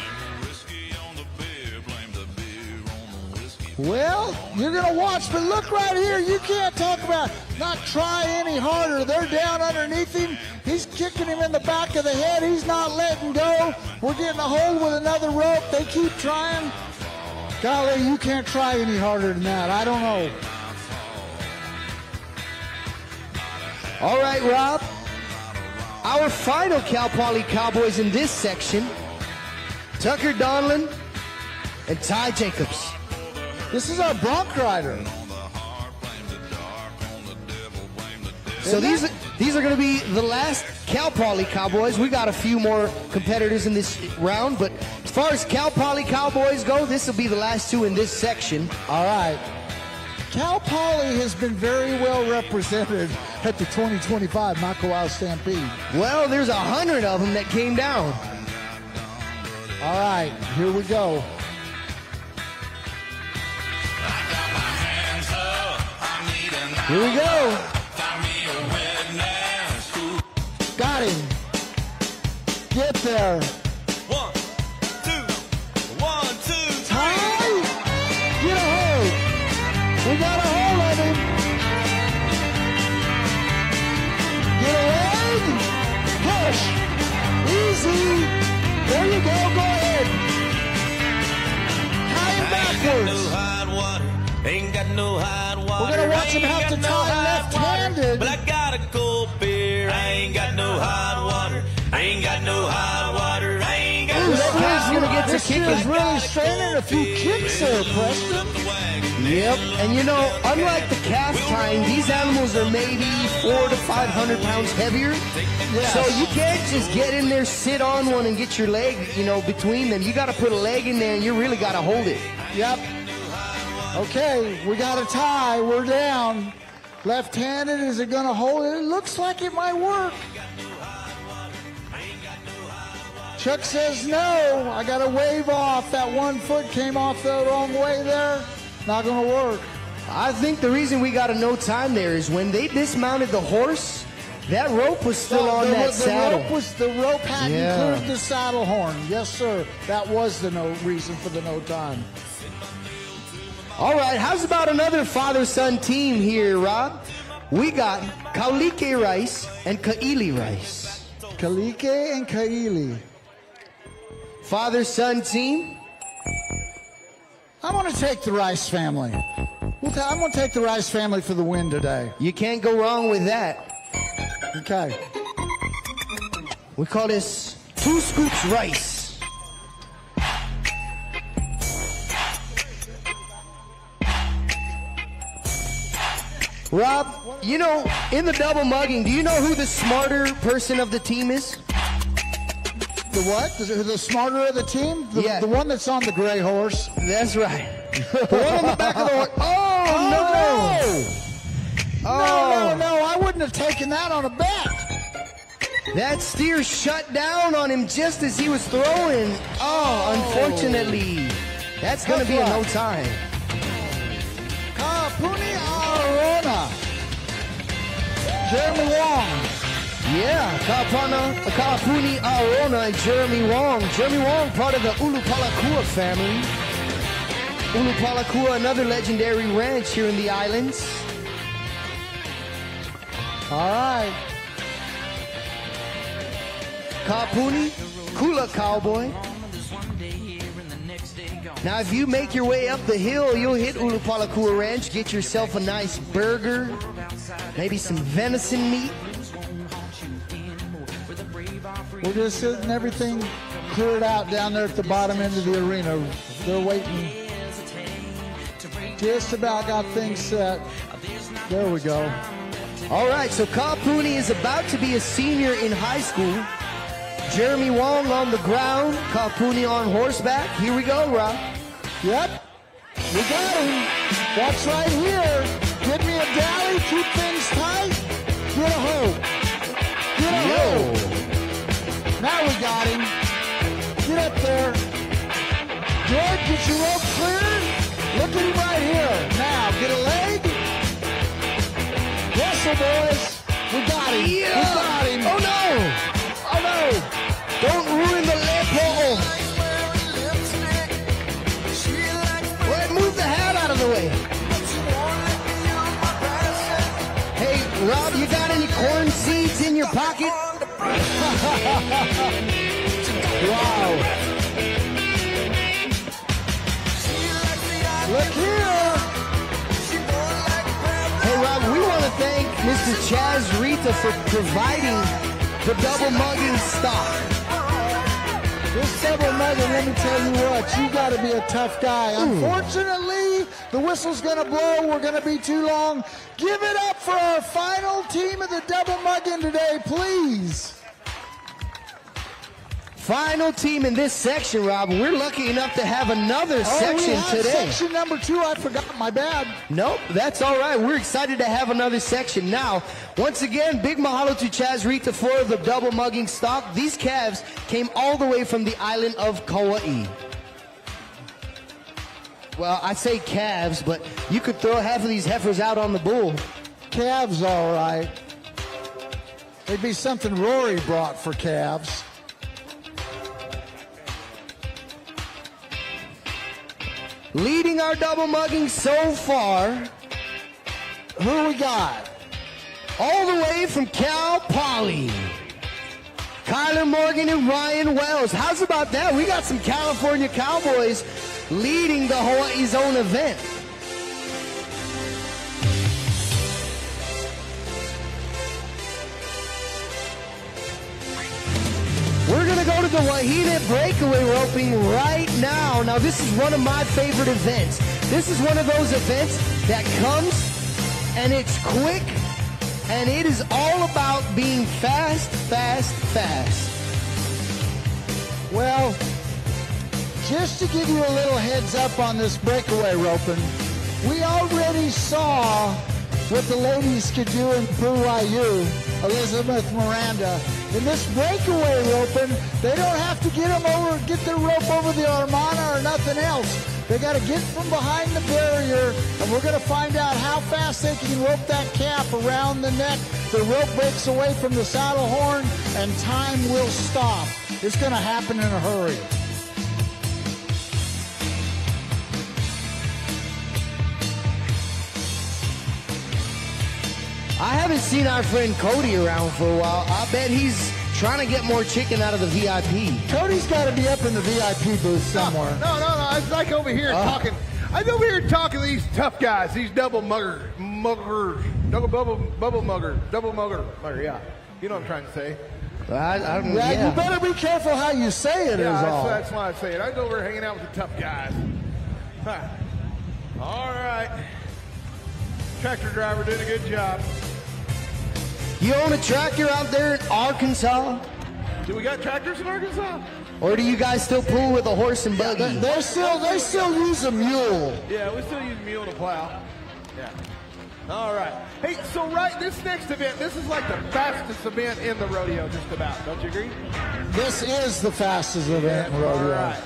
Well, you're going to watch, but look right here. You can't talk about not try any harder. They're down underneath him. He's kicking him in the back of the head. He's not letting go. We're getting a hold with another rope. They keep trying. Golly, you can't try any harder than that. I don't know. All right, Rob. Our final Cal Poly Cowboys in this section, Tucker Donlin and Ty Jacobs. This is our Bronc rider. So these are going to be the last Cal Poly Cowboys. We got a few more competitors in this round, but as far as Cal Poly Cowboys go, this will be the last two in this section. All right. Cal Poly has been very well represented at the 2025 Makawao Stampede. Well, there's 100 of them that came down. All right, here we go. Here we go. Got him. Get there. 1, 2, 1, 2, 3. Ty, get a hold. We got a hold of him. Get a leg. Push. Easy. There you go. Go ahead. Tie him backwards. Ain't got no hot water. We're going to watch him have to tie left-handed. But I got a cold beer. I ain't got no hot water. I ain't got no hot water. I ain't got no hot water. This kid's really straining a few kicks there, Preston. Yep, and you know, unlike the calf tying, these animals are maybe 400 to 500 pounds heavier. Yes. So you can't just get in there, sit on one, and get your leg, between them. You got to put a leg in there, and you really got to hold it. Yep. Okay, we got a tie. We're down. Left-handed, is it going to hold it? It looks like it might work. Chuck says no. I got to wave off. That 1 foot came off the wrong way there. Not going to work. I think the reason we got a no time there is when they dismounted the horse, that rope was still on that saddle. The rope hadn't cleared the saddle horn. Yes, sir. That was the reason for the no time. All right, how's about another father-son team here, Rob? We got Kaulike Rice and Kaili Rice. Kaulike and Kaili. Father-son team? I'm going to take the Rice family. I'm going to take the Rice family for the win today. You can't go wrong with that. Okay. We call this 2 scoops rice. Rob, in the double mugging, do you know who the smarter person of the team is? The what? The smarter of the team? The one that's on the gray horse. That's right. The one on the back of the horse. Oh, no. No. I wouldn't have taken that on a bet. That steer shut down on him just as he was throwing. Oh, unfortunately. That's going to be a no time. Kapuni Arona. Jeremy Wong. Yeah, Kapuni Arona and Jeremy Wong. Jeremy Wong, part of the Ulupalakua family. Ulupalakua, another legendary ranch here in the islands. All right. Kapuni, Kula Cowboy. Now, if you make your way up the hill, you'll hit Ulupalakua Ranch, get yourself a nice burger, maybe some venison meat. We're just getting everything cleared out down there at the bottom end of the arena. They're waiting. Just about got things set. There we go. All right, so Kapuni is about to be a senior in high school. Jeremy Wong on the ground, Kapuni on horseback. Here we go, Rob. Yep, we got him. That's right here. Give me a dally, keep things tight. Get a hold. Get a hold. Now we got him. Get up there. George, get your rope cleared. Look at him right here. Now, get a leg. Wrestle, boys. We got him. Yeah. We got him. Oh, no. Oh, no. Don't ruin the leg pole. Well, move the hat out of the way. Hey, Rob, you got any corn seeds in your pocket? Wow. Look here. Hey, Rob, we want to thank Mr. Chaz Rita for providing the double mugging stock. This double mugging, let me tell you what, you got to be a tough guy. Unfortunately, the whistle's going to blow. We're going to be too long. Give it up for our final team of the double mugging today, please. Final team in this section, Rob. We're lucky enough to have another section we have today. Section number 2. I forgot. My bad. Nope, that's all right. We're excited to have another section now. Once again, big mahalo to Chaz Rita for the double mugging stock. These calves came all the way from the island of Kauai. Well, I say calves, but you could throw half of these heifers out on the bull. Calves, all right. It'd be something Rory brought for calves. Leading our double mugging so far, who we got? All the way from Cal Poly, Kyler Morgan and Ryan Wells. How's about that? We got some California Cowboys leading the Hawaii's own event. We're going to go to the Wahine Breakaway roping right now. Now, this is one of my favorite events. This is one of those events that comes and it's quick and it is all about being fast, fast, fast. Well, just to give you a little heads up on this breakaway roping, we already saw what the ladies could do in Pruayu, Elizabeth Miranda. In this breakaway roping, they don't have to get their rope over the Armana or nothing else. They got to get from behind the barrier, and we're going to find out how fast they can rope that cap around the neck. The rope breaks away from the saddle horn, and time will stop. It's going to happen in a hurry. I haven't seen our friend Cody around for a while. I bet he's trying to get more chicken out of the VIP. Cody's got to be up in the VIP booth somewhere. No. It's like over here talking. I'm over here talking to these tough guys, these double muggers, double mugger, yeah. You know what I'm trying to say. You better be careful how you say it. That's why I say it. I was over here hanging out with the tough guys. Huh. All right. Tractor driver did a good job. You own a tractor out there in Arkansas? Do we got tractors in Arkansas? Or do you guys still pull with a horse and buggy? They still use a mule. Yeah, we still use mule to plow. Yeah. All right. Hey, so this next event, this is like the fastest event in the rodeo, just about. Don't you agree? This is the fastest event in rodeo. All right.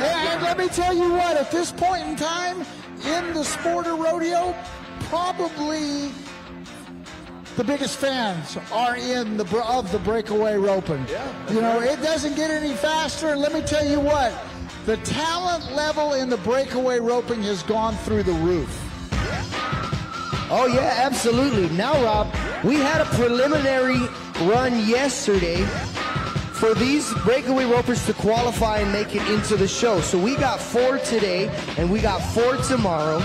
And let me tell you what, at this point in time, in the sport of rodeo, probably the biggest fans are of the breakaway roping. Yeah, it doesn't get any faster. And let me tell you what, the talent level in the breakaway roping has gone through the roof. Oh, yeah, absolutely. Now, Rob, we had a preliminary run yesterday for these breakaway ropers to qualify and make it into the show. So we got 4 today, and we got 4 tomorrow.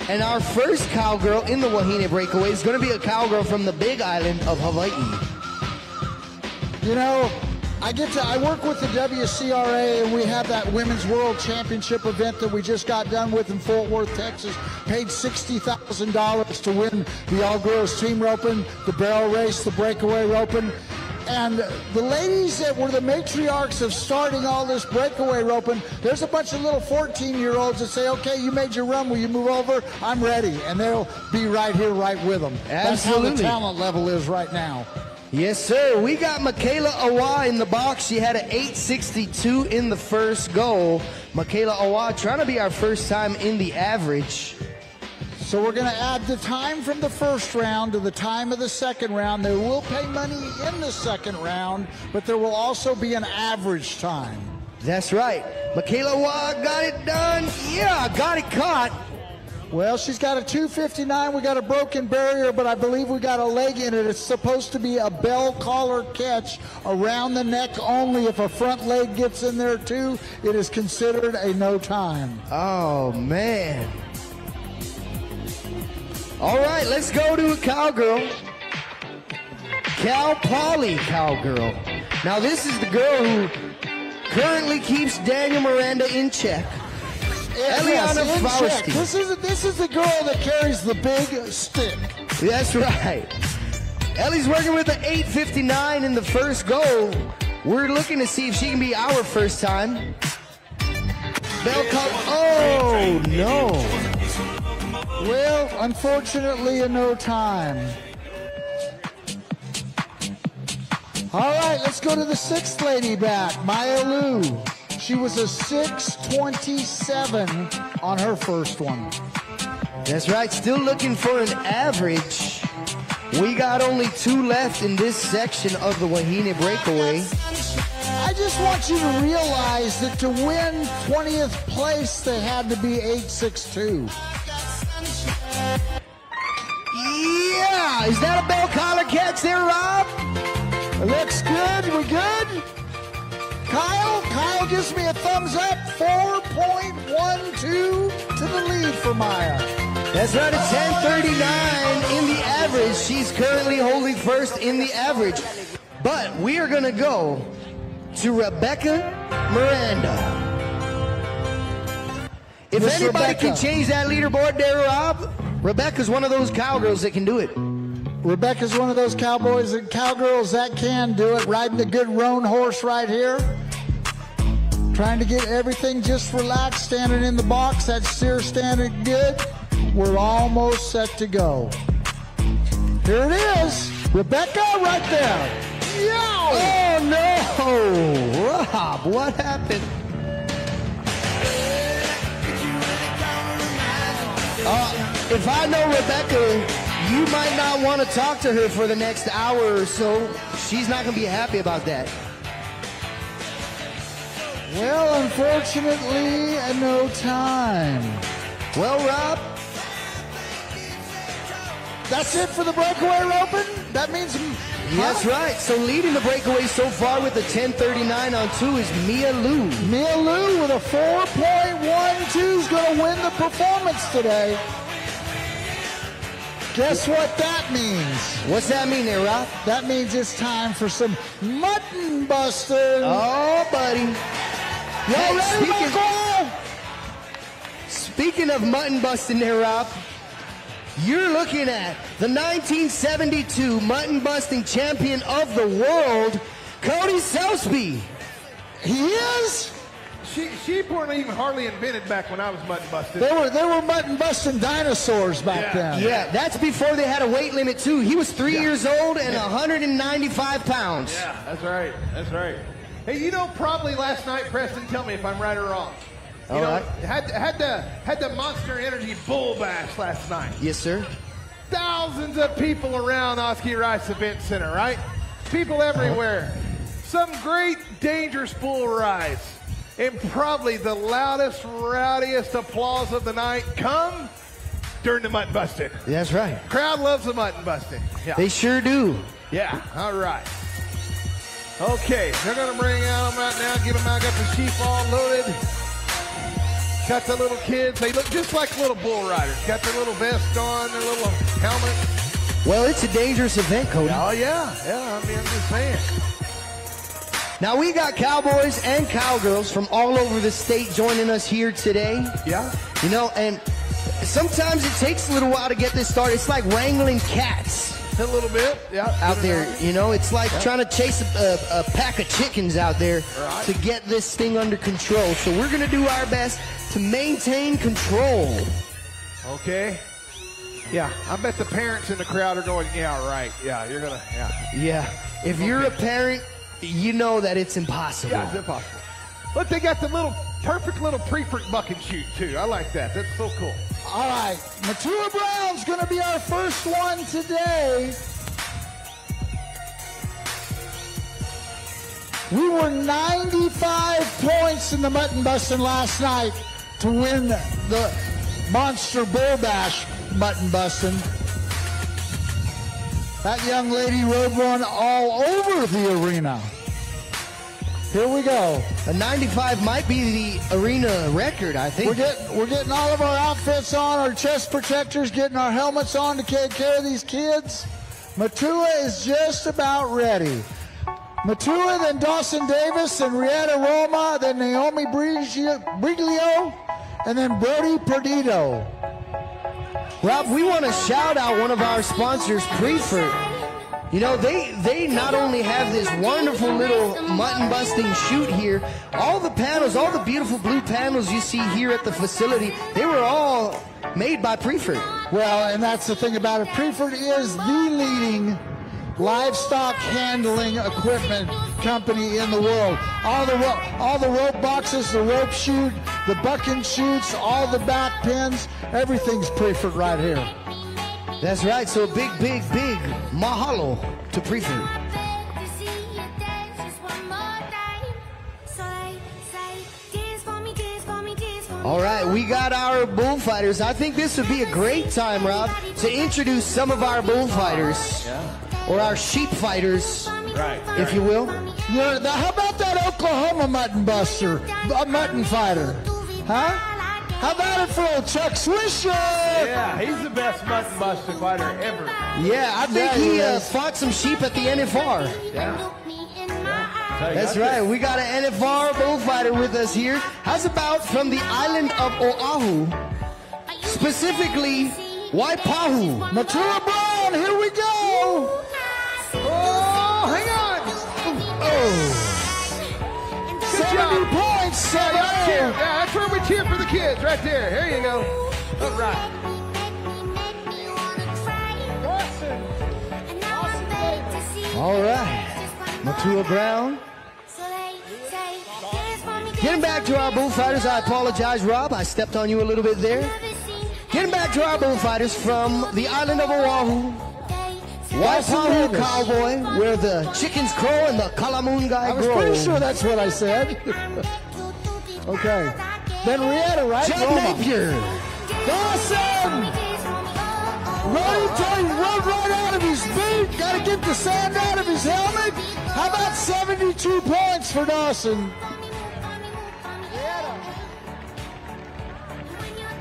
And our first cowgirl in the Wahine Breakaway is going to be a cowgirl from the big island of Hawaii. I work with the WCRA, and we have that Women's World Championship event that we just got done with in Fort Worth, Texas. Paid $60,000 to win the all-girls team roping, the barrel race, the breakaway roping. And the ladies that were the matriarchs of starting all this breakaway roping, there's a bunch of little 14-year-olds that say, okay, you made your run, will you move over? I'm ready. And they'll be right here, right with them. Absolutely. That's how the talent level is right now. Yes, sir. We got Makawao in the box. She had an 862 in the first go. Makawao trying to be our first time in the average. So we're going to add the time from the first round to the time of the second round. They will pay money in the second round, but there will also be an average time. That's right. Makawao got it done. Yeah, got it caught. Well, she's got a 259. We got a broken barrier, but I believe we got a leg in it. It's supposed to be a bell collar catch around the neck only. If a front leg gets in there too, it is considered a no time. Oh, man. All right, let's go to a cowgirl. Cal Poly cowgirl. Now, this is the girl who currently keeps Daniel Miranda in check. Yes, in check. This is the girl that carries the big stick. That's right. Ellie's working with an 859 in the first go. We're looking to see if she can be our first time. Bell call. Oh, no. Well, unfortunately, a no time. All right, let's go to the sixth lady back, Maya Lou. She was a 627 on her first one. That's right, still looking for an average. We got only 2 left in this section of the Wahine Breakaway. I just want you to realize that to win 20th place, they had to be 862. Yeah, is that a bell collar catch there, Rob? It looks good. We good? Kyle gives me a thumbs up. 4.12 to the lead for Maya. That's right, at 10:39 in the average. She's currently holding first in the average. But we are going to go to Rebecca Miranda. If Miss anybody Rebecca can change that leaderboard there, Rob, Rebecca's one of those cowgirls that can do it. Rebecca's one of those cowboys and cowgirls that can do it, riding a good roan horse right here. Trying to get everything just relaxed, standing in the box. That steer standing good. We're almost set to go. Here it is. Rebecca right there. Yow! Oh, no! Rob, what happened? If I know Rebecca, you might not want to talk to her for the next hour or so. She's not going to be happy about that. Well, unfortunately, no time. Well, Rob, that's it for the breakaway roping? That means... That's right. So leading the breakaway so far with a 10:39 on 2 is Mia Lou. Mia Lou with a 4.12 is going to win the performance today. Guess what that means? What's that mean there, Rob? That means it's time for some mutton busting. Oh, buddy. Y'all ready, Michael? Speaking of mutton busting there, Rob, you're looking at the 1972 mutton busting champion of the world, Cody Selsby. He is? She weren't even hardly invented back when I was mutton busting. They were mutton busting dinosaurs back then. Yeah, that's before they had a weight limit too. He was 3 years old and 195 pounds. Yeah, that's right. That's right. Hey, you know, probably last night, Preston, tell me if I'm right or wrong. You know, had the Monster Energy Bull Bash last night. Yes, sir. Thousands of people around Oskee Rice Event Center, right? People everywhere. Some great dangerous bull rides. And probably the loudest, rowdiest applause of the night come during the mutton busting. That's right. Crowd loves the mutton busting. Yeah. They sure do. Yeah, all right. Okay, they're going to bring out them right now, get them out, got the sheep all loaded. Got the little kids, they look just like little bull riders. Got their little vest on, their little helmet. Well, it's a dangerous event, Cody. Oh, yeah, I mean, I'm just saying. Now, we got cowboys and cowgirls from all over the state joining us here today. Yeah. You know, and sometimes it takes a little while to get this started. It's like wrangling cats. A little bit, yeah. Out there, you know, it's like trying to chase a pack of chickens out there to get this thing under control. So we're going to do our best to maintain control. Okay. Yeah, I bet the parents in the crowd are going, yeah, right. Yeah, you're going to, yeah. Yeah. If you're a parent, you know that it's impossible. Yeah, it's impossible. Look, they got the perfect little pre-frick buck and shoot, too. I like that. That's so cool. All right, Matua Brown's going to be our first one today. We were 95 points in the mutton busting last night to win the Monster Bull Bash mutton busting. That young lady rode one all over the arena. Here we go. A 95 might be the arena record, I think. We're getting all of our outfits on, our chest protectors, getting our helmets on to take care of these kids. Matua is just about ready. Matua, then Dawson Davis, then Rieta Roma, then Naomi Briglio, and then Brody Perdido. Rob, we want to shout out one of our sponsors, Prefer. You know, they not only have this wonderful little mutton busting shoot here, all the panels, all the beautiful blue panels you see here at the facility, they were all made by Prefer. Well, and that's the thing about it. Prefer is the leading livestock handling equipment company in the world. All the rope boxes, the rope chute, the bucking chutes, all the back pins, everything's Prefer right here. That's right. So big mahalo to Prefer. All right, we got our bullfighters. I think this would be a great time, Rob, to introduce some of our bullfighters. Or our sheep fighters, if you will. Yeah, how about that Oklahoma mutton buster, mutton fighter? Huh? How about it for old Chuck Swisher? Yeah, he's the best mutton buster fighter ever. Yeah, I think he fought some sheep at the NFR. Yeah. That's right. We got an NFR bullfighter with us here. How's about from the island of Oahu, specifically Waipahu? Matua Brown, here we go. Oh, hang on. Oh. 70 points. Yeah, that's where we cheer for the kids, right there. Here you go. All right. All right. Matua Brown. Getting back to our bullfighters, I apologize, Rob. I stepped on you a little bit there. Getting back to our bullfighters from the island of Oahu. Waipahu Cowboy, where the chickens crow and the Kalamoon guy grow. I was pretty sure that's what I said. Okay. Then Rieta, right? John Napier. Dawson! Rode right out of his boot. Got to get the sand out of his helmet. How about 72 points for Dawson?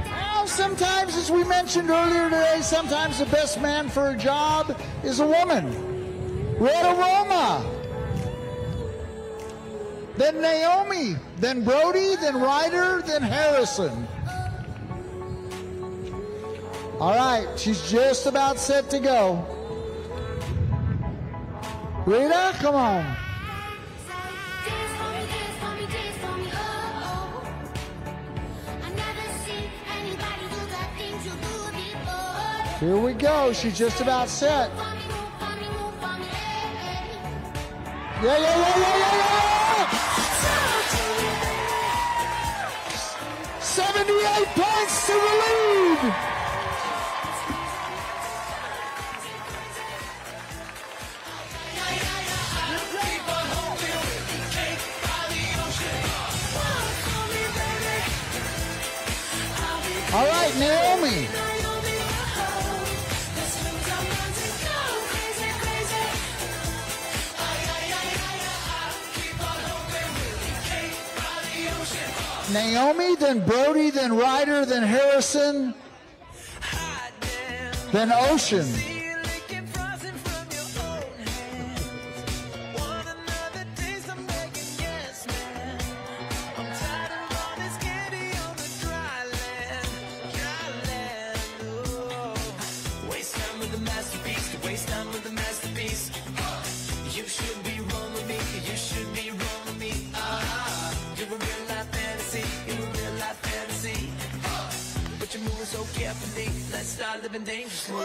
Well, sometimes, as we mentioned earlier today, sometimes the best man for a job is a woman. Rieta Roma. Then Naomi. Then Brody. Then Ryder. Then Harrison. All right, she's just about set to go. Rita, come on. Here we go. She's just about set. Yeah. 78 points to the lead. All right, Naomi. Naomi, then Brody, then Ryder, then Harrison, then Ocean. let's start living dangerously.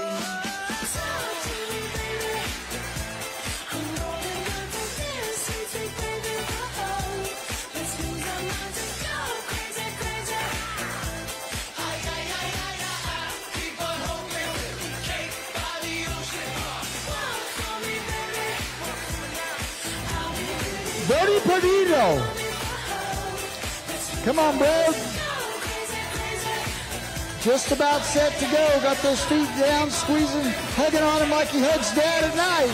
Brody Perdido. Come on, bro. Just about set to go. Got those feet down, squeezing, hugging on him like he hugs dad at night.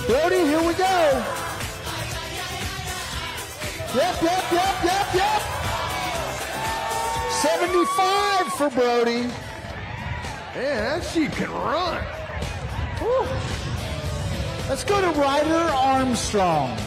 Brody, here we go. Yep. 75 for Brody. Man, that sheep can run. Whew. Let's go to Ryder Armstrong.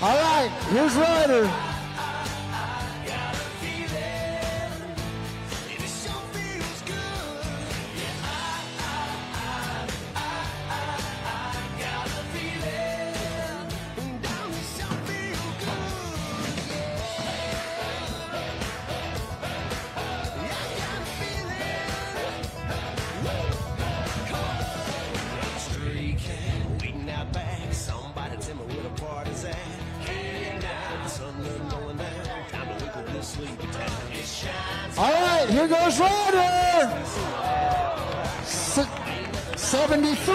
All right, here's Ryder. All right, here goes Ryder. 73.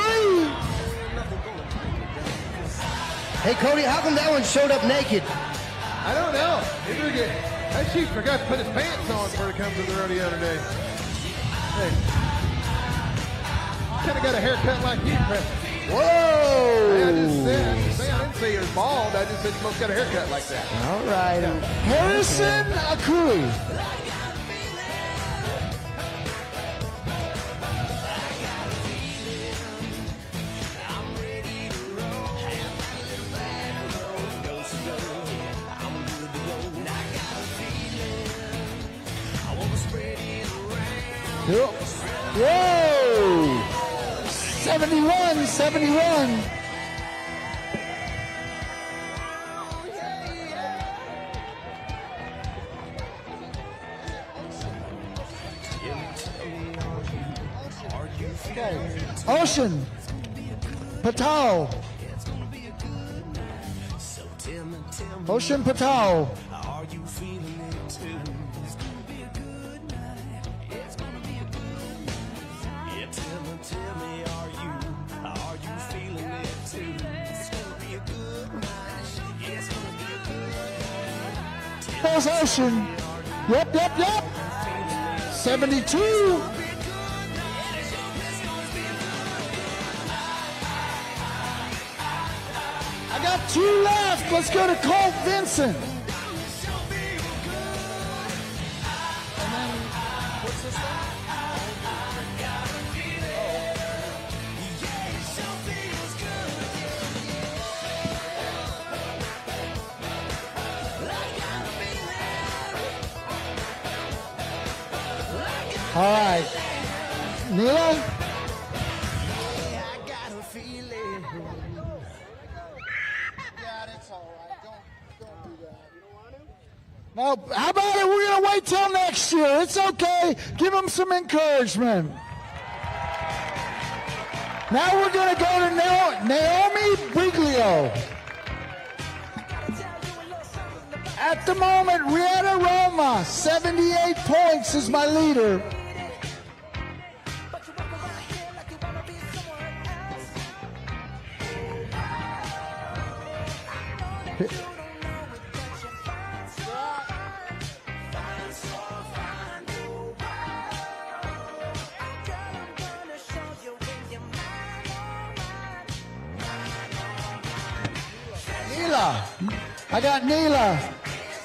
Hey, Cody, how come that one showed up naked? I don't know. That sheep forgot to put his pants on before he comes to the rodeo today. Hey. Kind of got a haircut like you, Preston. Whoa! I didn't say you're bald. I just said you most got a haircut like that. All right. Harrison Akui. Whoa! 71. Ocean Patel. Ocean Patel. There's Ocean. Yep. 72. I got 2 left. Let's go to Colt Vincent. All right, Neela. No, how about it? We're gonna wait till next year. It's okay. Give them some encouragement. Now we're gonna go to Naomi Briglio. At the moment, Rihanna Roma, 78 points is my leader. Neela. I got Neela.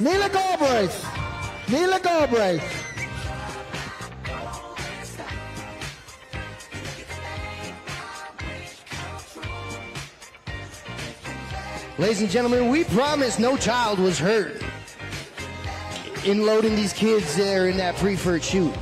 Neela Galbraith. Neela Galbraith. Ladies and gentlemen, we promise no child was hurt in loading these kids there in that pre-furt chute.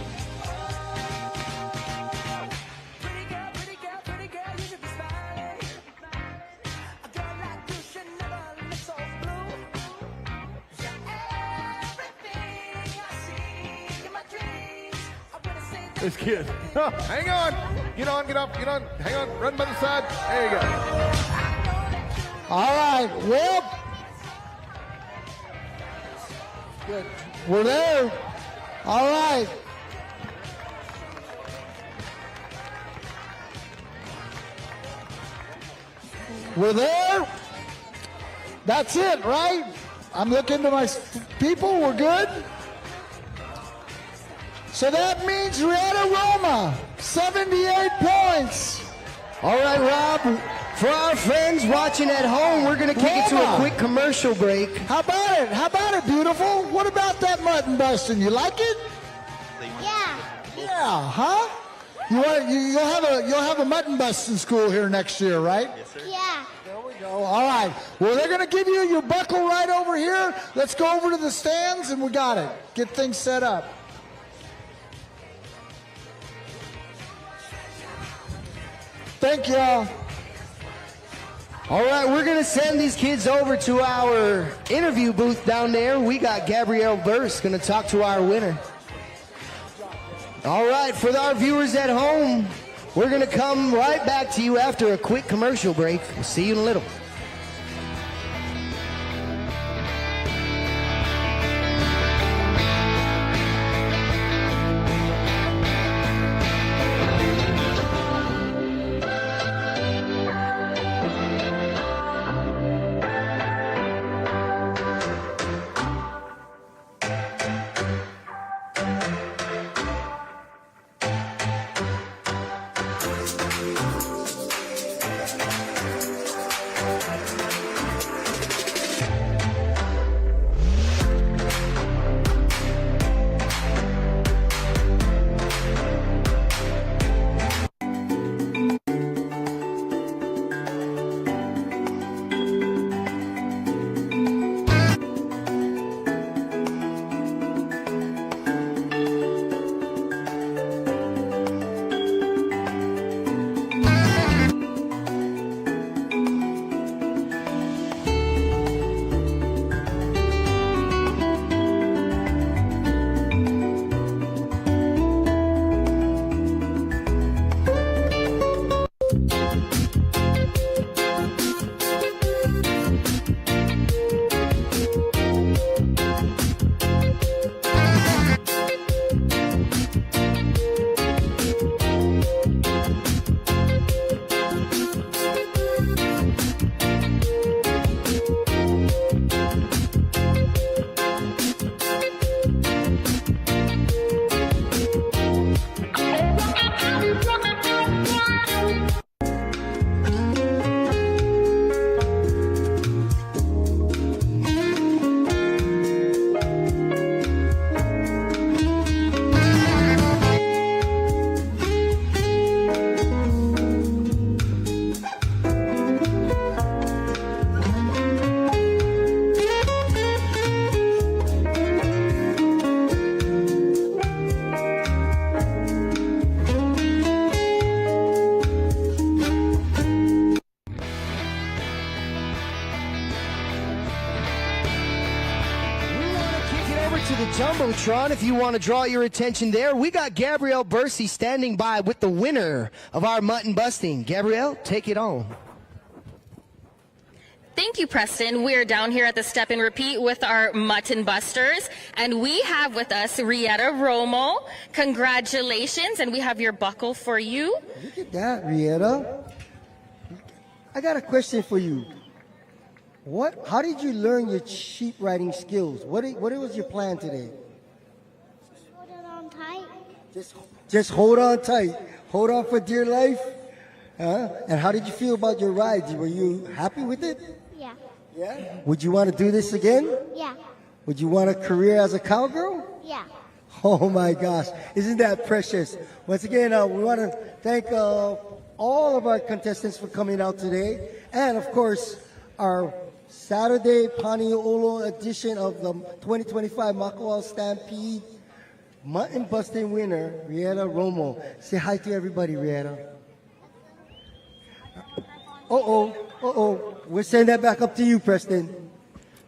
This kid. Oh, hang on. Get on, get up, get on. Hang on. Run by the side. There you go. All right, well, good. We're there. All right. We're there. That's it, right? I'm looking to my people. We're good. So that means Rieta Roma, 78 points. All right, Rob. For our friends watching at home, we're going to kick it to a quick commercial break. How about it? How about it, beautiful? What about that mutton busting? You like it? Yeah. Yeah, huh? You'll have a mutton busting school here next year, right? Yes, sir. Yeah. There we go. All right. Well, they're going to give you your buckle right over here. Let's go over to the stands, and we got it. Get things set up. Thank y'all. All right, we're going to send these kids over to our interview booth down there. We got Gabrielle Burst going to talk to our winner. All right, for our viewers at home, we're going to come right back to you after a quick commercial break. We'll see you in a little. Jumbotron, if you want to draw your attention there, we got Gabrielle Bursey standing by with the winner of our mutton busting. Gabrielle, take it on. Thank you, Preston. We're down here at the Step and Repeat with our mutton busters, and we have with us Rieta Romo. Congratulations, and we have your buckle for you. Look at that, Rieta. I got a question for you. How did you learn your sheep riding skills? What was your plan today? Hold it on tight. Just hold on tight. Hold on for dear life. And how did you feel about your rides? Were you happy with it? Yeah. Yeah? Would you want to do this again? Yeah. Would you want a career as a cowgirl? Yeah. Oh my gosh, isn't that precious? Once again, we want to thank all of our contestants for coming out today. And of course, our Saturday Paniolo edition of the 2025 Makawao Stampede Mutton busting winner, Rieta Romo. Say hi to everybody, Rieta. We'll send that back up to you, Preston.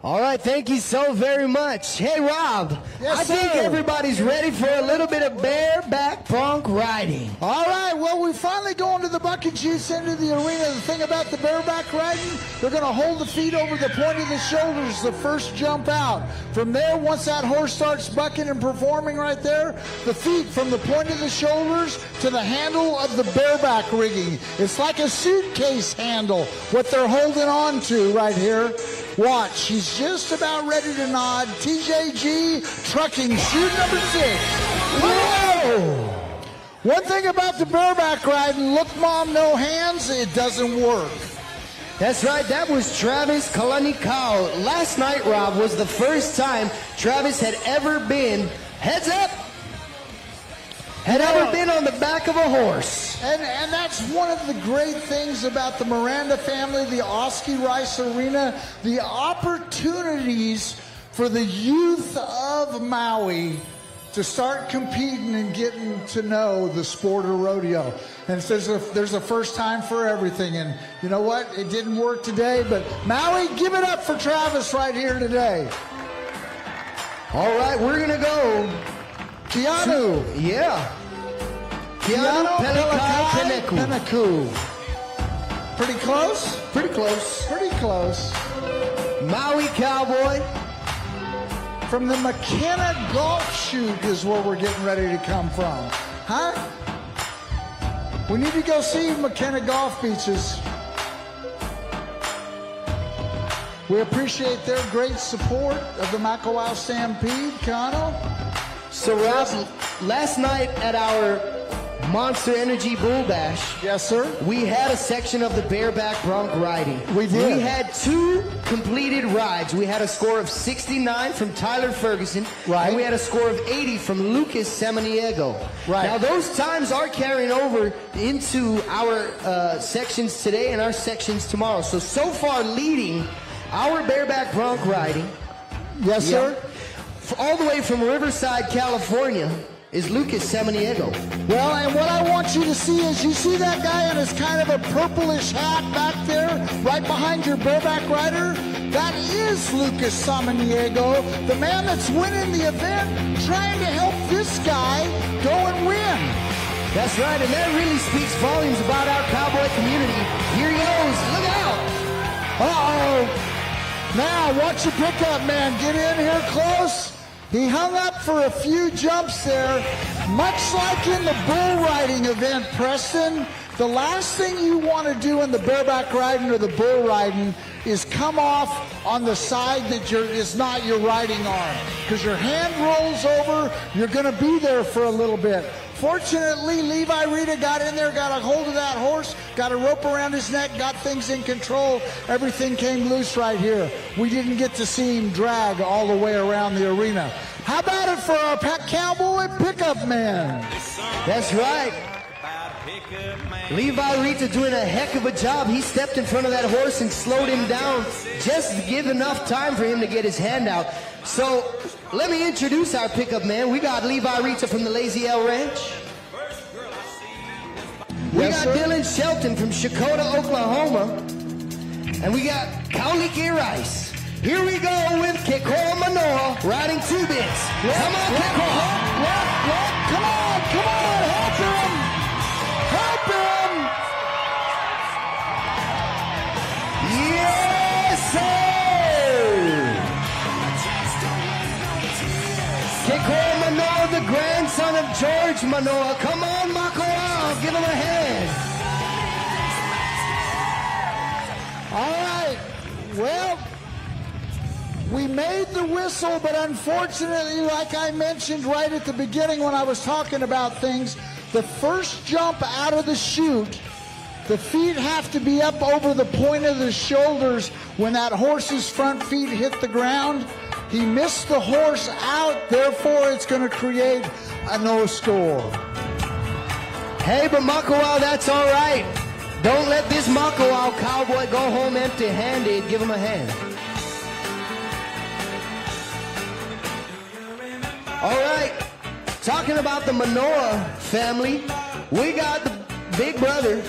All right, thank you so very much. Hey, Rob, Yes, I think sir. everybody's ready for a little bit of bareback bronc riding. All right, well, we finally go into the bucket juice into the arena. The thing about the bareback riding, they're going to hold the feet over the point of the shoulders the first jump out. From there, once that horse starts bucking and performing right there, the feet from the point of the shoulders to the handle of the bareback rigging. It's like a suitcase handle, what they're holding on to right here. Watch, he's just about ready to nod. TJG, trucking, shoot number 6. Whoa! One thing about the bareback riding, look, Mom, no hands, it doesn't work. That's right, that was Travis Kalanikau. Last night, Rob, was the first time Travis had ever been, heads up, ever been on the back of a horse. And that's one of the great things about the Miranda family, the Oski Rice Arena, the opportunities for the youth of Maui to start competing and getting to know the sport of rodeo. And there's a first time for everything. And you know what? It didn't work today, but Maui, give it up for Travis right here today. All right, we're going to go. Keanu. Yeah. Keanu Pelikai Peneku. Pretty close? Pretty close. Pretty close. Maui Cowboy. From the McKenna Golf Shoot is where we're getting ready to come from. Huh? We need to go see McKenna Golf Beaches. We appreciate their great support of the Makawao Stampede, Kano. So, Rob, last night at our Monster Energy Bull Bash, yes, sir, we had a section of the bareback bronc riding. We did. We had 2 completed rides. We had a score of 69 from Tyler Ferguson, right, and we had a score of 80 from Lucas Samaniego. Right. Now, those times are carrying over into our sections today and our sections tomorrow. So far leading our bareback bronc riding, yes, sir, all the way from Riverside, California, is Lucas Samaniego. Well, and what I want you to see is, you see that guy in his kind of a purplish hat back there, right behind your bareback rider? That is Lucas Samaniego, the man that's winning the event, trying to help this guy go and win. That's right, and that really speaks volumes about our cowboy community. Here he goes, look out! Uh-oh. Now, watch your pickup, man. Get in here close. He hung up for a few jumps there, much like in the bull riding event, Preston. The last thing you want to do in the bareback riding or the bull riding is come off on the side that is not your riding arm, because your hand rolls over, you're going to be there for a little bit. Fortunately, Levi Rita got in there, got a hold of that horse, got a rope around his neck, got things in control. Everything came loose right here. We didn't get to see him drag all the way around the arena. How about it for our cowboy pickup man? That's right. Levi Rita doing a heck of a job. He stepped in front of that horse and slowed him down just to give enough time for him to get his hand out. So let me introduce our pickup man. We got Levi Rita from the Lazy L Ranch. We got Dylan Shelton from Shakota, Oklahoma. And we got Kaulike Rice. Here we go with Kekoa Manoa riding 2 bits. Come on, Kekoa. Come on, help him. Help him. Yes, sir. Kekoa Manoa, the grandson of George Manoa. Come on, Makawao, give him a hand. All right, well, we made the whistle, but unfortunately, like I mentioned right at the beginning when I was talking about things, the first jump out of the chute, the feet have to be up over the point of the shoulders when that horse's front feet hit the ground. He missed the horse out, therefore it's going to create a no score. Hey, but Makawao, that's all right. Don't let this Makawao cowboy go home empty-handed. Give him a hand. All right, talking about the Manoa family, we got the big brother,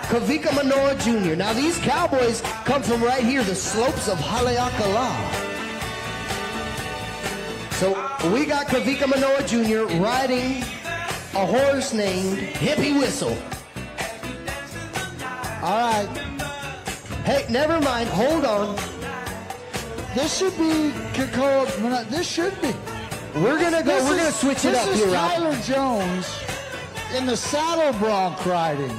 Kavika Manoa Jr. Now these cowboys come from right here, the slopes of Haleakala. So we got Kavika Manoa Jr. riding a horse named Hippie Whistle. All right. Hey, never mind, hold on. This should be Kakao. This should be. We're gonna switch it up here, Rob. Tyler Jones in the saddle bronc riding.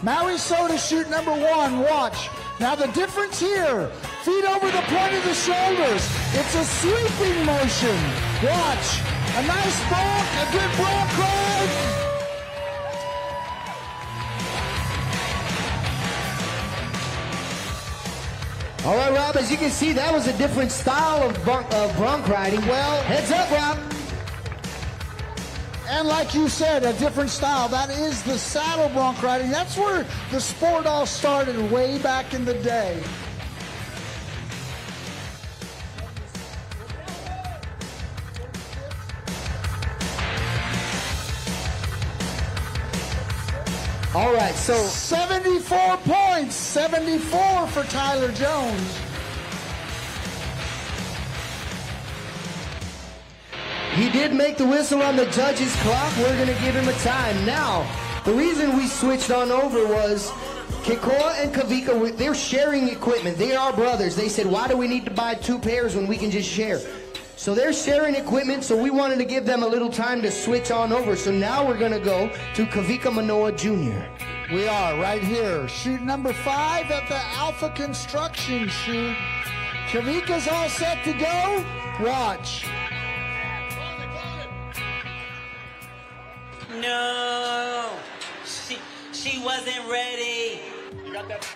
Maui Soda chute number 1, watch. Now the difference here, feet over the point of the shoulders. It's a sweeping motion. Watch, a nice bronc, a good bronc ride. All right, Rob, as you can see, that was a different style of bronc riding. Well, heads up, Rob. And like you said, a different style. That is the saddle bronc riding. That's where the sport all started way back in the day. All right, so 74 points, 74 for Tyler Jones. He did make the whistle on the judge's clock. We're going to give him a time. Now, the reason we switched on over was Kikoa and Kavika, they're sharing equipment. They are brothers. They said, why do we need to buy 2 pairs when we can just share? So they're sharing equipment, so we wanted to give them a little time to switch on over. So now we're going to go to Kavika Manoa Jr. We are right here. Chute number 5 at the Alpha Construction chute. Kavika's all set to go. Watch. No, she wasn't ready. You got that?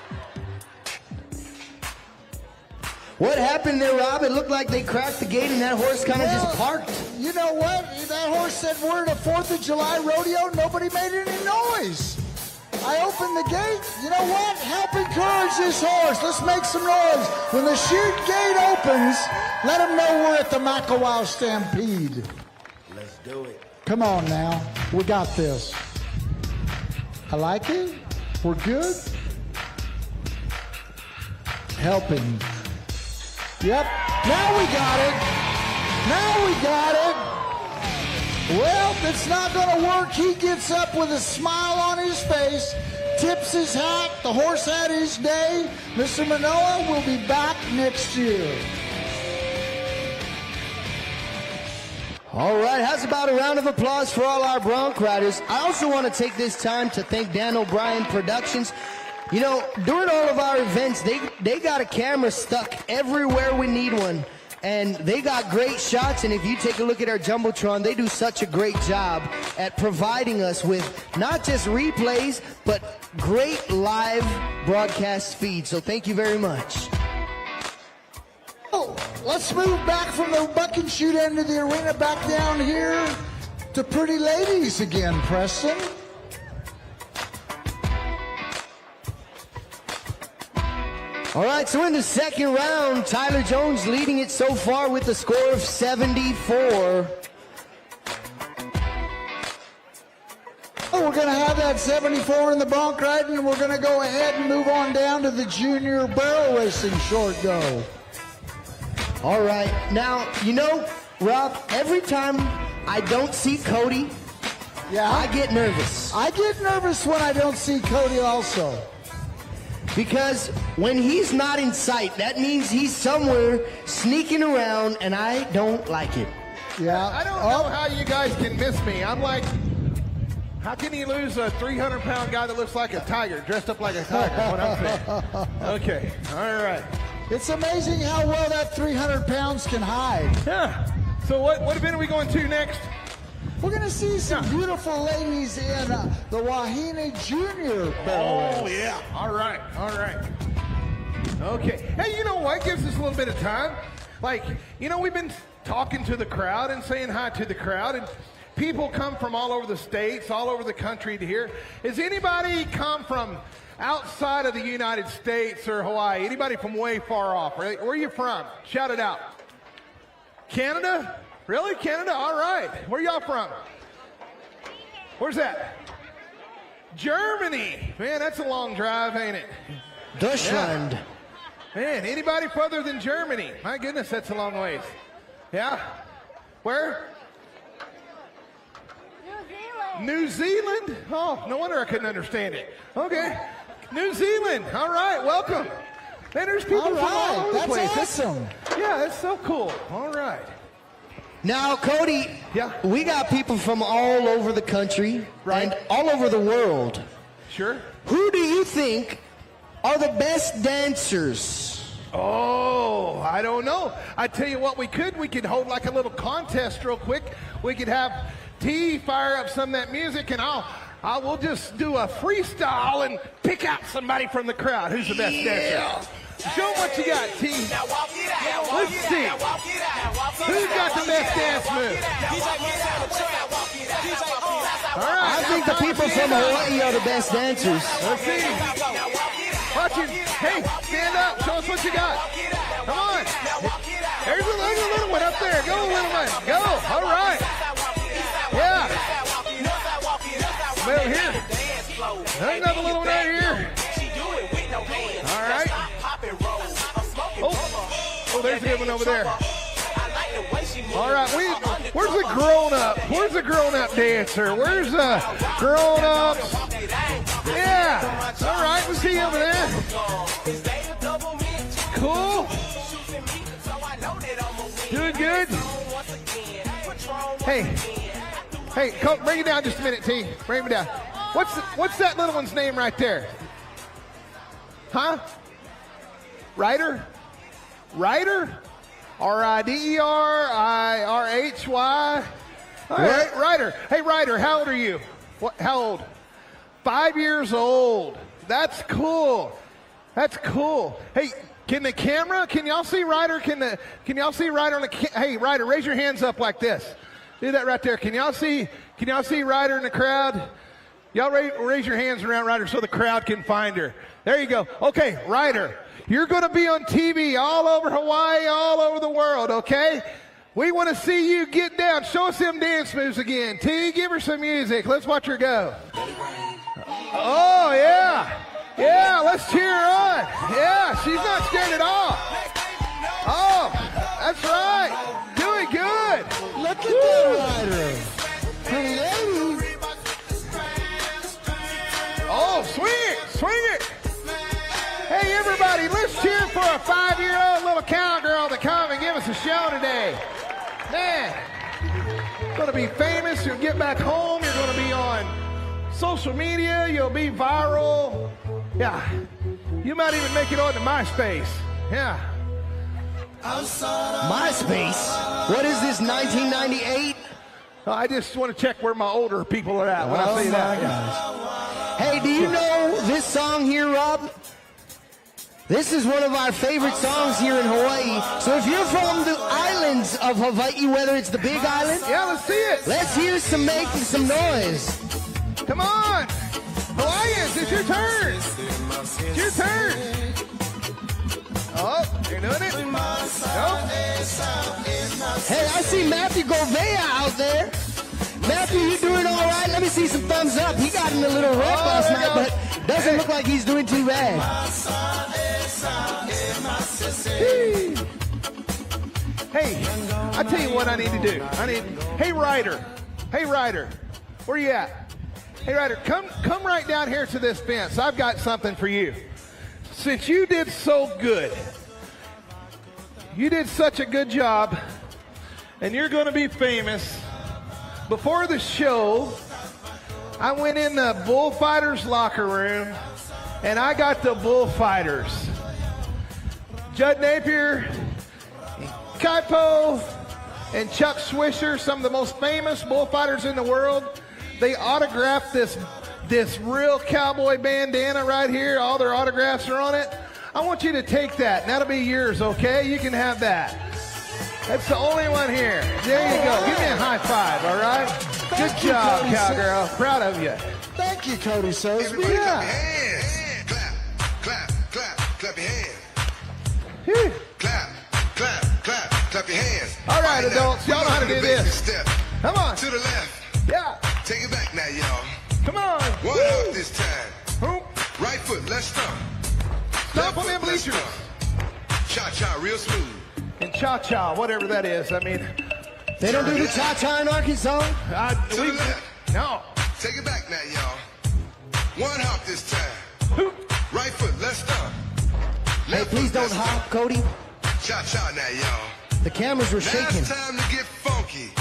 What happened there, Rob? It looked like they cracked the gate and that horse kind of just parked. You know what? That horse said we're at a 4th of July rodeo. Nobody made any noise. I opened the gate. You know what? Help encourage this horse. Let's make some noise. When the chute gate opens, let them know we're at the Makawao Stampede. Let's do it. Come on now. We got this. I like it. We're good. Helping. Yep. Now we got it. Now we got it. Well, it's not going to work. He gets up with a smile on his face, tips his hat. The horse had his day. Mr. Manoa will be back next year. All right, how's about a round of applause for all our bronc riders? I also want to take this time to thank Dan O'Brien Productions. You know, during all of our events, they got a camera stuck everywhere we need one. And they got great shots, and if you take a look at our Jumbotron, they do such a great job at providing us with not just replays, but great live broadcast feeds. So thank you very much. Oh, let's move back from the buck and shoot end of the arena back down here to Pretty Ladies again, Preston. All right, so in the second round, Tyler Jones leading it so far with a score of 74. Oh, we're going to have that 74 in the bronc riding, and we're going to go ahead and move on down to the junior barrel racing short go. All right, now, you know, Rob, every time I don't see Cody, I get nervous. I get nervous when I don't see Cody also. Because when he's not in sight, that means he's somewhere sneaking around, and I don't like it. Yeah. I don't know how you guys can miss me. I'm like, how can you lose a 300-pound guy that looks like a tiger, dressed up like a tiger? What I'm saying. Okay, all right. It's amazing how well that 300 pounds can hide. Yeah. So what event are we going to next? We're going to see some beautiful ladies in the Wahine Junior barrel. Oh, yeah. All right. All right. Okay. Hey, you know what? Gives us a little bit of time. Like, you know, we've been talking to the crowd and saying hi to the crowd, and people come from all over the states, all over the country to hear. Has anybody come from outside of the United States or Hawaii? Anybody from way far off? Where are you from? Shout it out. Canada? Really? Canada? All right. Where y'all from? Where's that? Germany. Man, that's a long drive, ain't it? Deutschland. Yeah. Man, anybody further than Germany? My goodness, that's a long ways. Yeah? Where? New Zealand? Oh, no wonder I couldn't understand it. Okay. New Zealand. All right, welcome. Man, there's people from all over the place. That's awesome. Yeah, that's so cool. All right. Now, Cody, Yeah. we got people from all over the country and all over the world. Sure. Who do you think are the best dancers? Oh, I don't know. I tell you what, we could hold like a little contest real quick. We could have T fire up some of that music, and we'll just do a freestyle and pick out somebody from the crowd. Who's the best dancer? Show them what you got, T. Let's see. Who's got the best dance move? All right. I think the people from Hawaii are the best dancers. Let's see. Watch it. Hey, stand up. Show us what you got. Come on. There's a little one up there. Go, little one. Go. All right. Yeah. Well, here. Another little one right here. All right. Oh, there's a good one over there. All right, where's the grown-up? Where's the grown-up dancer? Where's the grown-ups? Yeah. All right, we see you over there. Cool. Doing good. Hey, come, bring it down just a minute, T. Bring it down. What's that little one's name right there? Huh? Ryder? Ryder? R-I-D-E-R-I-R-H-Y. All right, Ryder. Hey, Ryder, how old are you? How old? 5 years old. That's cool. That's cool. Hey, can y'all see Ryder? Can y'all see Ryder on the hey, Ryder, raise your hands up like this. Do that right there. Can y'all see Ryder in the crowd? Y'all raise your hands around Ryder so the crowd can find her. There you go. Okay, Ryder, you're going to be on TV all over Hawaii, all over the world, okay? We want to see you get down. Show us them dance moves again. T, give her some music. Let's watch her go. Oh, yeah. Yeah, let's cheer her on. Yeah, she's not scared at all. Oh, that's right. Doing good. Look at that Ryder. Hello. Oh, swing it. Hey, everybody, let's cheer for a 5-year-old little cowgirl to come and give us a show today. Man, going to be famous. You'll get back home. You're going to be on social media. You'll be viral. Yeah, you might even make it onto MySpace. Yeah. MySpace? What is this, 1998? I just want to check where my older people are at when I say that. Gosh. Hey, do you know this song here, Rob? This is one of our favorite songs here in Hawaii. So if you're from the islands of Hawaii, whether it's the Big Island, yeah, let's see it. Let's hear some making some noise. Come on, Hawaiians, it's your turn. It's your turn. Oh, you're doing it. Nope. Hey, I see Matthew Govea out there. Matthew, you doing all right? Let me see some thumbs up. He got in a little wreck last night, but doesn't look like he's doing too bad. Hey, I tell you what I need to do. Hey, Ryder, where you at? Hey, Ryder, come right down here to this fence. I've got something for you. Since you did so good, you did such a good job, and you're going to be famous. Before the show, I went in the bullfighters' locker room, and I got the bullfighters. Judd Napier, Kaipo, and Chuck Swisher, some of the most famous bullfighters in the world. They autographed this real cowboy bandana right here. All their autographs are on it. I want you to take that, and that'll be yours, okay? You can have that. That's the only one here. There you go. Give me a high five, all right? Good job, cowgirl. Proud of you. Thank you, Cody Sosby. Yeah. Clap your hands. Whew. Clap. Clap your hands. All right, adults, y'all know how to do this. Step. Come on. To the left. Yeah. Take it back now, y'all. Come on. One Woo. up this time. Who? Right foot, let's stomp. Stomp on them bleachers. Cha-cha, real smooth. And cha-cha, whatever that is. I mean, they don't do the cha-cha in Arkansas? To the left. No. Take it back now, y'all. One hop this time. Right foot, let's stomp. Hey, please don't hop, Cody. Cha-cha now, y'all. The cameras were Now shaking. it's time to get funky.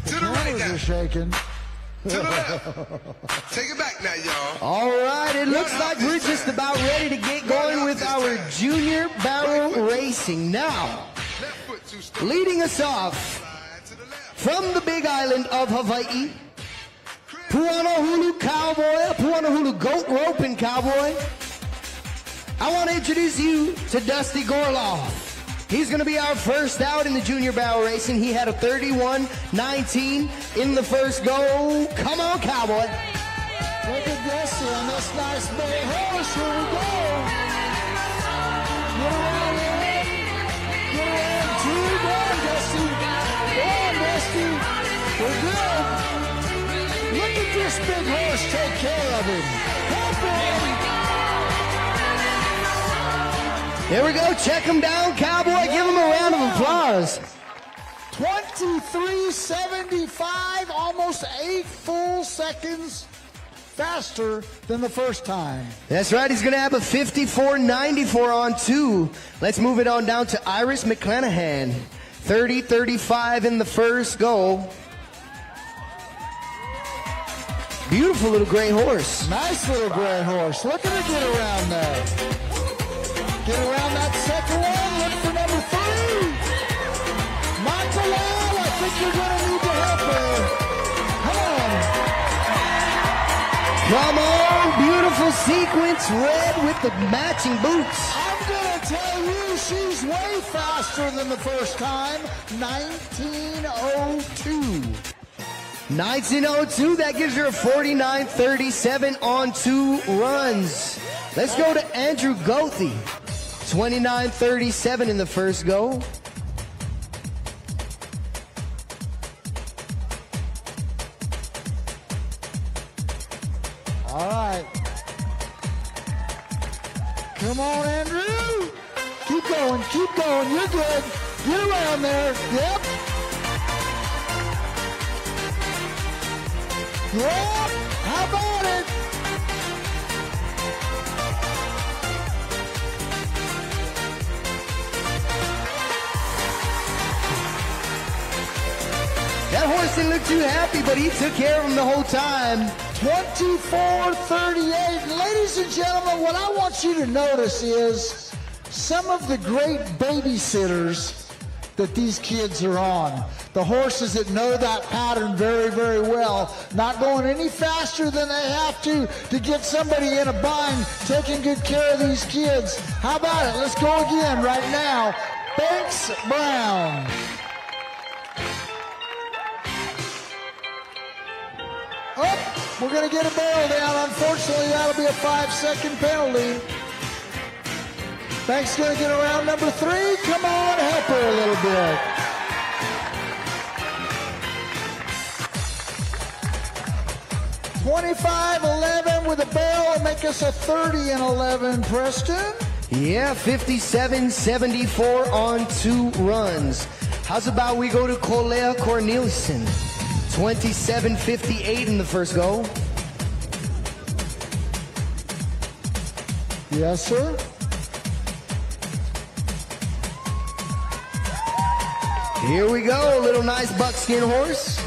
To the right now. Cameras are shaking. To the left. Take it back now, y'all. All right, it looks like we're just about ready to get going with our junior barrel racing. Now, leading us off from the big island of Hawaii, Pu'anahulu Cowboy, Pu'anahulu Goat Roping Cowboy. I want to introduce you to Dusty Gorloff. He's going to be our first out in the junior barrel racing. He had a 31-19 in the first go. Come on, Cowboy. Look at Dusty on this nice big horse. Here we go. Get around in. Get around. Two. Go on, Dusty. Go on, Dusty. We're good. Look at this big horse take care of him. Help him. There we go. Check him down, Cowboy. Give him a round of applause. 23:75, almost 8 full seconds faster than the first time. That's right. He's going to have a 54.94 on 2. Let's move it on down to Iris McClanahan. 30.35 in the first go. Beautiful little gray horse. Nice little gray horse. Look at her get around there. Get around that second one. Look for number 3. Makawao, I think you're going to need to help her. Come on. Come on. Beautiful sequence. Red with the matching boots. I'm going to tell you, she's way faster than the first time. 19:02. 19:02. That gives her a 49.37 on 2 runs. Let's go to Andrew Goethe. 29.37 in the first go. All right. Come on, Andrew. Keep going, keep going. You're good. Get around there. Yep. Yep. How about it? That horse didn't look too happy, but he took care of him the whole time. 24:38. Ladies and gentlemen, what I want you to notice is some of the great babysitters that these kids are on. The horses that know that pattern very, very well. Not going any faster than they have to get somebody in a bind, taking good care of these kids. How about it? Let's go again right now. Banks Brown. Oh, we're going to get a barrel down. Unfortunately, that'll be a 5-second penalty. Banks going to get around number 3. Come on, help her a little bit. $25.11 with a barrel and make us a 30-11, Preston. Yeah, 57.74 on 2 runs. How's about we go to Colea Cornelissen? 27.58 in the first go. Yes, sir. Here we go, a little nice buckskin horse.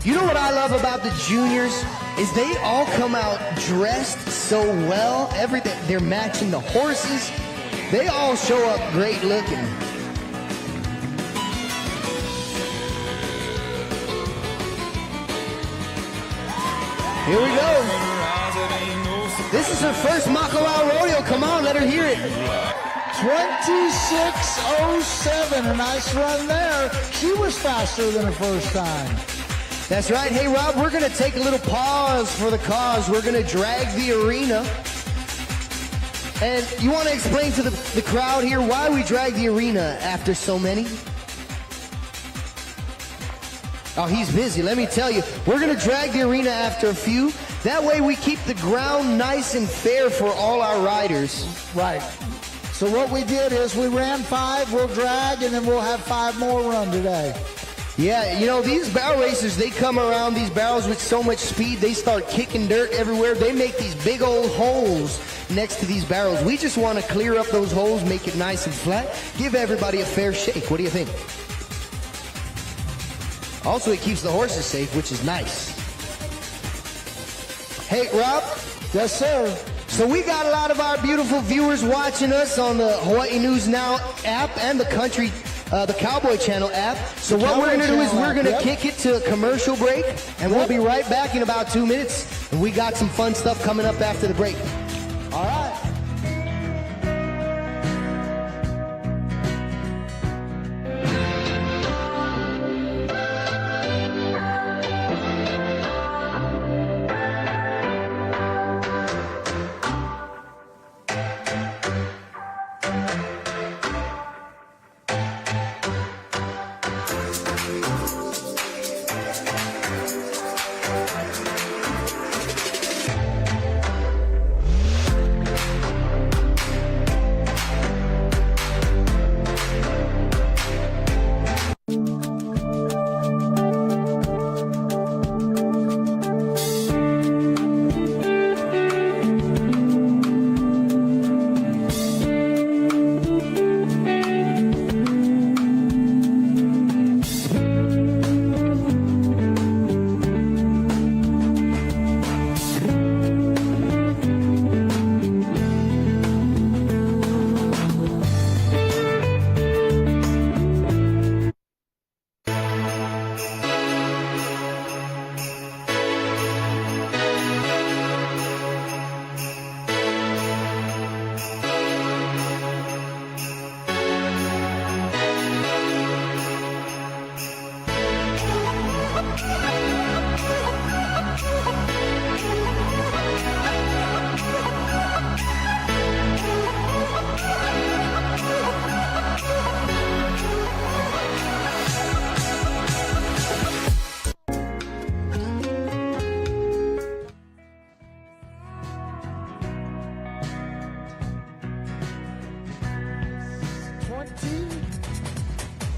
You know what I love about the juniors is they all come out dressed so well. Everything, they're matching the horses. They all show up great looking. Here we go. This is her first Makawao Rodeo. Come on, let her hear it. 26:07, a nice run there. She was faster than the first time. That's right. Hey, Rob, we're going to take a little pause for the cause. We're going to drag the arena. And you want to explain to the crowd here why we drag the arena after so many? Oh, he's busy. Let me tell you, we're going to drag the arena after a few. That way we keep the ground nice and fair for all our riders. Right. So what we did is we ran 5, we'll drag, and then we'll have 5 more run today. Yeah, you know, these barrel racers, they come around these barrels with so much speed, they start kicking dirt everywhere. They make these big old holes next to these barrels. We just want to clear up those holes, make it nice and flat, give everybody a fair shake. What do you think? Also, it keeps the horses safe, which is nice. Hey, Rob? Yes, sir. So we got a lot of our beautiful viewers watching us on the Hawaii News Now app and the Cowboy Channel app. So what we're going to do is we're going to kick it to a commercial break, and we'll be right back in about 2 minutes. And we got some fun stuff coming up after the break. All right.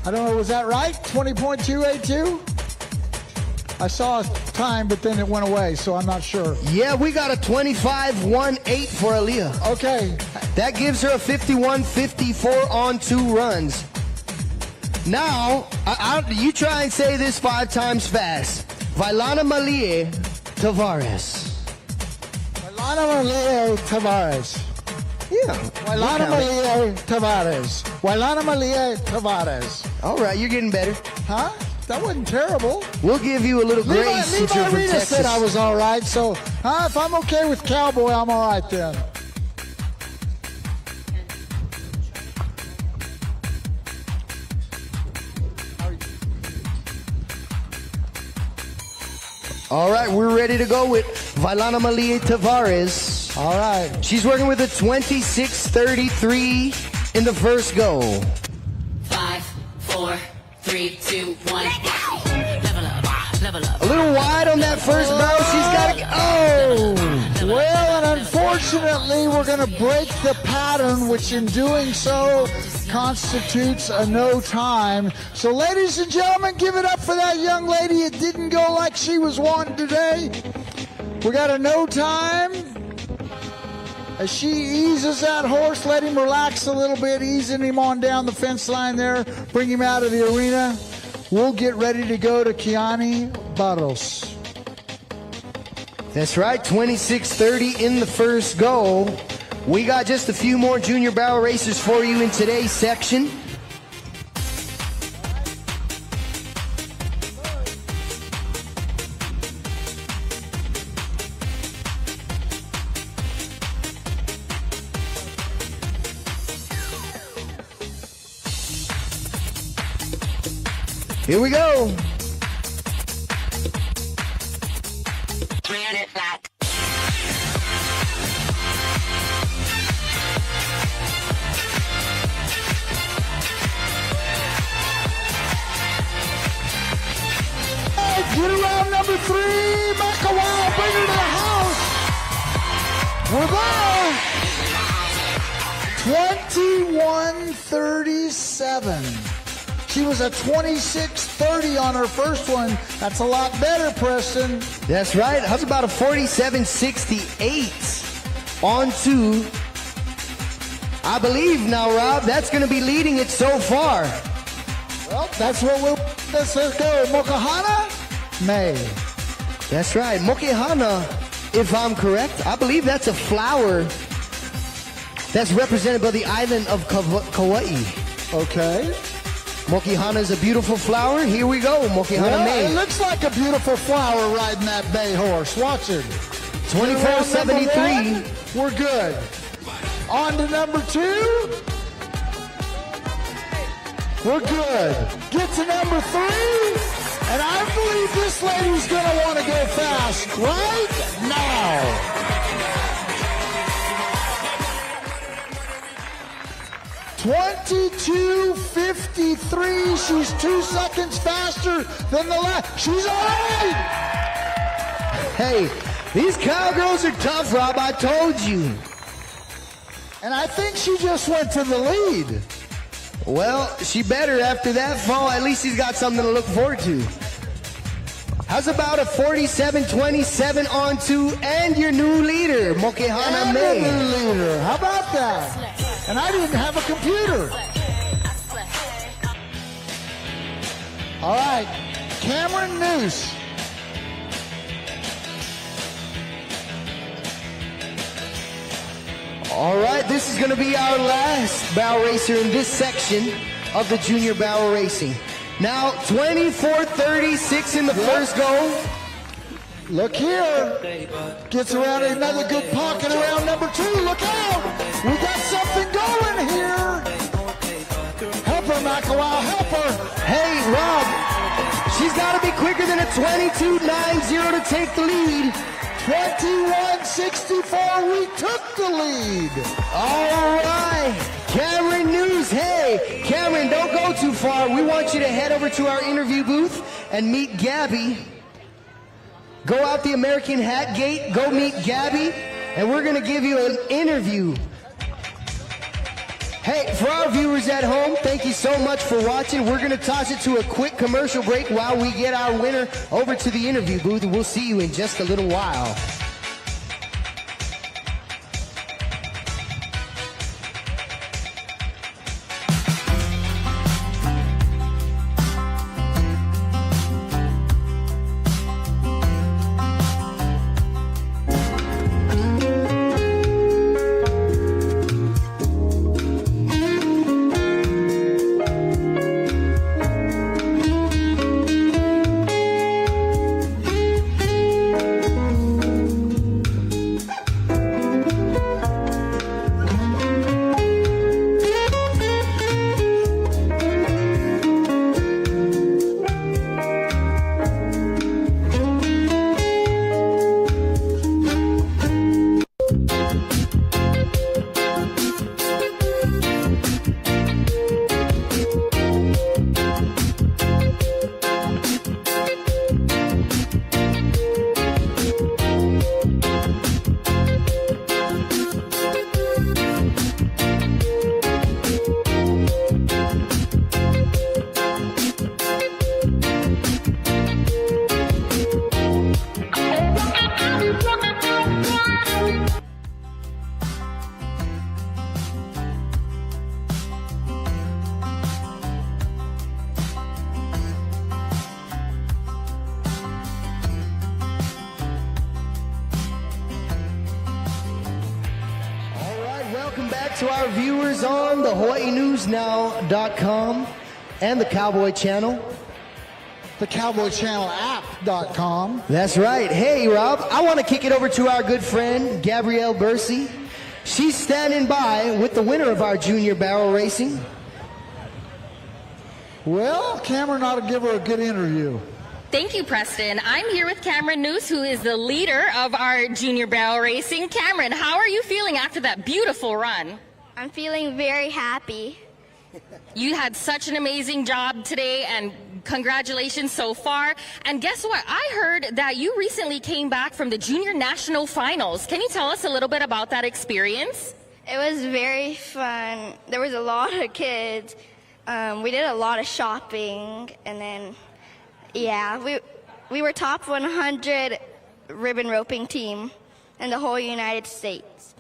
I don't know, was that right? 20.282? I saw a time, but then it went away, so I'm not sure. Yeah, we got a 25.18 for Aaliyah. Okay. That gives her a 51.54 on 2 runs. Now, you try and say this 5 times fast. Vailana Malie Tavares. Vailana Malie Tavares. Yeah. Vailana Malie Tavares. Vailana Malie Tavares. All right, you're getting better. Huh? That wasn't terrible. We'll give you a little grace since you're from Texas. Said I was all right, so if I'm okay with Cowboy, I'm all right then. All right, we're ready to go with Vailana Malie Tavares. All right. She's working with a 26.33 in the first go. 5, 4, 3, 2, 1. Level up, level up. A little wide on that first barrel. She's got to. Oh! Well, and unfortunately, we're going to break the pattern, which in doing so constitutes a no time. So, ladies and gentlemen, give it up for that young lady. It didn't go like she was wanting today. We got a no time. As she eases that horse, let him relax a little bit, easing him on down the fence line there, bring him out of the arena. We'll get ready to go to Kiani Barros. That's right, 26.30 in the first go. We got just a few more junior barrel racers for you in today's section. Here we go. We're there. 21:37. She was a 26:30 on her first one. That's a lot better, Preston. That's right. How's about a 47:68 on 2? I believe now, Rob, that's going to be leading it so far. Well, that's what let's go. Mokahana, May. That's right. Mokehana, if I'm correct, I believe that's a flower that's represented by the island of Kauai. Okay. Mokehana is a beautiful flower. Here we go. Mokehana May. It looks like a beautiful flower riding that bay horse. Watch it. 24:73. We're good. On to number 2. We're good. Get to number 3. And I believe this lady's going to want to go fast right now. $22.53. She's 2 seconds faster than the last. She's all right. Hey, these cowgirls are tough, Rob. I told you. And I think she just went to the lead. Well, she better after that fall. At least she's got something to look forward to. How's about a 47:27 on 2 and your new leader, Mokehana May? New leader. How about that? And I didn't have a computer. All right, Cameron Noose. All right, this is going to be our last barrel racer in this section of the junior barrel racing. Now, 24:36 in the first go. Look here. Gets around another good pocket around number 2. Look out. We got something going here. Help her, Makawao. Help her. Hey, Rob, she's got to be quicker than a 22:90 to take the lead. 21:64. We took the lead. All right. Cameron News. Hey, Cameron, don't go too far. We want you to head over to our interview booth and meet Gabby. Go out the American Hat Gate, go meet Gabby, and we're going to give you an interview. Hey, for our viewers at home, thank you so much for watching. We're going to toss it to a quick commercial break while we get our winner over to the interview booth, and we'll see you in just a little while. To our viewers on the HawaiiNewsNow.com and the Cowboy Channel. The Cowboy Channel app.com. That's right. Hey, Rob, I want to kick it over to our good friend, Gabrielle Bursey. She's standing by with the winner of our junior barrel racing. Well, Cameron ought to give her a good interview. Thank you, Preston. I'm here with Cameron Noose, who is the leader of our junior barrel racing. Cameron, how are you feeling after that beautiful run? I'm feeling very happy. You had such an amazing job today, and congratulations so far. And guess what? I heard that you recently came back from the Junior National Finals. Can you tell us a little bit about that experience? It was very fun. There was a lot of kids. We did a lot of shopping, and then, yeah, we were top 100 ribbon roping team in the whole United States.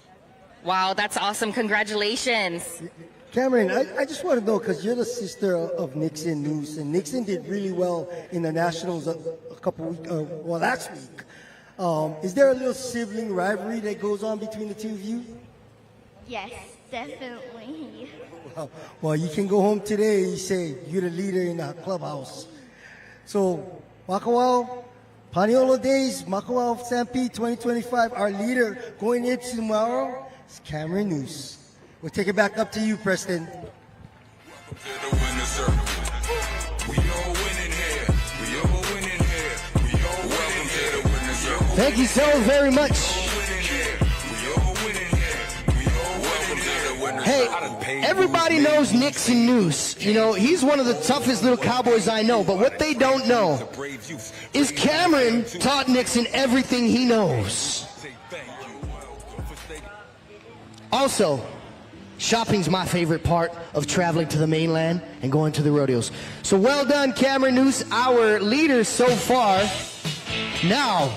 Wow, that's awesome. Congratulations. Cameron, I just want to know, because you're the sister of Nixon Noose, and Nixon did really well in the Nationals a couple weeks, last week. Is there a little sibling rivalry that goes on between the two of you? Yes, definitely. Well, you can go home today and say you're the leader in the clubhouse. So, Makawao, Paniolo Days, Makawao Stampede 2025, our leader going into tomorrow is Cameron Noose. We'll take it back up to you, Preston. Thank you so very much. Hey, everybody knows Nixon Noose. You know, he's one of the toughest little cowboys I know, but what they don't know is Cameron taught Nixon everything he knows. Also, shopping's my favorite part of traveling to the mainland and going to the rodeos. So well done, Cameron Noose, our leader so far. Now,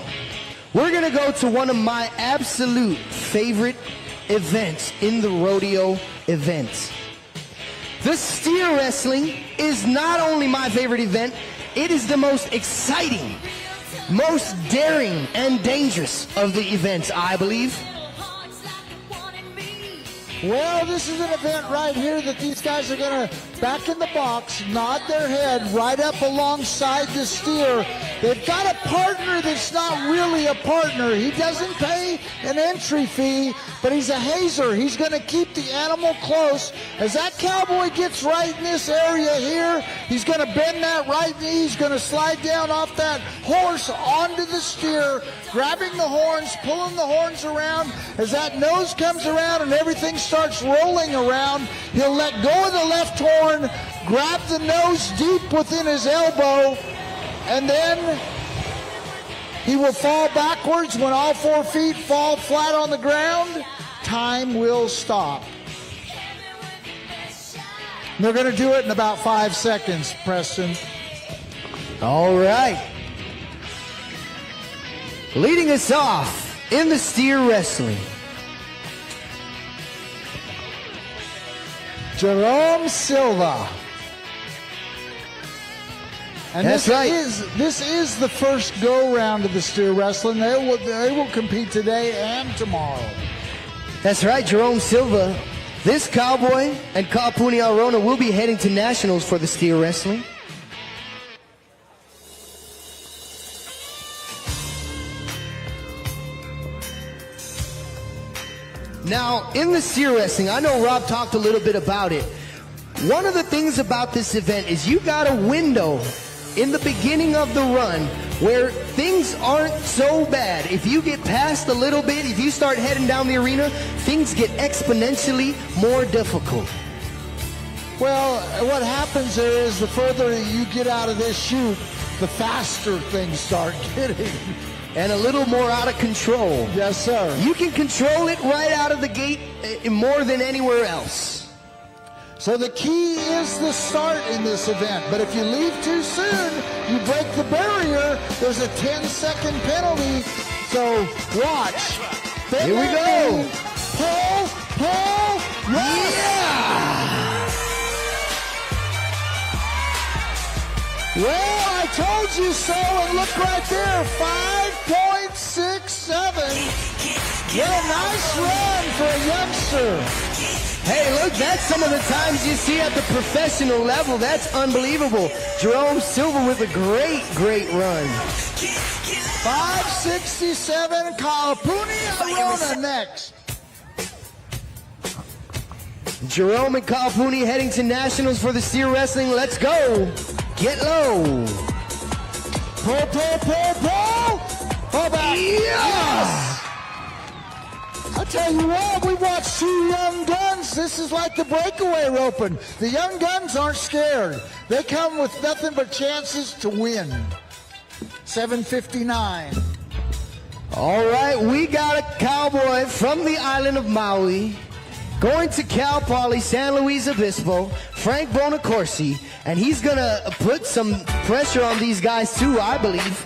we're going to go to one of my absolute favorite events in the rodeo events. The steer wrestling is not only my favorite event, it is the most exciting, most daring, and dangerous of the events, I believe. Well, this is an event right here that these guys are going to back in the box, nod their head right up alongside the steer. They've got a partner that's not really a partner. He doesn't pay an entry fee, but he's a hazer. He's going to keep the animal close. As that cowboy gets right in this area here, he's going to bend that right knee. He's going to slide down off that horse onto the steer, grabbing the horns, pulling the horns around. As that nose comes around and everything starts rolling around, he'll let go of the left horn, grab the nose deep within his elbow, and then he will fall backwards. When all 4 feet fall flat on the ground, time will stop. And they're going to do it in about 5 seconds, Preston. All right. Leading us off in the steer wrestling, Jerome Silva. And That's right. This is the first go-round of the steer wrestling. They will compete today and tomorrow. That's right, Jerome Silva. This cowboy and Kapuni Arona will be heading to nationals for the steer wrestling. Now, in the steer wrestling, I know Rob talked a little bit about it. One of the things about this event is you got a window in the beginning of the run where things aren't so bad. If you get past a little bit, if you start heading down the arena, things get exponentially more difficult. Well, what happens there is the further you get out of this chute, the faster things start getting. And a little more out of control. Yes, sir. You can control it right out of the gate more than anywhere else. So the key is the start in this event. But if you leave too soon, you break the barrier, there's a 10-second penalty. So watch. Here we go. Pull, yeah! Well, I told you so, and look right there, 5.67. What a nice run for a youngster. Hey, look, that's some of the times you see at the professional level. That's unbelievable. Jerome Silva with a great, great run. 5.67, Kapuni Arona next. Jerome and Kapuni heading to nationals for the steer wrestling. Let's go. Get low. Pull. Pull back. Yes! I'll tell you what, we watched two young guns. This is like the breakaway roping. The young guns aren't scared. They come with nothing but chances to win. 7:59. All right, we got a cowboy from the island of Maui going to Cal Poly San Luis Obispo, Frank Bonacorsi, and he's going to put some pressure on these guys too, I believe.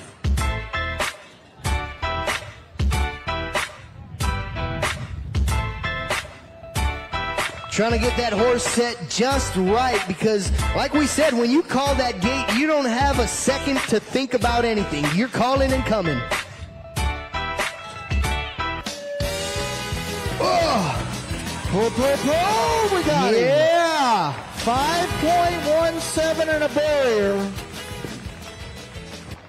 Trying to get that horse set just right because, like we said, when you call that gate, you don't have a second to think about anything. You're calling and coming. Pull, we got it. Yeah. 5.17 and a barrier.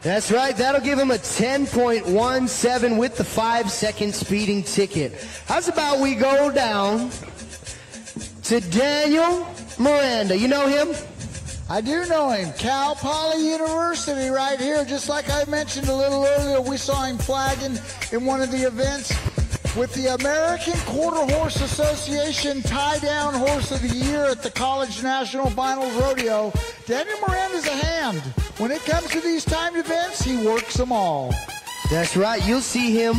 That's right. That'll give him a 10.17 with the 5-second speeding ticket. How's about we go down to Daniel Miranda? You know him? I do know him. Cal Poly University right here. Just like I mentioned a little earlier, we saw him flagging in one of the events with the American Quarter Horse Association tie-down horse of the year at the College National Finals Rodeo. Daniel Miranda's a hand. When it comes to these timed events, he works them all. That's right. You'll see him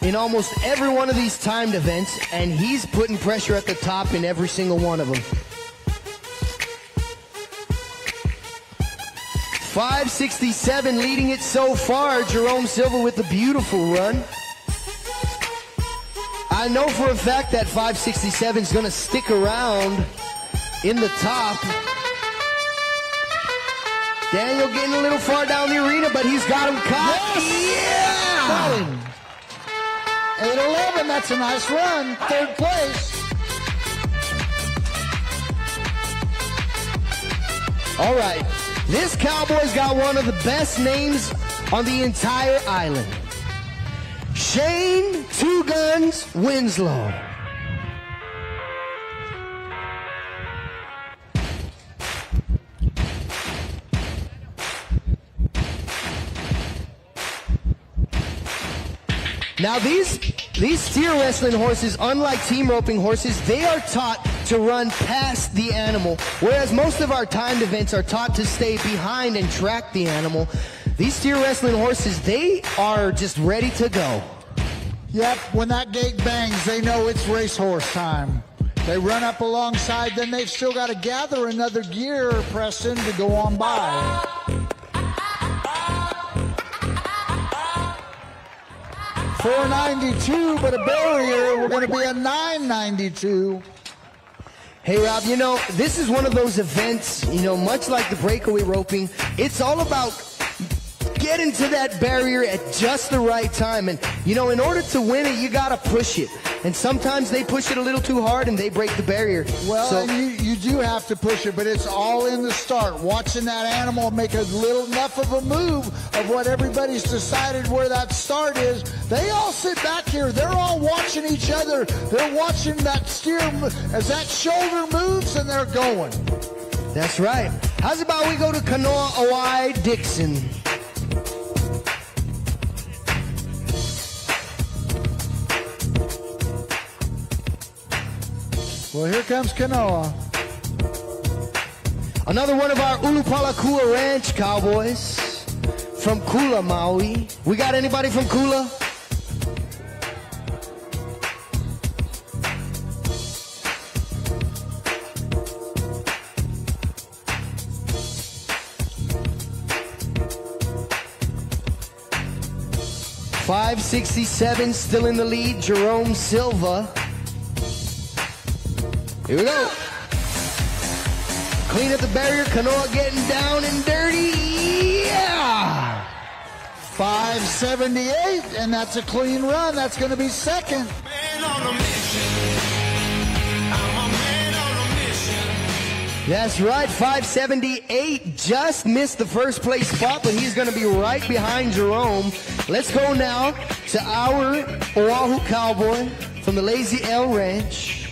in almost every one of these timed events, and he's putting pressure at the top in every single one of them. 567 leading it so far. Jerome Silva with the beautiful run. I know for a fact that 567 is going to stick around in the top. Daniel getting a little far down the arena, but he's got him caught. Yes! Yeah! Got him. 8-11, that's a nice run. Third place. All right, this cowboy's got one of the best names on the entire island. Shane Two Guns Winslow. Now these steer wrestling horses, unlike team roping horses, they are taught to run past the animal, whereas most of our timed events are taught to stay behind and track the animal. These steer wrestling horses, they are just ready to go. Yep, when that gate bangs, they know it's racehorse time. They run up alongside, then they've still got to gather another gear, Preston, to go on by. $4.92, but a barrier, we're going to be a $9.92. Hey, Rob, you know, this is one of those events, you know, much like the breakaway roping, it's all about getting to that barrier at just the right time. And, you know, in order to win it, you got to push it. And sometimes they push it a little too hard and they break the barrier. Well, so, and you do have to push it, but it's all in the start. Watching that animal make a little enough of a move of what everybody's decided where that start is. They all sit back here. They're all watching each other. They're watching that steer as that shoulder moves, and they're going. That's right. How's about we go to Kanoa Awai Dixon? Well, here comes Kanoa. Another one of our Ulupalakua Ranch cowboys from Kula, Maui. We got anybody from Kula? .567 still in the lead, Jerome Silva. Here we go. Clean at the barrier, Kanoa getting down and dirty. Yeah! 578, and that's a clean run. That's going to be second. That's right, 578 just missed the first place spot, but he's going to be right behind Jerome. Let's go now to our Oahu cowboy from the Lazy L Ranch,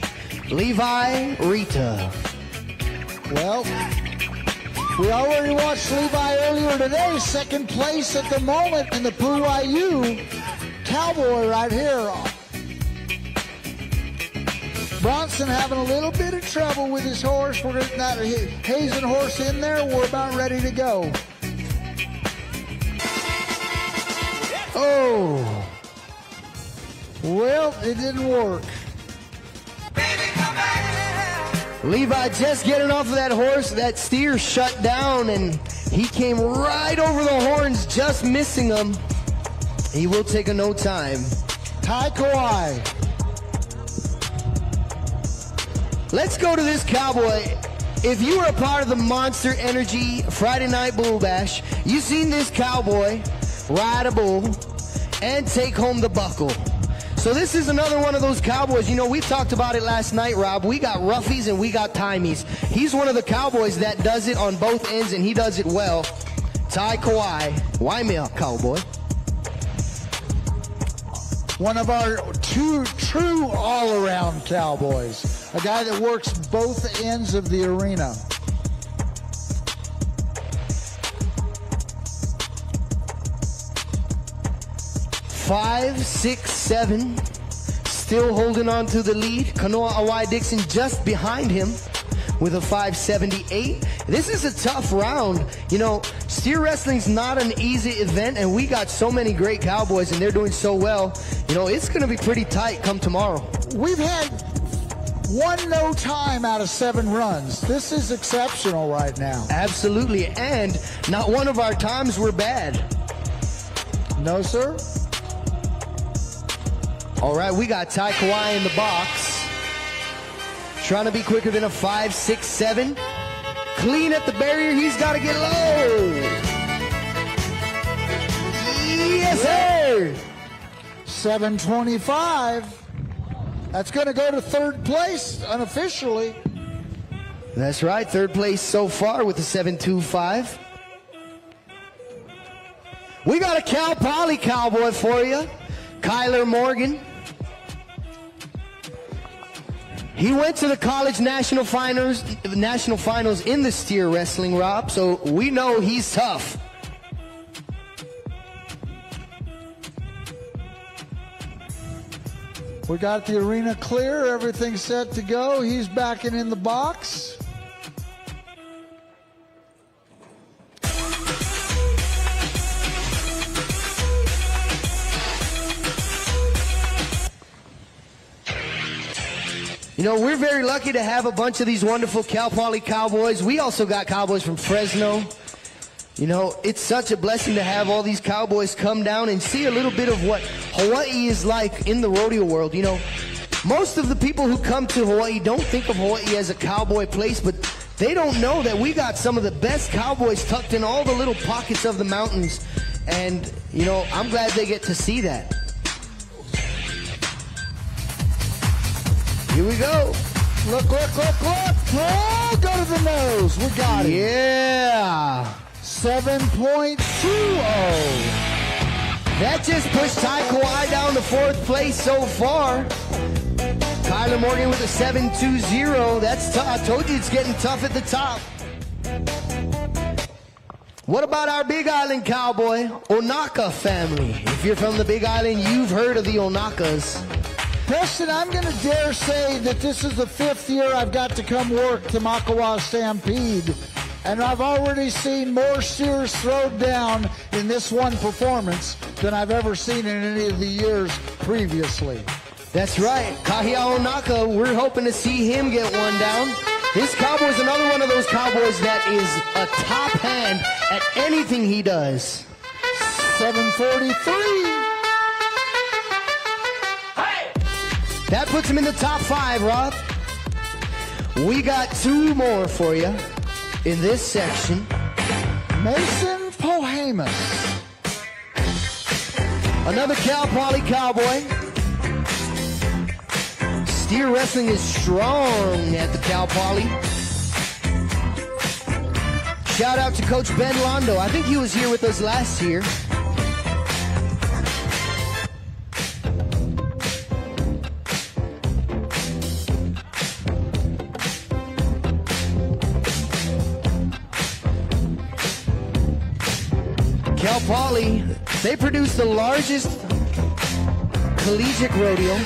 Levi Rita. Well, we already watched Levi earlier today, second place at the moment in the Puayu cowboy right here. Johnson having a little bit of trouble with his horse. We're getting that hazing horse in there. We're about ready to go. Oh. Well, it didn't work. Levi just getting off of that horse. That steer shut down, and he came right over the horns, just missing them. He will take a no time. Ty Kawhi. Let's go to this cowboy. If you were a part of the Monster Energy Friday Night Bull Bash, you seen this cowboy ride a bull and take home the buckle. So this is another one of those cowboys. You know, we talked about it last night, Rob. We got roughies and we got timies. He's one of the cowboys that does it on both ends, and he does it well. Ty Kawhi, Waimea cowboy. One of our two true all-around cowboys. A guy that works both ends of the arena. Five, 6, 7, still holding on to the lead. Kanoa Awai Dixon just behind him with a 578. This is a tough round. You know, steer wrestling's not an easy event, and we got so many great cowboys, and they're doing so well. You know, it's going to be pretty tight come tomorrow. We've had 1 no time out of 7 runs. This is exceptional right now. Absolutely, and not one of our times were bad. No, sir. All right, we got Ty Kawhi in the box. Trying to be quicker than a 5, 6, 7. Clean at the barrier, he's got to get low. Yes, sir. 725. That's going to go to 3rd place unofficially. That's right, 3rd place so far with the 725. We got a Cal Poly cowboy for you. Kyler Morgan. He went to the college national finals in the steer wrestling, Rob, so we know he's tough. We got the arena clear, everything's set to go. He's backing in the box. You know, we're very lucky to have a bunch of these wonderful Cal Poly cowboys. We also got cowboys from Fresno. You know, it's such a blessing to have all these cowboys come down and see a little bit of what Hawaii is like in the rodeo world. You know, most of the people who come to Hawaii don't think of Hawaii as a cowboy place, but they don't know that we got some of the best cowboys tucked in all the little pockets of the mountains. And, you know, I'm glad they get to see that. Here we go. Look. Oh, go to the nose. We got it. Yeah. 7.20. That just pushed Ty Kawhi down to 4th place so far. Kyler Morgan with a 7.20. That's tough. I told you it's getting tough at the top. What about our Big Island cowboy, Onaka family? If you're from the Big Island, you've heard of the Onakas. Preston, I'm going to dare say that this is the 5th year I've got to come work the Makawao Stampede. And I've already seen more steers thrown down in this one performance than I've ever seen in any of the years previously. That's right. Kahia Onaka, we're hoping to see him get one down. This cowboy's another one of those cowboys that is a top hand at anything he does. 743. That puts him in the top 5, Rob. We got 2 more for you in this section. Mason Pohamus. Another Cal Poly cowboy. Steer wrestling is strong at the Cal Poly. Shout out to Coach Ben Londo. I think he was here with us last year. Cal Poly, they produce the largest collegiate rodeo.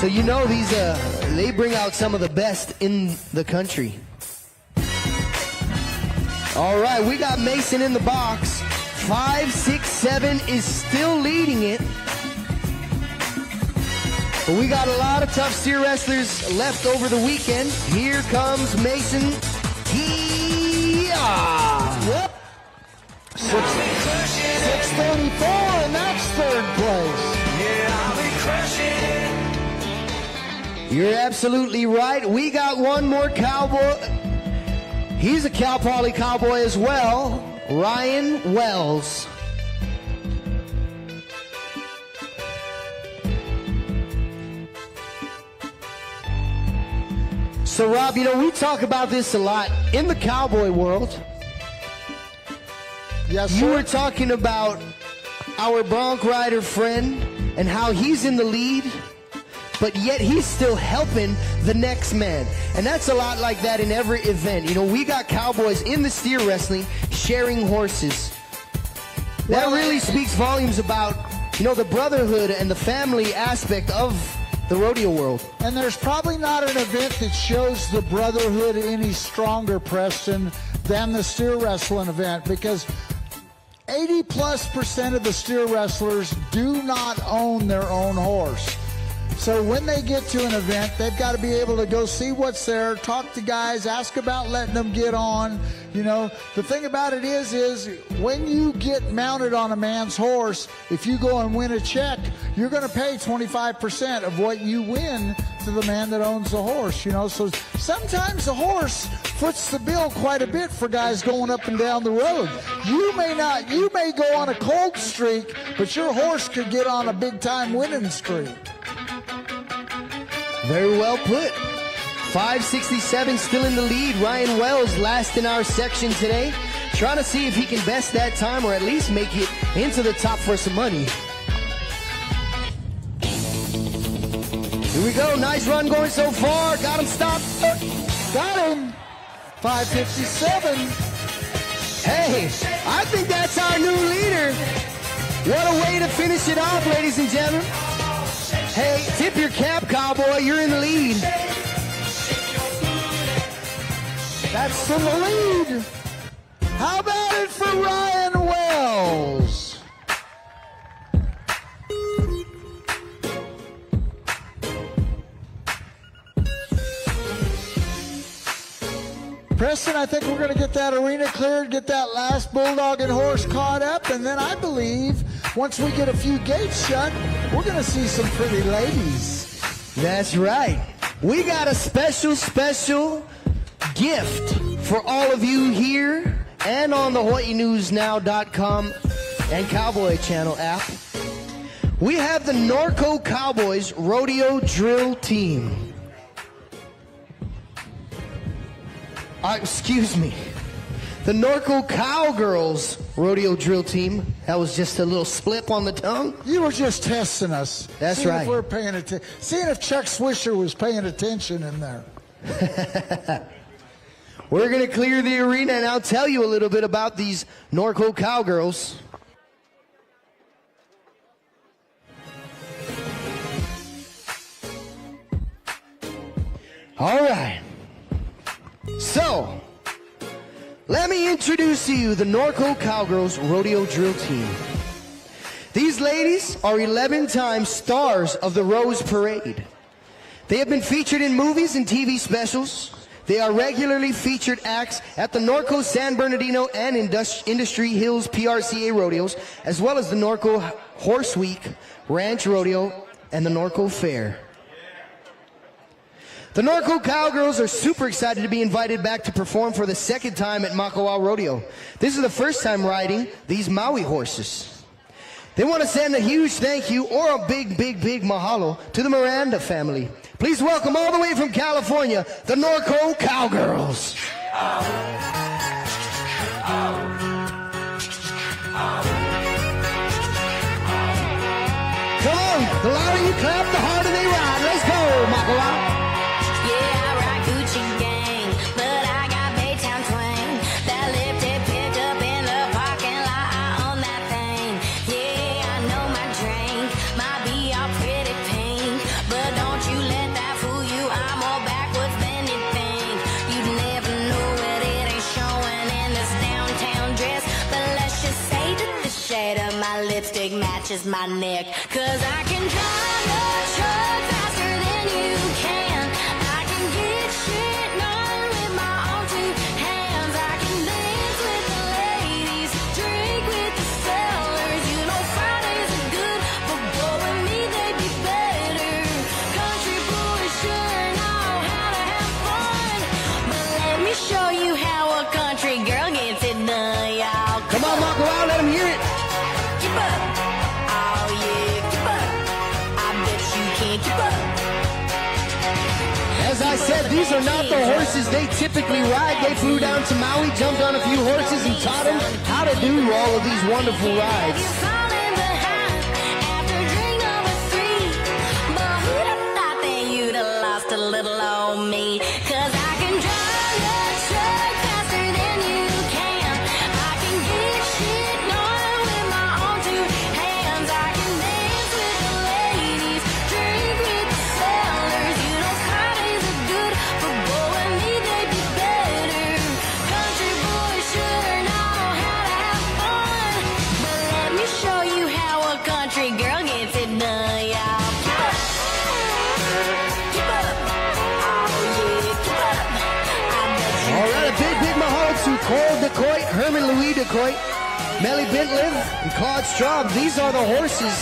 So you know these, they bring out some of the best in the country. All right, we got Mason in the box. 5, 6, 7 is still leading it. But we got a lot of tough steer wrestlers left over the weekend. Here comes Mason. Yep. 634, and that's third place. Yeah, I'll be crushing. You're absolutely right. We got one more cowboy. He's a Cal Poly cowboy as well. Ryan Wells. So, Rob, you know, we talk about this a lot in the cowboy world. Yes, you sir. were talking about our Bronc rider friend and how he's in the lead, but yet he's still helping the next man. And that's a lot like that in every event. You know, we got cowboys in the steer wrestling sharing horses. That really speaks volumes about, you know, the brotherhood and the family aspect of the rodeo world. And there's probably not an event that shows the brotherhood any stronger, Preston, than the steer wrestling event, because 80+% of the steer wrestlers do not own their own horse. So when they get to an event, they've got to be able to go see what's there, talk to guys, ask about letting them get on. You know, the thing about it is when you get mounted on a man's horse, if you go and win a check, you're going to pay 25% of what you win to the man that owns the horse, you know. So sometimes the horse foots the bill quite a bit for guys going up and down the road. You may go on a cold streak, but your horse could get on a big-time winning streak. Very well put. 567 still in the lead. Ryan Wells last in our section today. Trying to see if he can best that time or at least make it into the top for some money. Here we go. Nice run going so far. Got him stopped. Got him. 557. Hey, I think that's our new leader. What a way to finish it off, ladies and gentlemen. Hey, tip your cap, cowboy. You're in the lead. That's in the lead. How about it for Ryan Wells? Preston, I think we're going to get that arena cleared, get that last bulldog and horse caught up, and then I believe once we get a few gates shut, we're going to see some pretty ladies. That's right. We got a special gift for all of you here and on the HawaiiNewsNow.com and Cowboy Channel app. We have the Norco Cowboys Rodeo Drill Team. Excuse me. The Norco Cowgirls Rodeo Drill Team. That was just a little slip on the tongue. You were just testing us. That's seeing right. If we're paying attention. Seeing if Chuck Swisher was paying attention in there. We're going to clear the arena, and I'll tell you a little bit about these Norco Cowgirls. All right. So, let me introduce to you the Norco Cowgirls Rodeo Drill Team. These ladies are 11-time stars of the Rose Parade. They have been featured in movies and TV specials. They are regularly featured acts at the Norco San Bernardino and Industry Hills PRCA rodeos, as well as the Norco Horse Week, Ranch Rodeo, and the Norco Fair. The Norco Cowgirls are super excited to be invited back to perform for the second time at Makawao Rodeo. This is the first time riding these Maui horses. They want to send a huge thank you or a big mahalo to the Miranda family. Please welcome all the way from California, the Norco Cowgirls. Come on, the louder you clap, the harder they ride. Let's go, Makawao. Don't you matches my neck. 'Cause I can drive a truck faster than you can. I can get shit done with my own two hands. I can dance with the ladies, drink with the sellers. You know Fridays are good, but boy, with me they'd be better. Country boys sure know how to have fun. But let me show you how a country girl gets it done, y'all. Come on, Makawao, let him hear it. Keep up. Oh yeah, keep up. I bet you can't keep up. As I said, these are not the horses they typically ride. They flew down to Maui, jumped on a few horses, and taught them how to do all of these wonderful rides. Falling behind after drink number 3. But who'd have thought that you'd have lost a little on me? 'Cause I can drive your truck faster than you can. I can get shit done with my own two hands. I can dance with the ladies, drink with the sellers. You know Fridays are good, but boy, with me they'd be better. Country boys sure know how to have fun. But let me show you how a country girl gets it done, y'all. Keep up. Keep up. Oh yeah, keep up. I bet you All right, a big mahalo to Cole DeCoit, Herman Louis DeCoit, Melly Bentliv, and Claude Straub. These are the horses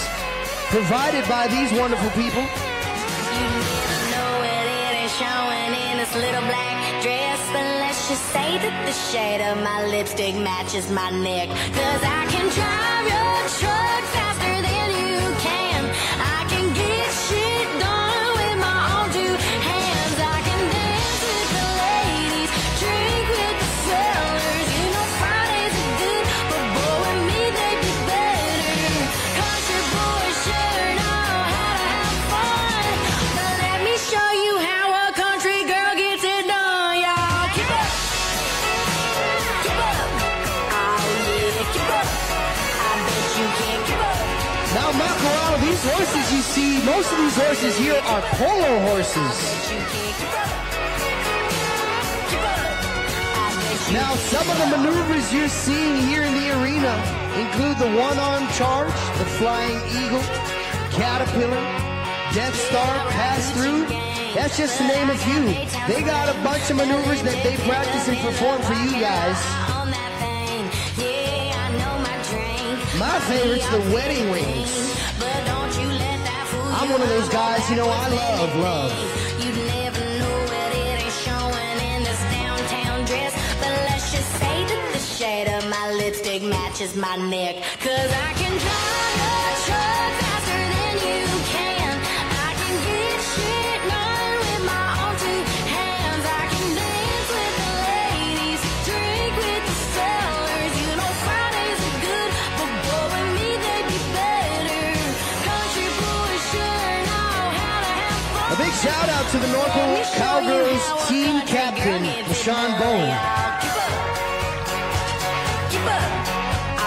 provided by these wonderful people. You never know it, it ain't showing in this little black dress. But let's just say that the shade of my lipstick matches my neck. 'Cause I can drive your truck faster than you can. I can get shit done with my own two hands. I can dance with the ladies, drink with the sellers. You know Fridays are good, but boy, with me they'd be better. Country boys sure know how to have fun. But let me show you how a country girl gets it done, y'all. Keep up. Keep up. Oh yeah, keep up. I bet you can't keep up. Now, Makawao, these horses you see, most of these horses here are polo horses. Now, some of the maneuvers you're seeing here in the arena include the one-arm charge, the flying eagle, caterpillar, Death Star, pass-through. That's just to name a few. They got a bunch of maneuvers that they practice and perform for you guys. My favorite's the wedding rings. I'm one of those guys, you know, I love. You never know it, it ain't showing in this downtown dress. But let's just say that the shade of my lipstick matches my neck. 'Cause I can drive a truck faster than you can. I can get shit done with my own two hands. I can dance with the ladies, drink with the sellers. You know Fridays are good, but boy, with me they'd be better. Country boys sure know how to have fun. A big shout out to the Norfolk Cowgirls team captain, Deshaun Bowen. Keep up. Keep up.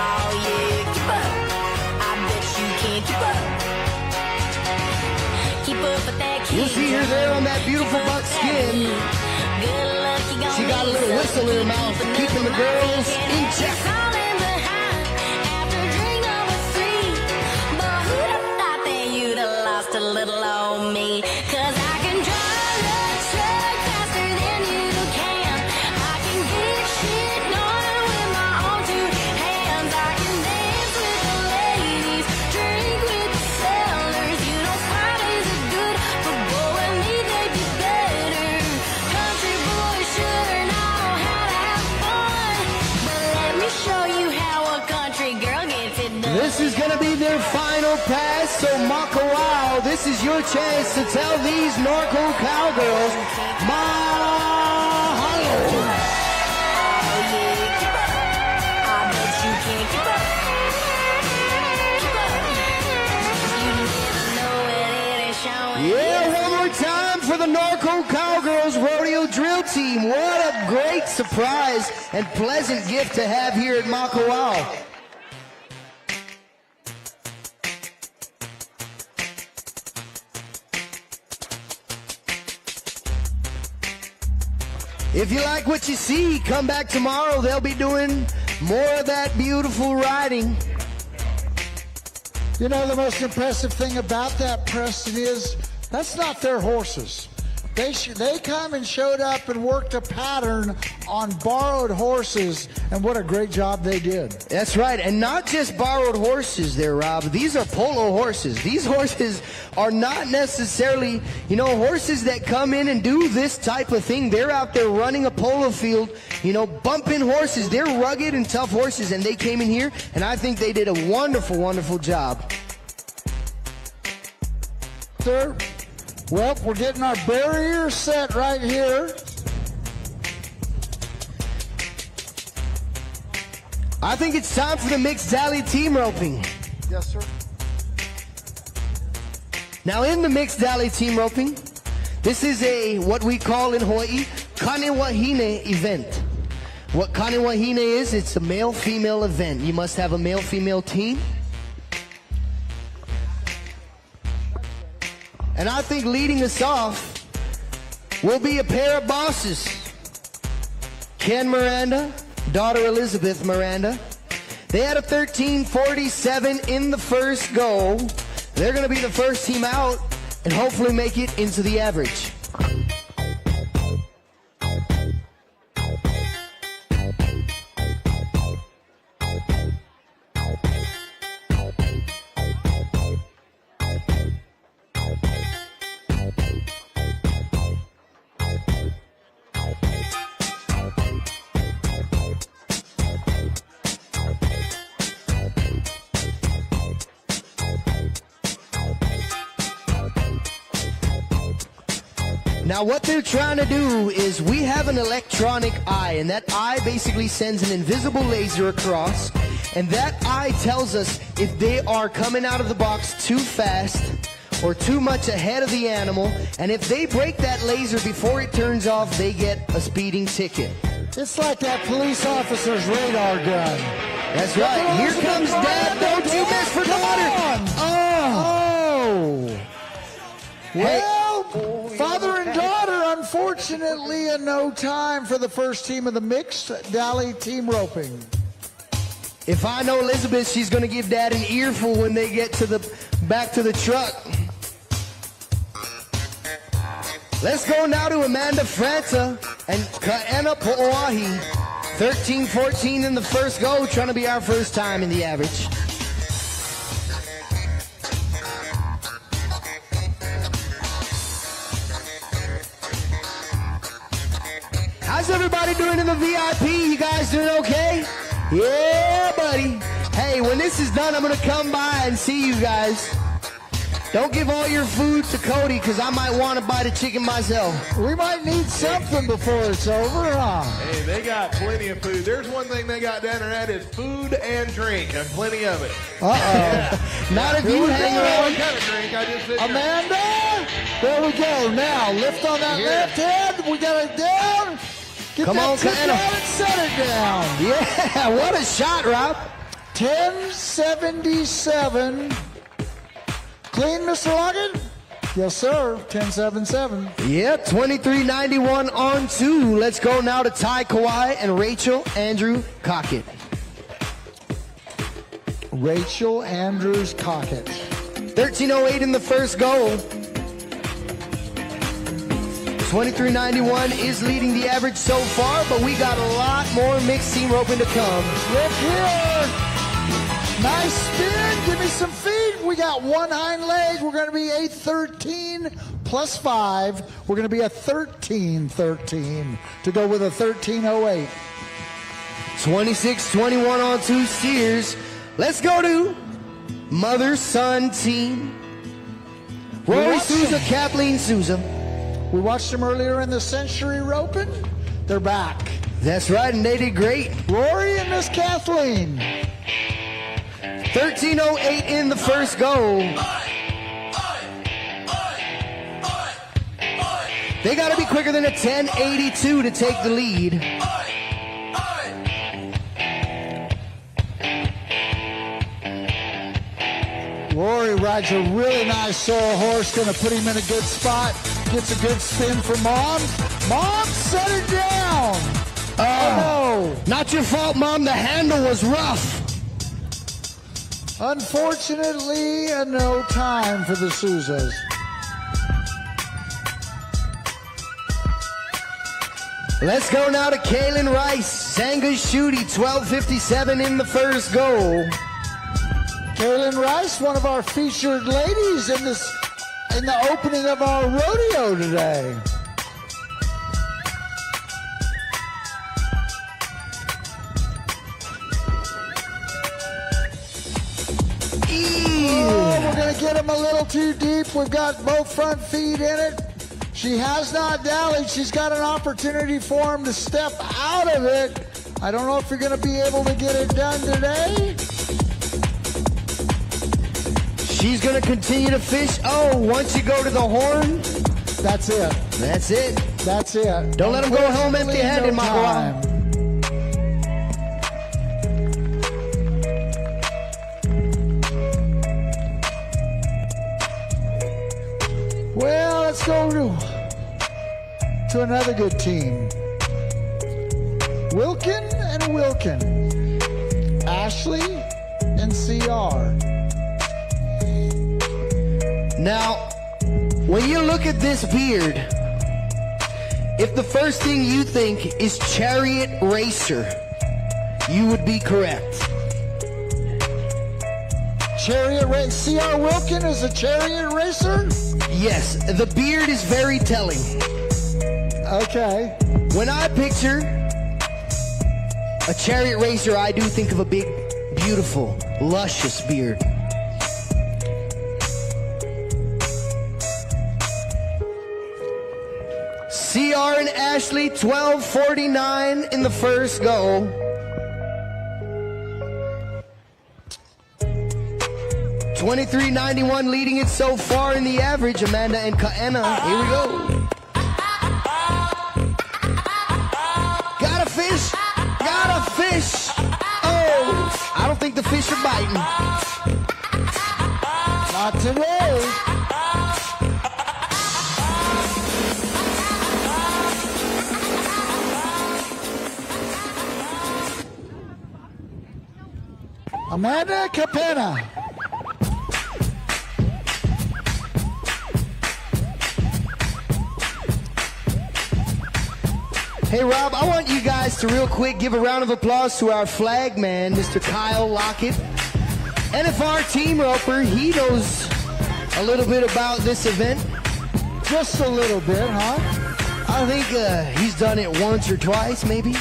Oh yeah, keep up. I bet you can't keep up. Keep up with that kid. You'll see her there on that beautiful buckskin. Good luck, you gonna She got a little whistle in her mouth, keeping the girls in check. Falling behind after drink number 3. But who'd have thought that you'd have lost a little on me? 'Cause I can drive a truck faster than you can. I can get shit done with my own two hands. I can dance with the ladies, drink with the sellers. You know Fridays are good, but boy, with me they'd be better. Country boys sure know how to have fun. But let me show you how a country girl gets it done. This is going to be their final pass, so Makawao, this is your chance to tell these Norco Cowgirls, mahalo. Oh yeah, keep up. I bet you can't keep up. Keep up. You never know it, it ain't showing. Yeah, one more time for the Norco Cowgirls Rodeo Drill Team. What a great surprise and pleasant gift to have here at Makawao. If you like what you see, come back tomorrow. They'll be doing more of that beautiful riding. You know, the most impressive thing about that, Preston, is that's not their horses. They come and showed up and worked a pattern on borrowed horses, and what a great job they did. That's right, and not just borrowed horses there, Rob. These are polo horses. These horses are not necessarily, you know, horses that come in and do this type of thing. They're out there running a polo field, you know, bumping horses. They're rugged and tough horses, and they came in here, and I think they did a wonderful, wonderful job. Sir? Well, we're getting our barrier set right here. I think it's time for the mixed dally team roping. Yes, sir. Now in the mixed dally team roping, this is what we call in Hawaii, kanewahine event. What kanewahine is, it's a male-female event. You must have a male-female team. And I think leading us off will be a pair of bosses. Ken Miranda, daughter Elizabeth Miranda. They had a 13:47 in the first go. They're going to be the first team out and hopefully make it into the average. Now what they're trying to do is we have an electronic eye, and that eye basically sends an invisible laser across, and that eye tells us if they are coming out of the box too fast or too much ahead of the animal, and if they break that laser before it turns off, they get a speeding ticket. It's like that police officer's radar gun. That's right. Here comes Dad. Don't you miss for daughter. Oh. Well, father and daughter, unfortunately, in no time for the first team of the mixed dally team roping. If I know Elizabeth, she's going to give Dad an earful when they get to back to the truck. Let's go now to Amanda Franta and Kaena Po'oahi. 13-14 in the first go, trying to be our first time in the average. How's everybody doing in the VIP? You guys doing okay? Yeah, buddy. Hey, when this is done, I'm going to come by and see you guys. Don't give all your food to Cody, because I might want to buy the chicken myself. We might need something before it's over, huh? Hey, they got plenty of food. There's one thing they got down there, that is food and drink, and plenty of it. Uh-oh. Yeah. Not if you hang around. What kind of drink? I just said Amanda, there we go. Now, lift on that left hand. We got it down. Get Come that on, tip Kaena. down and set it down. Yeah, what a shot, Rob. 1077. Clean, Mr. Lockett? Yes, sir. 1077. Yeah, 2391 on 2. Let's go now to Ty Kawai and Rachel Andrew Cockett. Rachel Andrews Cockett. 1308 in the first go. 2391 is leading the average so far, but we got a lot more mixed team roping to come. Look here. Nice spin. Give me some feet. We got one hind leg. We're going to be a 13 plus 5. We're going to be a 13-13 to go with a 1308. 26-21 on 2 steers. Let's go to mother-son team. Rory Souza, Kathleen Souza. We watched them earlier in the Century roping. They're back. That's right, and they did great. Rory and Miss Kathleen. 1308 in the first go. They got to be quicker than a 1082 to take the lead. Rory rides a really nice sorrel horse, going to put him in a good spot. Gets a good spin for Mom. Mom, set it down. Oh, no. Not your fault, Mom. The handle was rough. Unfortunately, no time for the Souzas. Let's go now to Kaylin Rice. Sanga Shooty, 12:57 in the first goal. Kaylin Rice, one of our featured ladies in the opening of our rodeo today. Oh, we're going to get him a little too deep. We've got both front feet in it. She has not dallied. She's got an opportunity for him to step out of it. I don't know if you're going to be able to get it done today. She's going to continue to fish. Oh, once you go to the horn, that's it. That's it. That's it. Don't let them go home empty-handed, Makawao. Well, let's go to another good team. Wilkin and Wilkin. Ashley and CR. Now, when you look at this beard, if the first thing you think is chariot racer, you would be correct. Chariot race. CR Wilkin is a chariot racer? Yes, the beard is very telling. Okay. When I picture a chariot racer, I do think of a big, beautiful, luscious beard. CR and Ashley, 12:49 in the first goal. $23.91 leading it so far in the average. Amanda and Kaena. Here we go. Got a fish. Got a fish. Oh, I don't think the fish are biting. Not today. Amanda Capena. Hey, Rob, I want you guys to real quick give a round of applause to our flag man, Mr. Kyle Lockett. NFR team roper, he knows a little bit about this event. Just a little bit, huh? I think he's done it once or twice, maybe.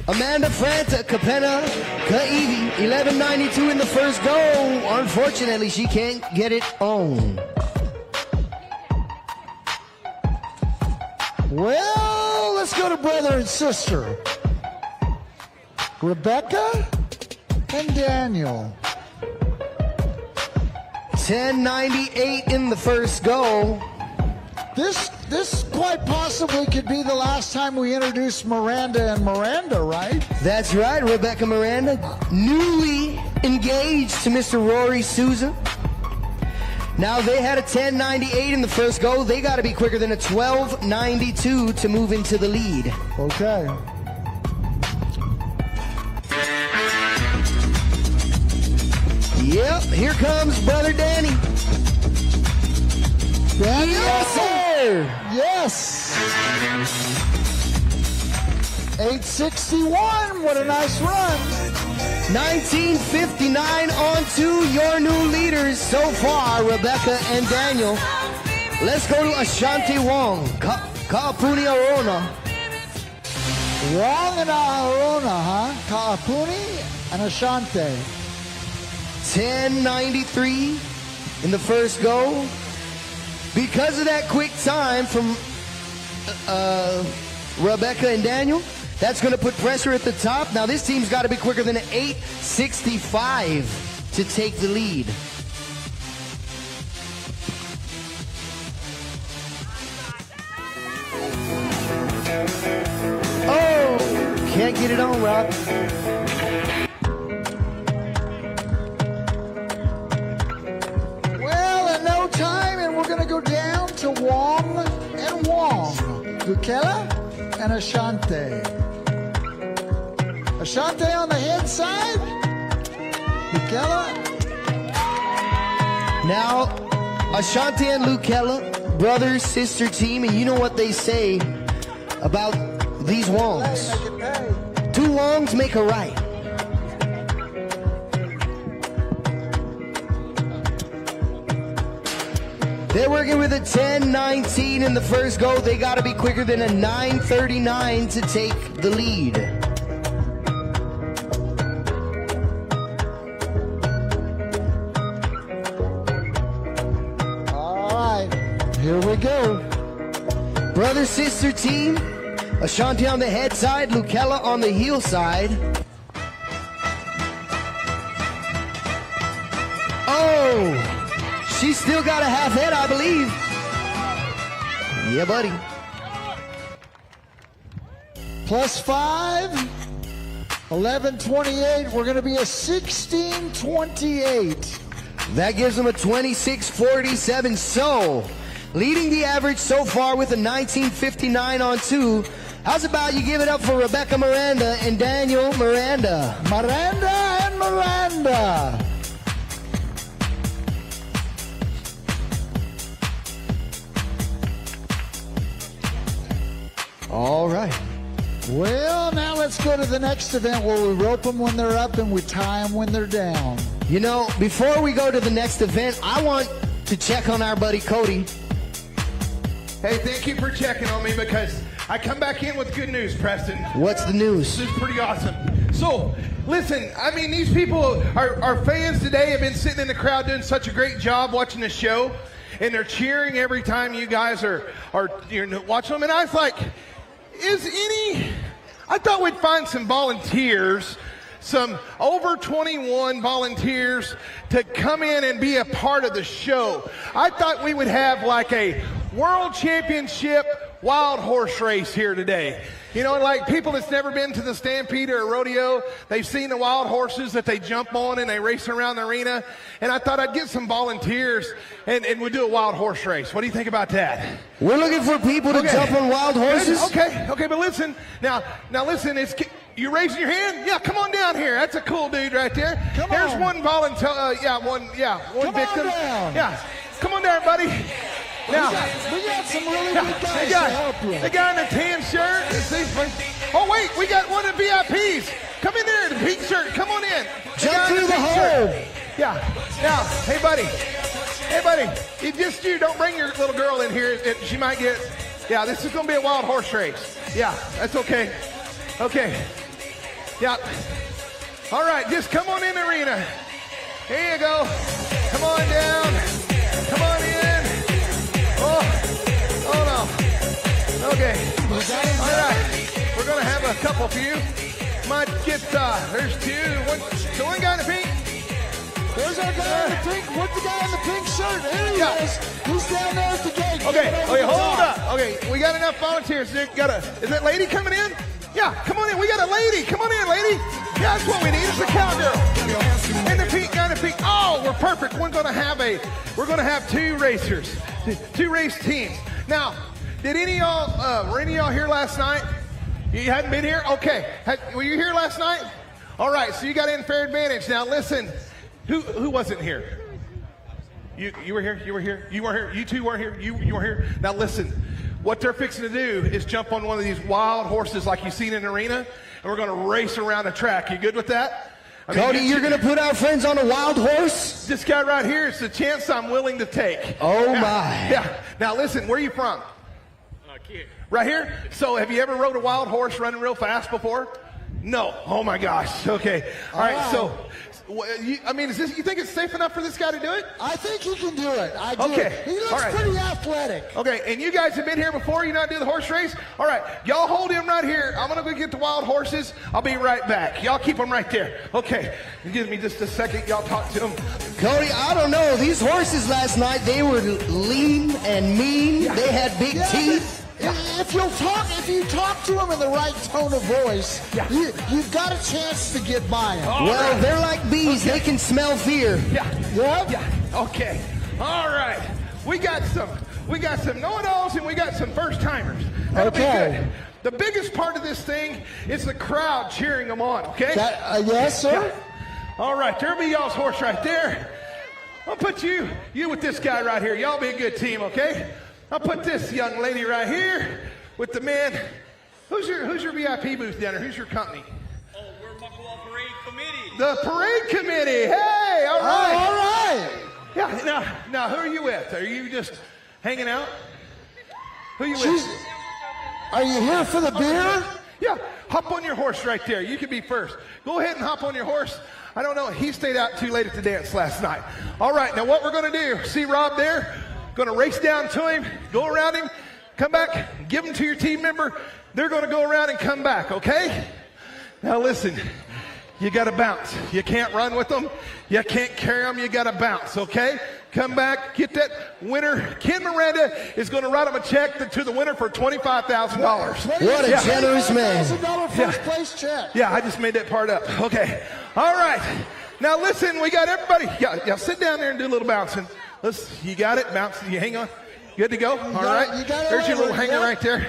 Amanda Franta, Capena, Kaivi, 11.92 in the first goal. Unfortunately, she can't get it on. Well, let's go to brother and sister. Rebecca and Daniel. 10.98 in the first goal. This quite possibly could be the last time we introduce Miranda and Miranda, right? That's right, Rebecca Miranda, newly engaged to Mr. Rory Souza. Now they had a 10.98 in the first goal. They got to be quicker than a 12.92 to move into the lead. Okay. Yep, here comes brother Danny. Danny? Yes, sir. Yes. 861. What a nice run. 1959 on to your new leaders so far, Rebecca and Daniel. Let's go to Ashanti Wong. Kaapuni Arona. Wong and Arona, huh? Kaapuni and Ashanti. 10.93 in the first goal. Because of that quick time from Rebecca and Daniel, that's going to put pressure at the top. Now this team's got to be quicker than an 8.65 to take the lead. Oh, can't get it on, Rob. Well, in no time, and we're going to go down to Wong and Wong. Bukela and Ashanti. Ashanti on the head side. Lukella. Now, Ashanti and Lukella, brother, sister team, and you know what they say about these wongs. 2 wongs make a right. They're working with a 10-19 in the first go. They got to be quicker than a 9:39 to take the lead. All right, here we go. Brother-sister team, Ashanti on the head side, Lukella on the heel side. Oh! She's still got a half head, I believe. Yeah, buddy. +5, 11:28. We're going to be a 16:28. That gives them a 26:47. So, leading the average so far with a 19:59 on 2. How's about you give it up for Rebecca Miranda and Daniel Miranda? Miranda and Miranda. All right. Well, now let's go to the next event where we rope them when they're up and we tie them when they're down. You know, before we go to the next event, I want to check on our buddy Cody. Hey, thank you for checking on me because I come back in with good news, Preston. What's the news? This is pretty awesome. So, listen, I mean, these people, our fans today have been sitting in the crowd doing such a great job watching the show, and they're cheering every time you guys are watching them. And I was like, I thought we'd find some volunteers, some over 21 volunteers to come in and be a part of the show. I thought we would have like a world championship wild horse race here today. You know, like people that's never been to the Stampede or a rodeo, they've seen the wild horses that they jump on and they race around the arena. And I thought I'd get some volunteers and we'd do a wild horse race. What do you think about that? We're looking for people to jump on wild horses. Okay, but listen. Now listen, you raising your hand? Yeah, come on down here. That's a cool dude right there. There's one volunteer, one victim. Yeah, come on down, buddy. Now, we got some really good guys to help you. The guy in the tan shirt. Oh, wait, we got one of the VIPs. Come in there in the pink shirt. Come on in. Jump through the hole. Yeah. Now, hey, buddy. You don't bring your little girl in here. She might get, this is going to be a wild horse race. Yeah, that's okay. Okay. Yeah. All right, just come on in the arena. Here you go. Come on down. Come on in. Oh no. Okay. All right. We're going to have a couple for you. Might get, there's 2. The one guy in the pink. There's our guy in the pink. What's the guy in the pink shirt? There he is. He's down there at the gate. Okay, hold up. Okay, we got enough volunteers. Is that lady coming in? Yeah, come on in. We got a lady. Come on in, lady. Yeah, that's what we need. It's a cowgirl. And the pink guy in the pink. Oh, we're perfect. We're going to have 2 racers. 2 race teams. Now, were any of y'all here last night? You hadn't been here? Okay. Were you here last night? All right, so you got unfair advantage. Now, listen, who wasn't here? You were here? You were here? You weren't here? You two weren't here? You weren't here? Now, listen, what they're fixing to do is jump on one of these wild horses like you've seen in an arena, and we're going to race around the track. You good with that? Cody, you're going to put our friends on a wild horse? This guy right here is the chance I'm willing to take. Oh, my. Yeah. Now, listen, where are you from? Right here? So, have you ever rode a wild horse running real fast before? No. Oh, my gosh. Okay. All right. So, you think it's safe enough for this guy to do it? I think he can do it. I do. Okay. He looks pretty athletic. Okay, and you guys have been here before? You not do the horse race? All right, y'all hold him right here. I'm going to go get the wild horses. I'll be right back. Y'all keep them right there. Okay, give me just a second. Y'all talk to them. Cody, I don't know. These horses last night, they were lean and mean. Yeah. They had big teeth. If you talk to them in the right tone of voice, you've got a chance to get by them. Well, they're like bees. Okay. They can smell fear. Yeah. Okay. All right. We got some know-it-alls and we got some first-timers. That'll be good. the biggest part of this thing is the crowd cheering them on, okay? Yes, sir. Yeah. All right, there'll be y'all's horse right there. I'll put you with this guy right here. Y'all be a good team, okay? I'll put this young lady right here with the man. Who's your VIP booth down there? Who's your company? Oh, we're Makawao Parade Committee. The parade committee. Hey, all right. All right. Yeah, now who are you with? Are you just hanging out? Who are you with? Are you here for the beer? Yeah, hop on your horse right there. You can be first. Go ahead and hop on your horse. I don't know, he stayed out too late at the dance last night. All right, now what we're gonna do, see Rob there? Gonna race down to him, go around him, come back, give him to your team member. They're gonna go around and come back, okay? Now listen, you gotta bounce. You can't run with them. You can't carry them, you gotta bounce, okay? Come back, get that winner. Ken Miranda is gonna write him a check to the winner for $25,000. What a generous man. $25,000 first place check. Yeah, I just made that part up. Okay. All right. Now listen, we got everybody. Yeah, sit down there and do a little bouncing. You got it? Bounce. You hang on. Good to go? All right. You got it. There's your little hanger right there.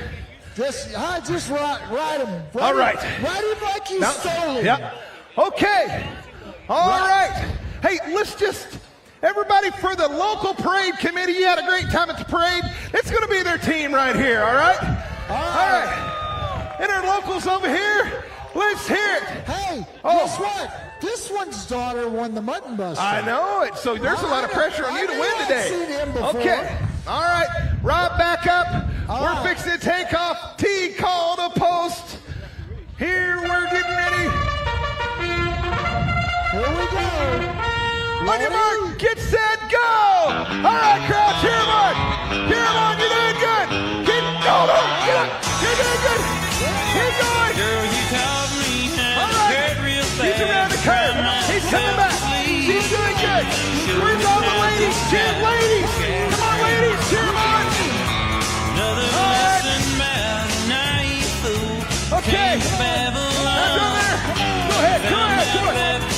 Just ride him. All right. Ride him like you stole him. Yeah. Okay. All right. Hey, let's just, everybody for the local parade committee, you had a great time at the parade. It's going to be their team right here, all right? All right. And our locals over here, let's hear it. Hey, guess what? This one's daughter won the Mutton Buster. I know it. So there's a lot of pressure on you to win today. I've seen him before. Okay. All right. Rob, back up. We're fixing to take off. T call to post. Here we're getting ready. Here we go. On your mark, get set, go! All right, crowd, cheer him on! Cheer him on, you're doing good! Keep going, get up! You're doing good! Keep going! Girl, you taught me how All to right, get real he's fast. around the curve. He's coming back. He's doing good. Where's all the ladies? Cheer, ladies! Come on, ladies, cheer him on! Another All right. lesson, man, now you fool. Okay. Came to Babylon. That's on there. Go ahead, come on.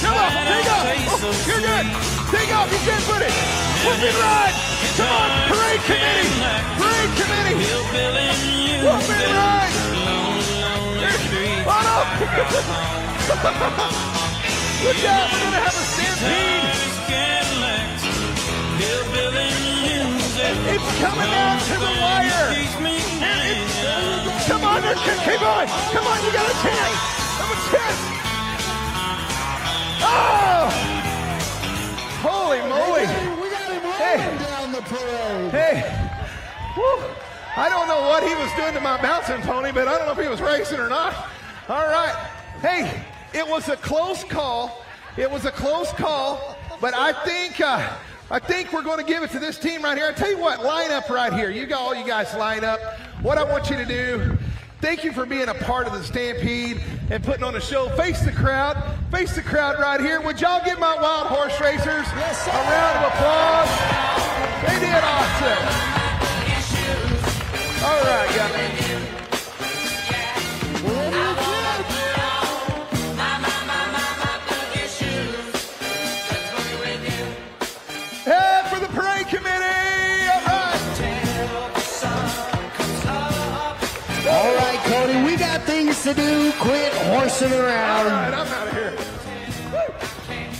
Come on, take off. Oh, you're good. Take off, you're good footed. Whoop and ride. Come on, parade committee. Parade committee. Whoop and ride. On up. Look out, we're going to have a stampede. It's coming down to the wire. Come on, keep on. Come on, you got a chance. Have a chance. Oh! Holy moly! We got him rolling down the parade. Hey! Woo. I don't know what he was doing to my bouncing pony, but I don't know if he was racing or not. All right. Hey, it was a close call. It was a close call, but I think we're going to give it to this team right here. I tell you what, line up right here. All you guys line up. What I want you to do, thank you for being a part of the Stampede and putting on a show. Face the crowd right here. Would y'all give my wild horse racers a round of applause? They did awesome. All right, guys. Hey, for the parade committee. All right, Cody, we got things to do. Quit horsing around. All right, I'm out of here.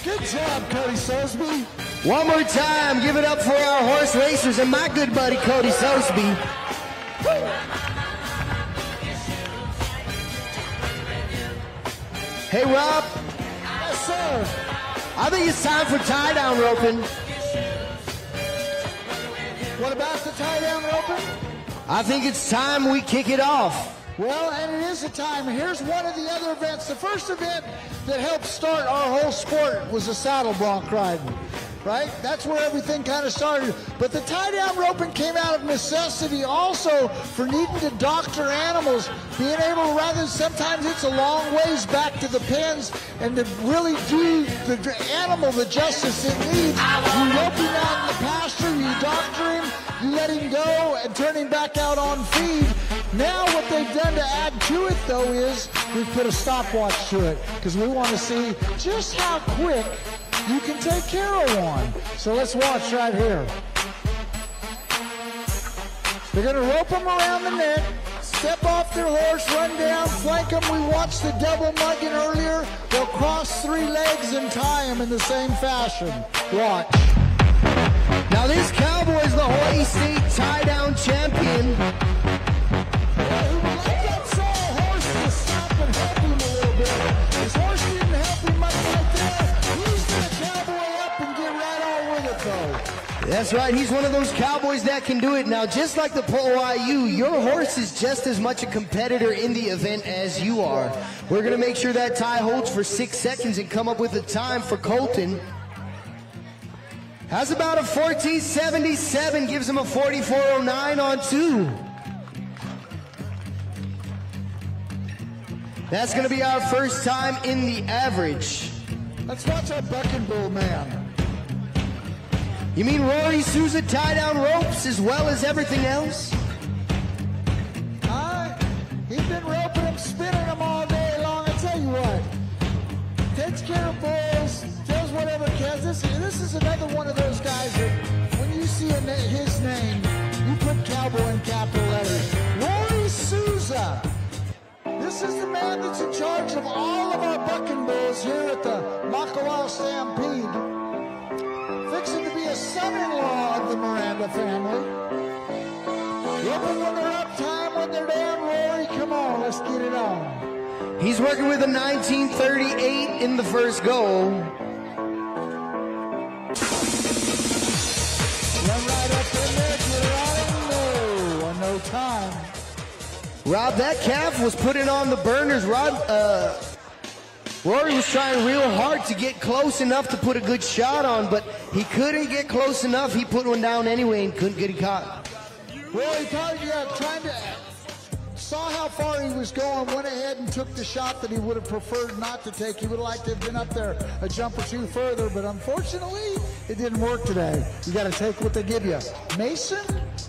Good job, Cody Sosby. One more time, give it up for our horse racers and my good buddy, Cody Sosby. Hey, Rob. Yes, sir. I think it's time for tie-down roping. What about the tie-down roping? I think it's time we kick it off. Well, and it is a time. Here's one of the other events. The first event that helped start our whole sport was the saddle bronc riding, right? That's where everything kind of started. But the tie-down roping came out of necessity also for needing to doctor animals, being able to, rather sometimes it's a long ways back to the pens, and to really do the animal the justice it needs. You rope him out in the pasture, you doctor him, you let him go and turn him back out on feed. Now what they've done to add to it, though, is we've put a stopwatch to it because we want to see just how quick you can take care of one. So let's watch right here. They're going to rope him around the neck. step off their horse, run down, flank them. We watched the double mugging earlier. They'll cross 3 legs and tie them in the same fashion. Watch. Now this cowboy is the Hawaii State tie-down champion. Who would like that sore horse to stop and help him a little bit. His horse didn't help him much right there. He's gonna cowboy up and get right on with it though. That's right, he's one of those cowboys that can do it. Now, just like the Po'aiu, your horse is just as much a competitor in the event as you are. We're gonna make sure that tie holds for 6 seconds and come up with a time for Colton. Has about a 14.77, gives him a 44.09 on 2. That's gonna be our first time in the average. Let's watch our bucking bull man. You mean Rory Souza tie down ropes as well as everything else? He's been roping him, spinning him all day long. I tell you what, takes care of bulls, does whatever he can. This is another one of those guys that when you see his name, you put cowboy in capital letters. Rory Souza. This is the man that's in charge of all of our bucking bulls here at the Makawao Stampede. Fixing to be a son-in-law of the Miranda family. Ripping when they're up, time when they're down. Rory, come on, let's get it on. He's working with a 1938 in the first go. Run right up in there, get it on. No time. Rob, that calf was putting on the burners. Rory was trying real hard to get close enough to put a good shot on, but he couldn't get close enough. He put one down anyway and couldn't get it caught. Rory saw how far he was going, went ahead and took the shot that he would have preferred not to take. He would have liked to have been up there a jump or two further, but unfortunately, it didn't work today. You got to take what they give you. Mason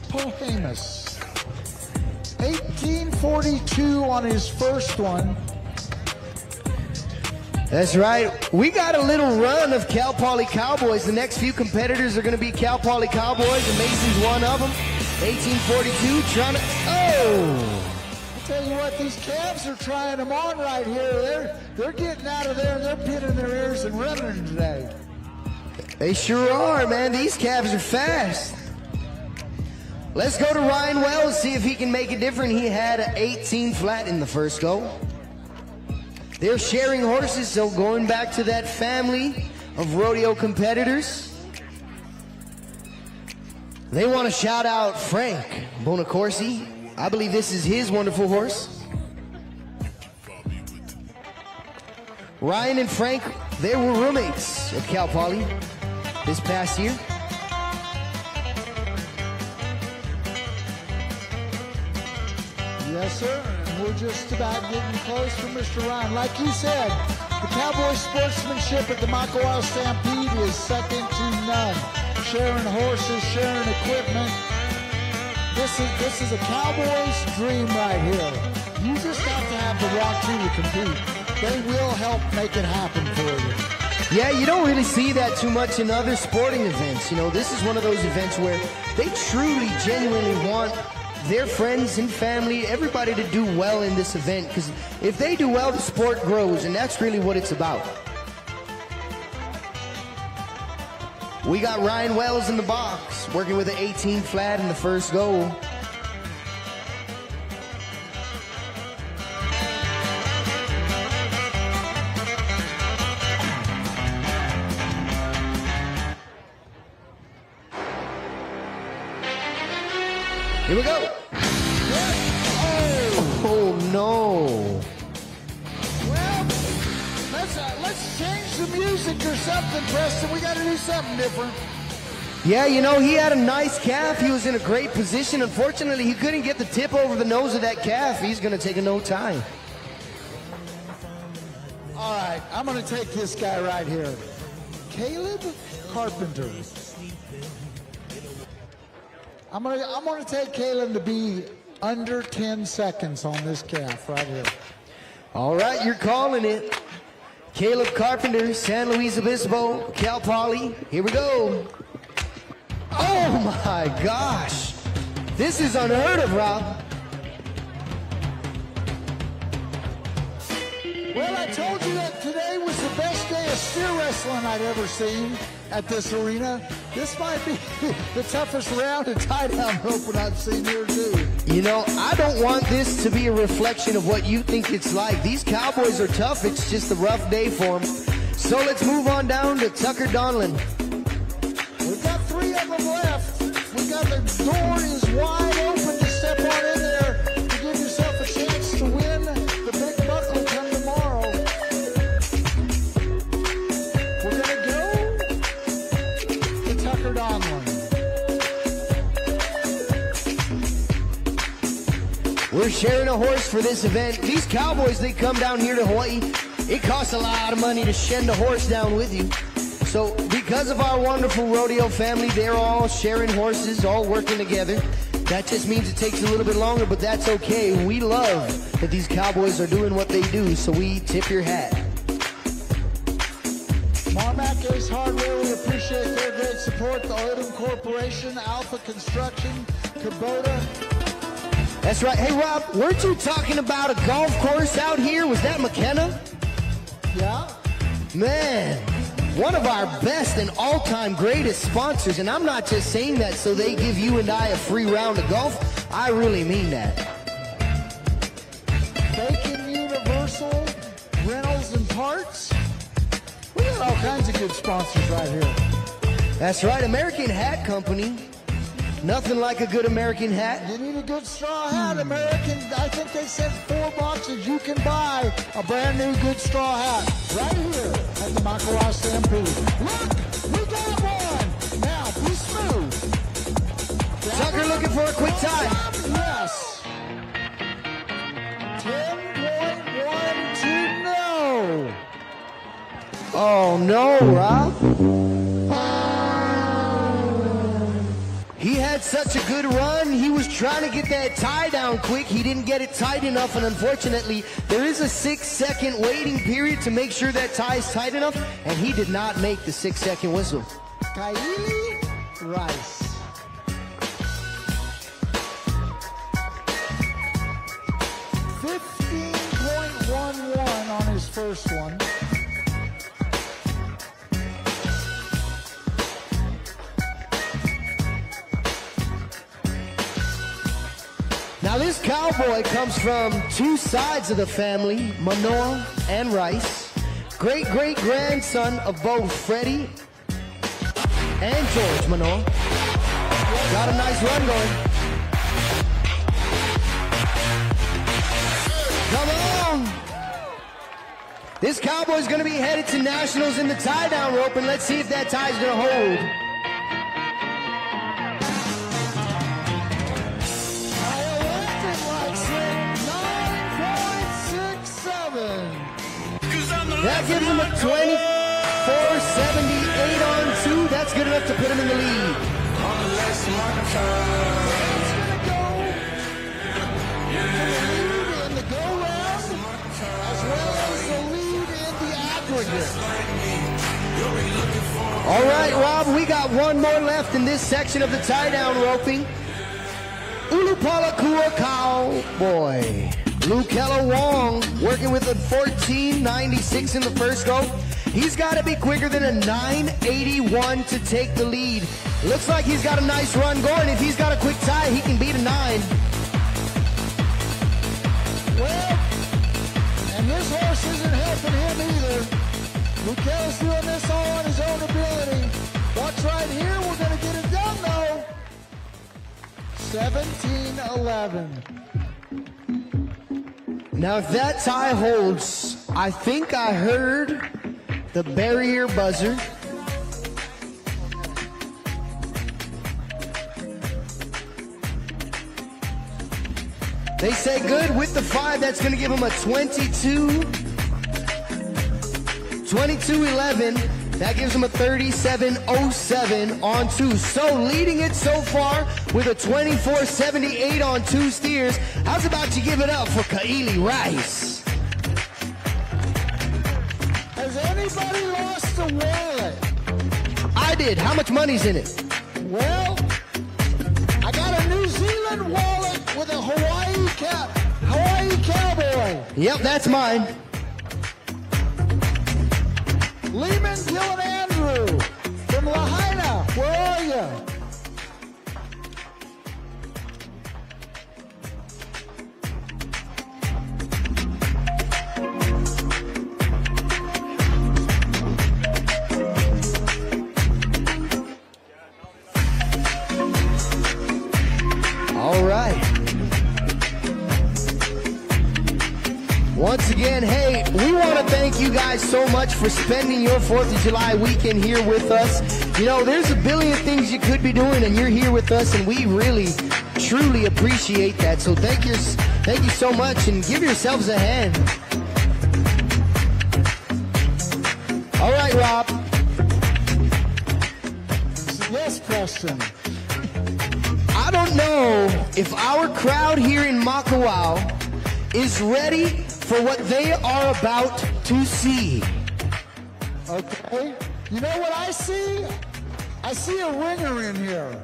Pohamus. 1842 on his first one. That's right. We got a little run of Cal Poly Cowboys. The next few competitors are going to be Cal Poly Cowboys, and Mason's one of them. 1842, trying to... Oh! I tell you what, these calves are trying them on right here. They're getting out of there, and they're pinning their ears and running today. They sure are, man. These calves are fast. Let's go to Ryan Wells, see if he can make it different. He had an 18 flat in the first go. They're sharing horses, so going back to that family of rodeo competitors. They want to shout out Frank Bonacorsi. I believe this is his wonderful horse. Ryan and Frank, they were roommates at Cal Poly this past year. Yes, sir. And we're just about getting close to Mr. Ryan. Like you said, the cowboy sportsmanship at the Makawao Stampede is second to none. Sharing horses, sharing equipment. This is a cowboy's dream right here. You just have to have the raw to compete. They will help make it happen for you. Yeah, you don't really see that too much in other sporting events. You know, this is one of those events where they truly, genuinely want their friends and family, everybody to do well in this event, because if they do well, the sport grows, and that's really what it's about. We got Ryan Wells in the box, working with an 18 flat in the first go. Here we go. Oh no. Well, let's change the music or something, Preston. We got to do something different. Yeah, you know, he had a nice calf. He was in a great position. Unfortunately, he couldn't get the tip over the nose of that calf. He's going to take a no time. All right, I'm going to take this guy right here. Caleb Carpenter. I'm gonna take Caleb to be under 10 seconds on this calf right here. All right, you're calling it. Caleb Carpenter, San Luis Obispo, Cal Poly. Here we go. Oh my gosh. This is unheard of, Rob. Well, I told you that today was the best day of steer wrestling I'd ever seen at this arena. This might be the toughest round of tie-down roping I've seen here, too. You know, I don't want this to be a reflection of what you think it's like. These Cowboys are tough. It's just a rough day for them. So let's move on down to Tucker Donlin. We've got 3 of them left. We got the door is wide open to step on in there to give yourself a chance to win the big buckle come tomorrow. We're going to go to Tucker Donlin. We're sharing a horse for this event. These Cowboys, they come down here to Hawaii. It costs a lot of money to send a horse down with you. So because of our wonderful rodeo family, they're all sharing horses, all working together. That just means it takes a little bit longer, but that's okay. We love that these Cowboys are doing what they do, so we tip your hat. Marmac Ace Hardware, we appreciate their great support. The Odom Corporation, Alpha Construction, Kubota. That's right. Hey, Rob, weren't you talking about a golf course out here? Was that McKenna? Yeah. Man, one of our best and all-time greatest sponsors, and I'm not just saying that so they give you and I a free round of golf. I really mean that. Bacon Universal, Rentals and Parts. We got all kinds of good sponsors right here. That's right, American Hat Company. Nothing like a good American hat. You need a good straw hat, American. I think they sent 4 boxes. You can buy a brand new good straw hat right here at the Makawao Stampede. Look, we got one. Now, be smooth. Tucker looking for a quick tie. Yes. 10.12, no. Oh, no, Rob. He had such a good run. He was trying to get that tie down quick. He didn't get it tight enough, and unfortunately, there is a 6-second waiting period to make sure that tie is tight enough, and he did not make the 6-second whistle. Kaili Rice. .11 on his first one. Now this cowboy comes from 2 sides of the family, Manoa and Rice. Great-great-grandson of both Freddie and George Manoa. Got a nice run going. Come on! This cowboy's gonna be headed to nationals in the tie-down rope, and let's see if that tie's gonna hold. That gives him a 24.78 on 2. That's good enough to put him in the lead. He's going to go in the go-round as well as the lead in the aggregate. All right, Rob, we got one more left in this section of the tie-down roping. Ulupalakua Cowboy. Lukella Wong working with a 14.96 in the first rope. He's got to be quicker than a 9.81 to take the lead. Looks like he's got a nice run going. If he's got a quick tie, he can beat a 9. Well, and this horse isn't helping him either. Lukella's doing this all on his own ability. Watch right here. We're going to get it done, though. 17-11. Now, if that tie holds, I think I heard the barrier buzzer. They say good with the 5. That's going to give him a 22-11. That gives him a 37.07 on 2. So leading it so far with a 24.78 on 2 steers. How's about you give it up for Kaili Rice? Has anybody lost a wallet? I did. How much money's in it? Well, I got a New Zealand wallet with a Hawaii cowboy. Yep, that's mine. Lehman, Gil, and Andrew from Lahaina. Where are you? All right. Once again, hey, we want to thank you guys so much for spending your 4th of July weekend here with us. You know, there's a billion things you could be doing, and you're here with us, and we really, truly appreciate that. So thank you so much, and give yourselves a hand. All right, Rob. Yes, Preston. I don't know if our crowd here in Makawao is ready for what they are about to see. Okay. You know what I see? I see a ringer in here.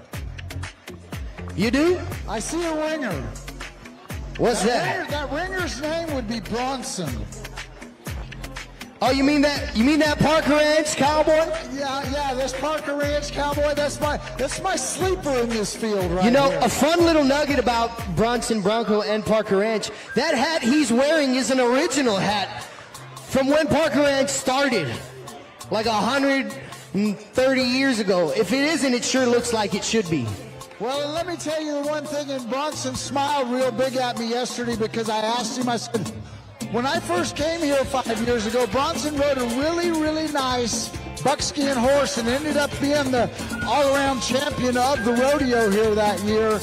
You do? I see a ringer. What's that? That ringer's name would be Bronson. Oh, you mean that Parker Ranch cowboy? Yeah, this Parker Ranch cowboy, that's my sleeper in this field right You know, here. a fun little nugget about Bronson, Bronco, and Parker Ranch, that hat he's wearing is an original hat from when Parker Ranch started, like 130 years ago. If it isn't, it sure looks like it should be. Well, and let me tell you the one thing, and Bronson smiled real big at me yesterday because I asked him, I said, when I first came here 5 years ago, Bronson rode a really, really nice buckskin horse and ended up being the all-around champion of the rodeo here that year.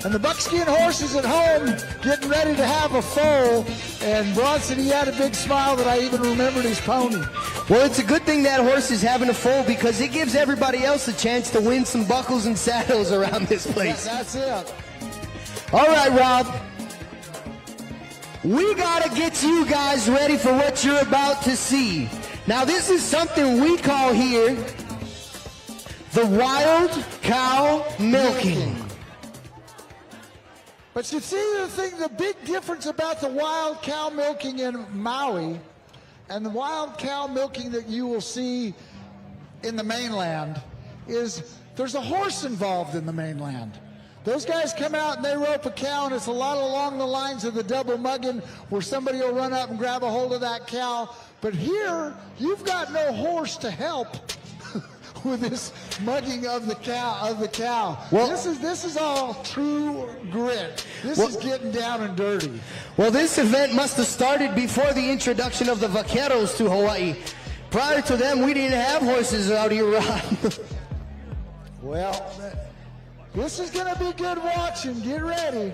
And the buckskin horse is at home getting ready to have a foal. And Bronson, he had a big smile that I even remembered his pony. Well, it's a good thing that horse is having a foal because it gives everybody else a chance to win some buckles and saddles around this place. That's it. All right, Rob. We gotta get you guys ready for what you're about to see. Now, this is something we call here the wild cow milking. But you see the big difference about the wild cow milking in Maui and the wild cow milking that you will see in the mainland is there's a horse involved in the mainland. Those guys come out and they rope a cow, and it's a lot along the lines of the double mugging where somebody will run up and grab a hold of that cow. But here, you've got no horse to help with this mugging of the cow. Well, this is all true grit. This is getting down and dirty. Well, this event must have started before the introduction of the vaqueros to Hawaii. Prior to them, we didn't have horses out here, Rob. Well, this is going to be good watching. Get ready.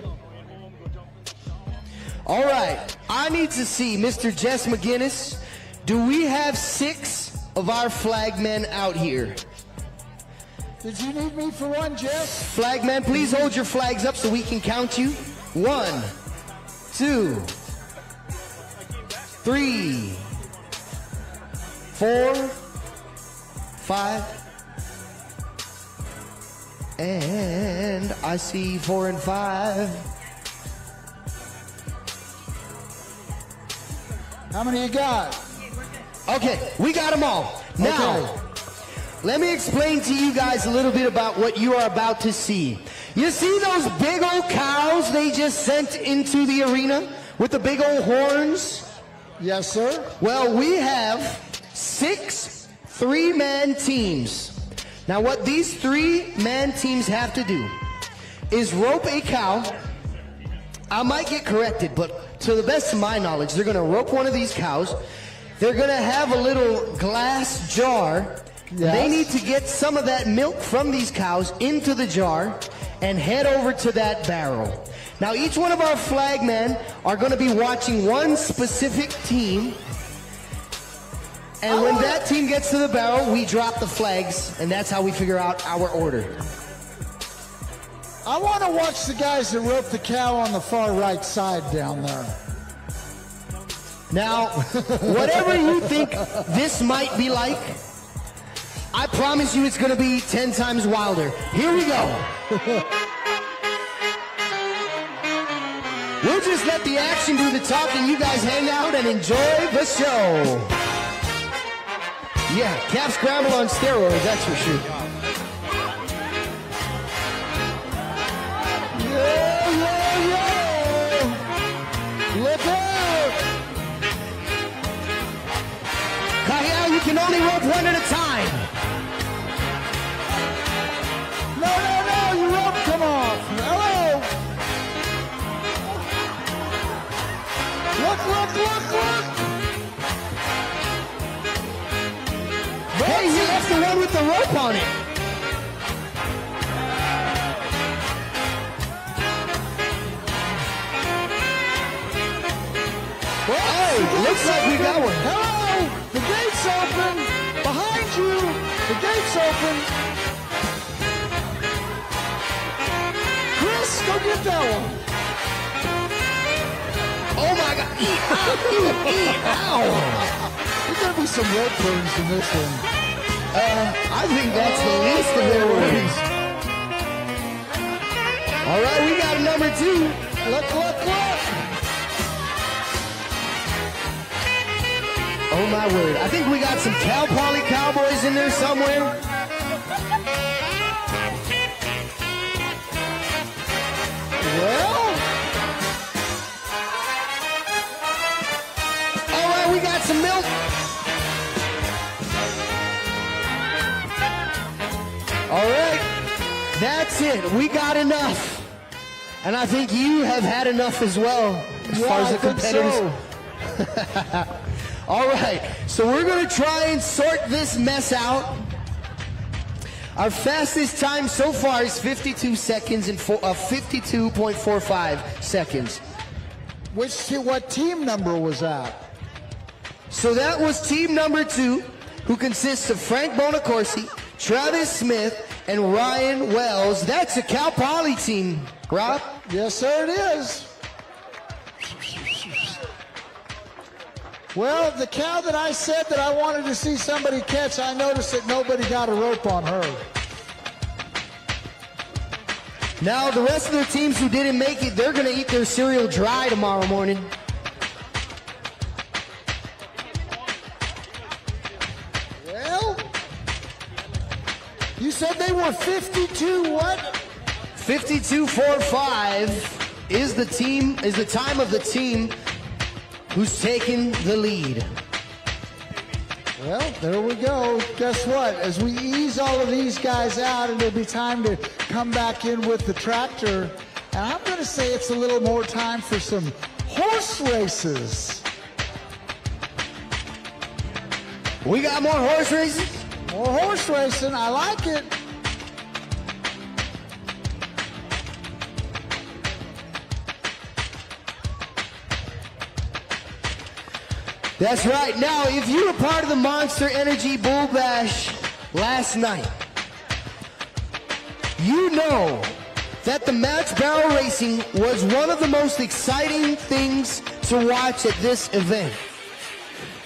All right. I need to see, Mr. Jess McGinnis, do we have 6 of our flagmen out here? Did you need me for one, Jess? Flagmen, please hold your flags up so we can count you. 1, 2, 3, 4, 5, and I see 4 and 5. How many you got? Okay, we got them all. Now, let me explain to you guys a little bit about what you are about to see. You see those big old cows they just sent into the arena with the big old horns? Yes, sir. Well, we have 6 3-man teams. Now, what these 3-man teams have to do is rope a cow. I might get corrected, but to the best of my knowledge, they're going to rope one of these cows. They're going to have a little glass jar. Yes. They need to get some of that milk from these cows into the jar and head over to that barrel. Now, each one of our flagmen are going to be watching one specific team. And when that team gets to the barrel, we drop the flags, and that's how we figure out our order. I want to watch the guys that rope the cow on the far right side down there. Now, whatever you think this might be like, I promise you it's going to be 10 times wilder. Here we go. We'll just let the action do the talking. You guys hang out and enjoy the show. Yeah, calf scramble on steroids, that's for sure. Yeah, yeah, yeah. Look out. Kahia, you can only rope one at a time. No, you rope come off. Hello. Look. Hey, you left the one with the rope on it. Oh, looks like we got one. Hello, the gate's open. Behind you, the gate's open. Chris, go get that one. Oh my God! Ow! There's gonna be some rope burns in this one. I think that's the least of their worries. All right, we got a number 2. Look. Oh my word! I think we got some Cal Poly Cowboys in there somewhere. Well, all right, we got some milk. All right, that's it. We got enough. And I think you have had enough as well, as far as the competitors. So. All right, so we're going to try and sort this mess out. Our fastest time so far is 52 seconds and 52.45 seconds. What team number was that? So that was team number 2, who consists of Frank Bonacorsi, Travis Smith, and Ryan Wells. That's a Cal Poly team, Rob? Yes, sir, it is. Well, the cow that I said that I wanted to see somebody catch, I noticed that nobody got a rope on her. Now, the rest of the teams who didn't make it, they're going to eat their cereal dry tomorrow morning. Well, you said they were 52 what? 52.45 is the time of the team who's taking the lead. Well, there we go. Guess what? As we ease all of these guys out, it'll be time to come back in with the tractor. And I'm going to say it's a little more time for some horse races. We got more horse races? More horse racing. I like it. That's right. Now, if you were part of the Monster Energy Bull Bash last night, you know that the match barrel racing was one of the most exciting things to watch at this event.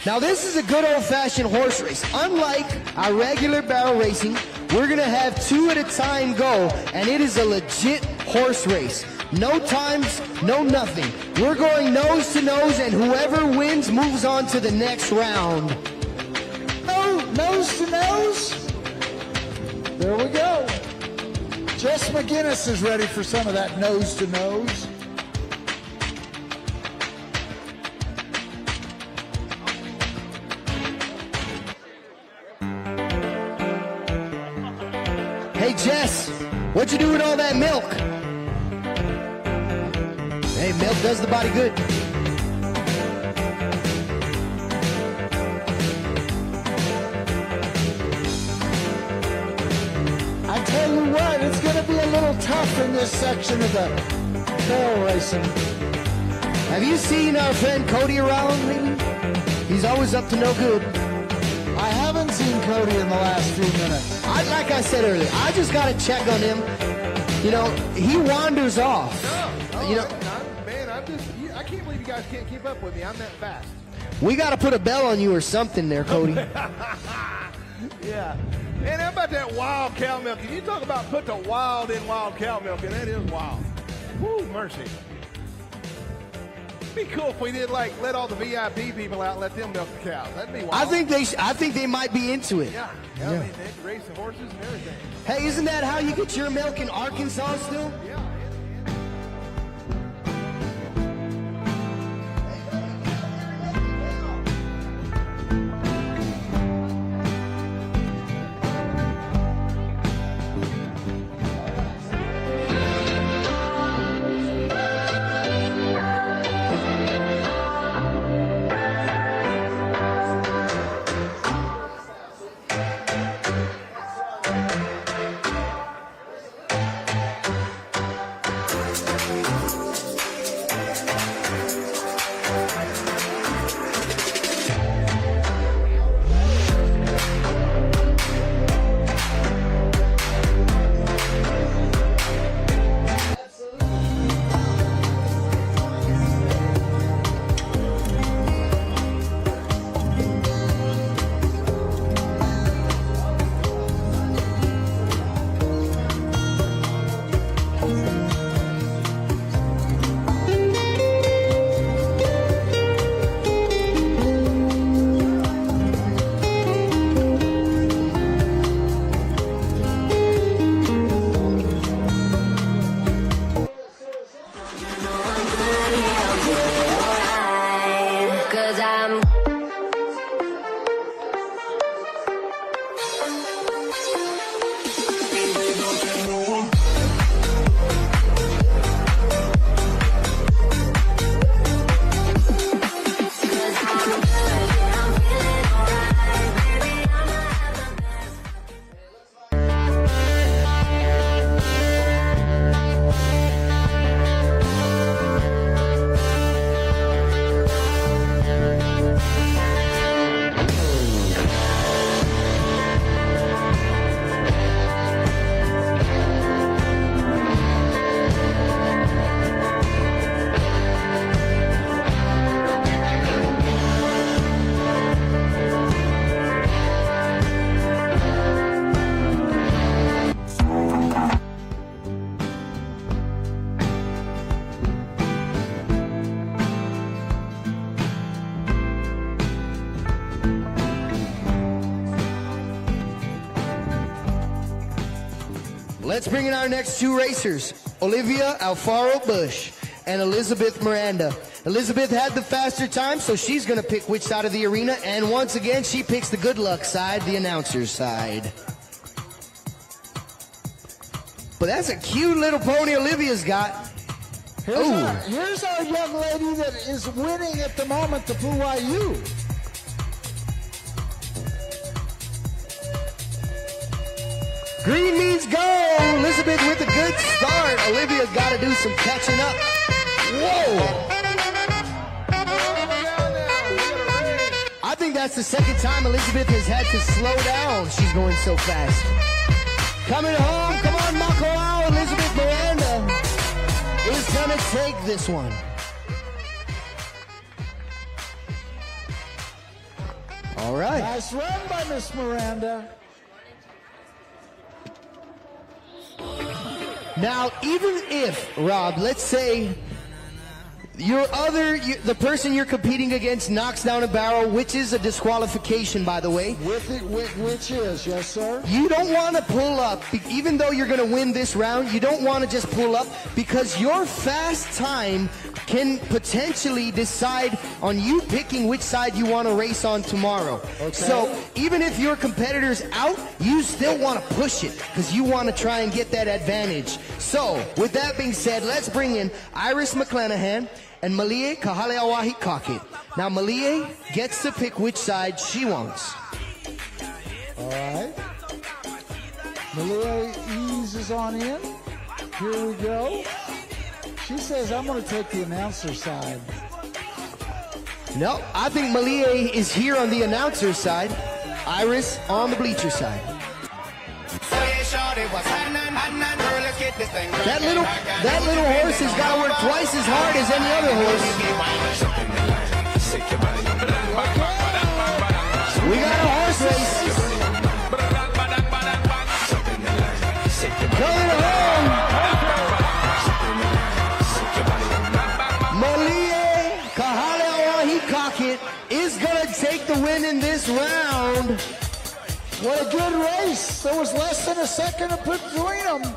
Now, this is a good old-fashioned horse race. Unlike our regular barrel racing, we're going to have 2 at a time go, and it is a legit horse race. No times, no nothing. We're going nose to nose, and whoever wins moves on to the next round. Oh, nose to nose. There we go. Jess McGinnis is ready for some of that nose to nose. Hey, Jess, what'd you do with all that milk? Hey, milk does the body good. I tell you what, it's going to be a little tough in this section of the barrel racing. Have you seen our friend Cody around lately? He's always up to no good. I haven't seen Cody in the last few minutes. Like I said earlier, I just got to check on him. You know, he wanders off. You know, I can't believe you guys can't keep up with me. I'm that fast. We got to put a bell on you or something there, Cody. Yeah. And how about that wild cow milk? Can you talk about put the wild in wild cow milk? And that is wild. Woo, mercy. It'd be cool if we did like let all the VIP people out, and let them milk the cows. That'd be wild. I think they might be into it. Yeah. I mean, they could race the horses and everything. Hey, isn't that how you get your milk in Arkansas still? Yeah. Let's bring in our next two racers, Olivia Alfaro Bush and Elizabeth Miranda. Elizabeth had the faster time, so she's going to pick which side of the arena, and once again, she picks the good luck side, the announcer's side. But that's a cute little pony Olivia's got. Here's our young lady that is winning at the moment, the Puwayu. Green means go. Elizabeth with a good start. Olivia's got to do some catching up. Whoa. I think that's the second time Elizabeth has had to slow down. She's going so fast. Coming home. Come on, Makawao. Elizabeth Miranda is going to take this one. All right. Nice run by Miss Miranda. Now, even if, Rob, let's say the person you're competing against knocks down a barrel, which is a disqualification, by the way. Which is, yes, sir. You don't want to pull up, even though you're going to win this round, you don't want to just pull up because your fast time can potentially decide on you picking which side you want to race on tomorrow. Okay. So even if your competitor's out, you still want to push it because you want to try and get that advantage. So with that being said, let's bring in Iris McClanahan and Malie Kahaleawahi Kake. Now Malie gets to pick which side she wants. All right. Malie eases on in. Here we go. She says, I'm going to take the announcer side. No, I think Malie is here on the announcer side. Iris on the bleacher side. That little horse has got to work twice as hard as any other horse. We got a horse race. Coming home. Malie this round. What a good race. There was less than a second between them.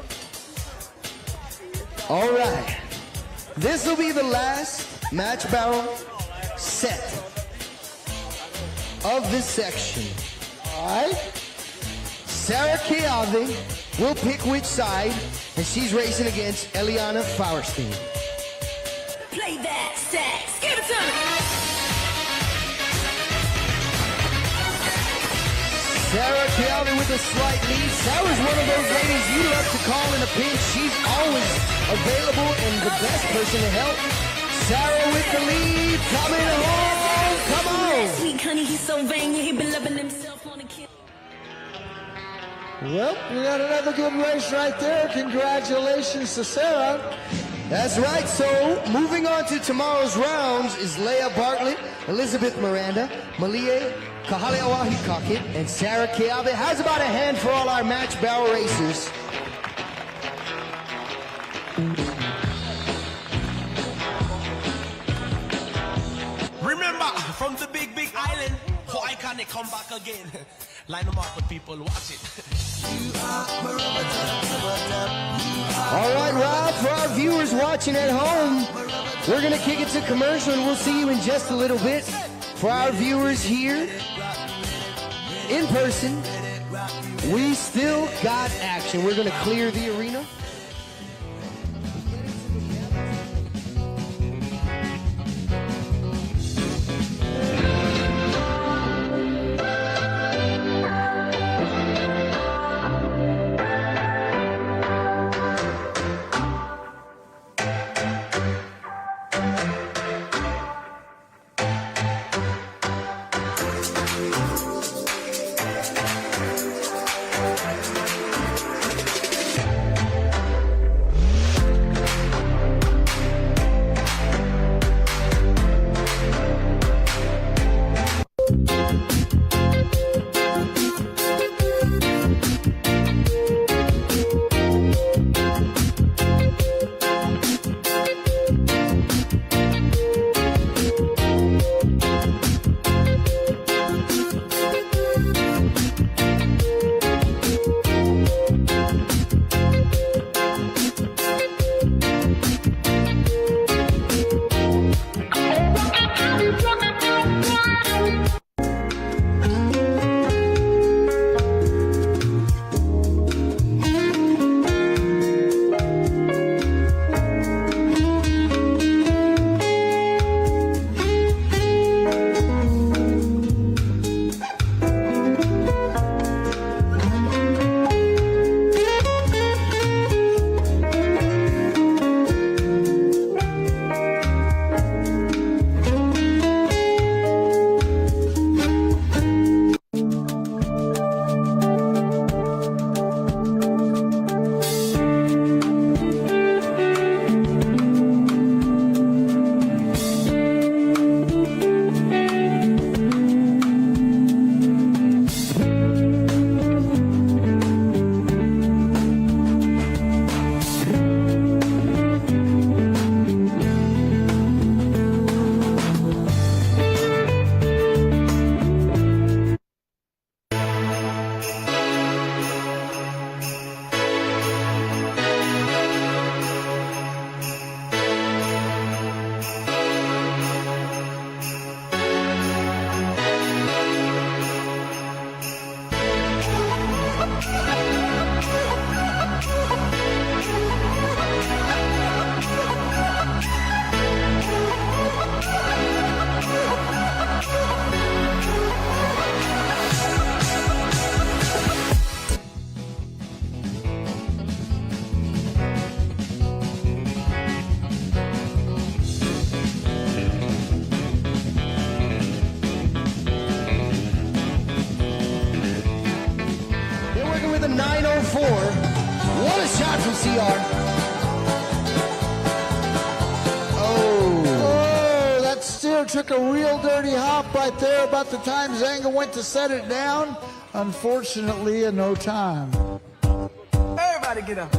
All right. This will be the last match barrel set of this section. All right. Sarah Keave will pick which side, and she's racing against Eliana Fauerstein. Play that sax. Give it to me. Sarah Keave with a slight lead. Sarah's one of those ladies you love to call in a pinch. She's always available and the best person to help. Sarah with the lead, coming home. Come on. Sweet honey, he's so vain, he been loving himself on a kid. Well, we got another good race right there. Congratulations to Sarah. That's right. So moving on to tomorrow's rounds is Leah Bartlett, Elizabeth Miranda, Malie Kahaleawahi Kakit, and Sarah Keave. How's about a hand for all our match barrel racers? Remember, from the big island, how I can come back again? Line them up with people, watch it. All right, Rob, for our viewers watching at home, we're going to kick it to commercial, and we'll see you in just a little bit. For our viewers here in person, we still got action. We're going to clear the arena. the 904. What a shot from CR. Oh, that steer took a real dirty hop right there about the time Zanga went to set it down. Unfortunately, in no time. Everybody get up.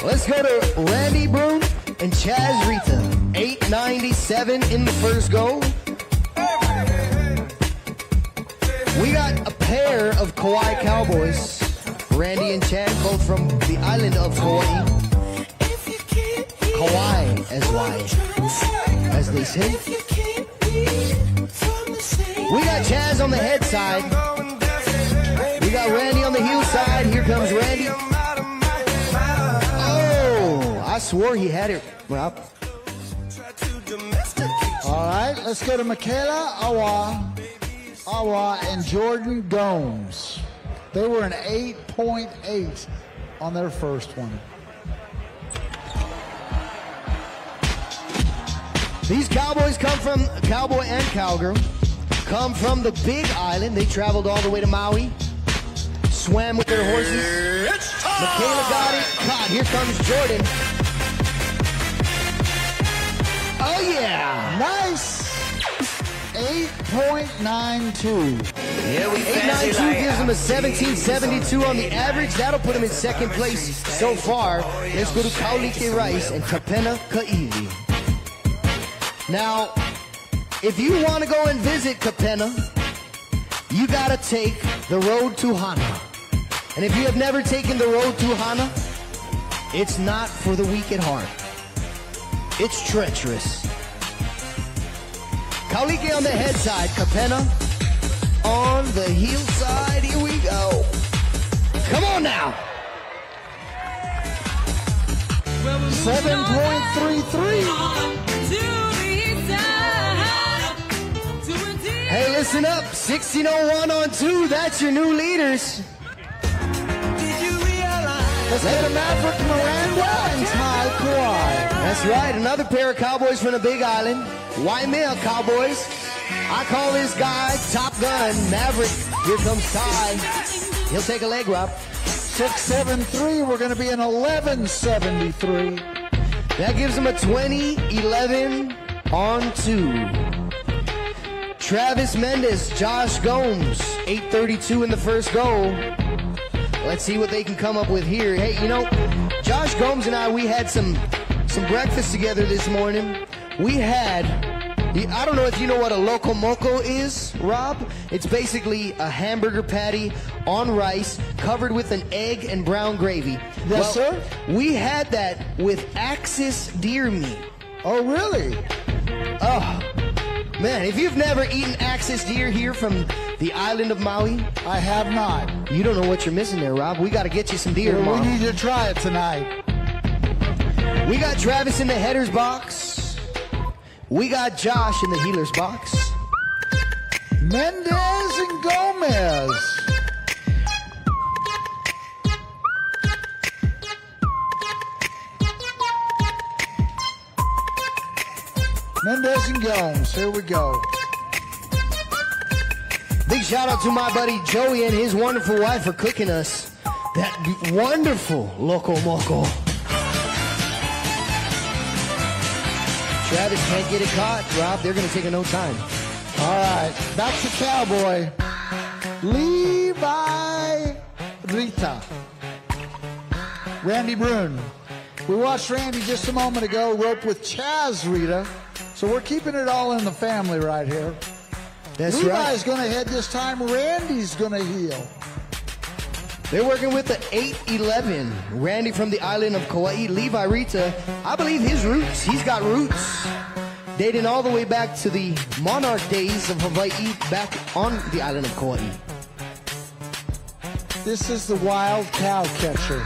Let's go to Randy Broom and Chaz Rita. 897 in the first go. pair of Kauai cowboys, Randy and Chad, both from the island of Hawaii. Kauai, as they say. We got Chaz on the head side. We got Randy on the heel side. Here comes Randy. Oh, I swore he had it, Rob. All right, let's go to Michaela Awa, and Jordan Gomes. They were an 8.8 on their first one. These cowboys come from, cowboy and cowgirl, come from the Big Island. They traveled all the way to Maui, swam with their horses. Michaela got it. God, here comes Jordan. Oh, yeah. Nice. 8.92. Yeah, we 892 gives him a 1772 on the average. That'll put him in second place so far. Let's go to Kaulike Rice and Kapena Ka'iwi. Now, if you want to go and visit Kapena, you got to take the road to Hana. And if you have never taken the road to Hana, it's not for the weak at heart. It's treacherous. Kaulike on the head side, Kapena on the heel side. Here we go. Come on now. 7.33. Hey, listen up. 1601 on 2. That's your new leaders. Let's go to Maverick Miranda and Ty Kauai. That's right. Another pair of cowboys from the Big Island. Waimea Cowboys. I call this guy Top Gun Maverick. Here comes Ty. He'll take a leg, Rob. 673. We're going to be an 1173. That gives him a 20-11 on 2. Travis Mendez, Josh Gomes, 832 in the first goal. Let's see what they can come up with here. Hey, you know, Josh Gomes and I, we had some breakfast together this morning. We had, I don't know if you know what a loco moco is, Rob. It's basically a hamburger patty on rice covered with an egg and brown gravy. Yes, sir. We had that with Axis deer meat. Oh, really? Oh, man, if you've never eaten Axis deer here from the island of Maui, I have not. You don't know what you're missing there, Rob. We got to get you some deer tomorrow. We need to try it tonight. We got Travis in the header's box. We got Josh in the healer's box. Mendez and Gomez. Mendez and Gomes. Here we go. Big shout out to my buddy Joey and his wonderful wife for cooking us that wonderful loco moco. Travis can't get it caught, Rob. They're going to take a no time. All right, back to Cowboy. Levi Rita. Randy Brune. We watched Randy just a moment ago rope with Chaz Rita. So we're keeping it all in the family right here. That's Levi's right. going to head this time. Randy's going to heel. They're working with the 8-11. Randy from the island of Kauai. Levi Rita, I believe his roots. He's got roots dating all the way back to the monarch days of Hawaii back on the island of Kauai. This is the wild cow catcher.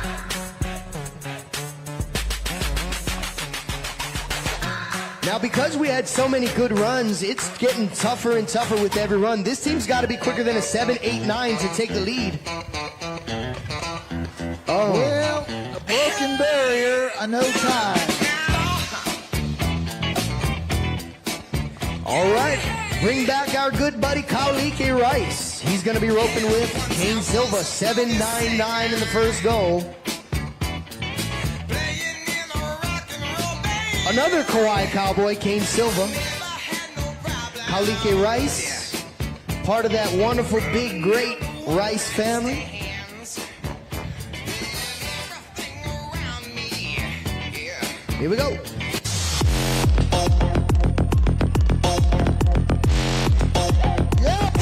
Now, because we had so many good runs, it's getting tougher and tougher with every run. This team's got to be quicker than a 7, 8, 9 to take the lead. Oh. Well, a broken barrier, a no time. All right, bring back our good buddy Kaulike Rice. He's going to be roping with Kane Silva, 7.99 in the first goal. Another Kauai cowboy, Kane Silva. Kaulike Rice, part of that wonderful, big, great Rice family. Here we go. Yep.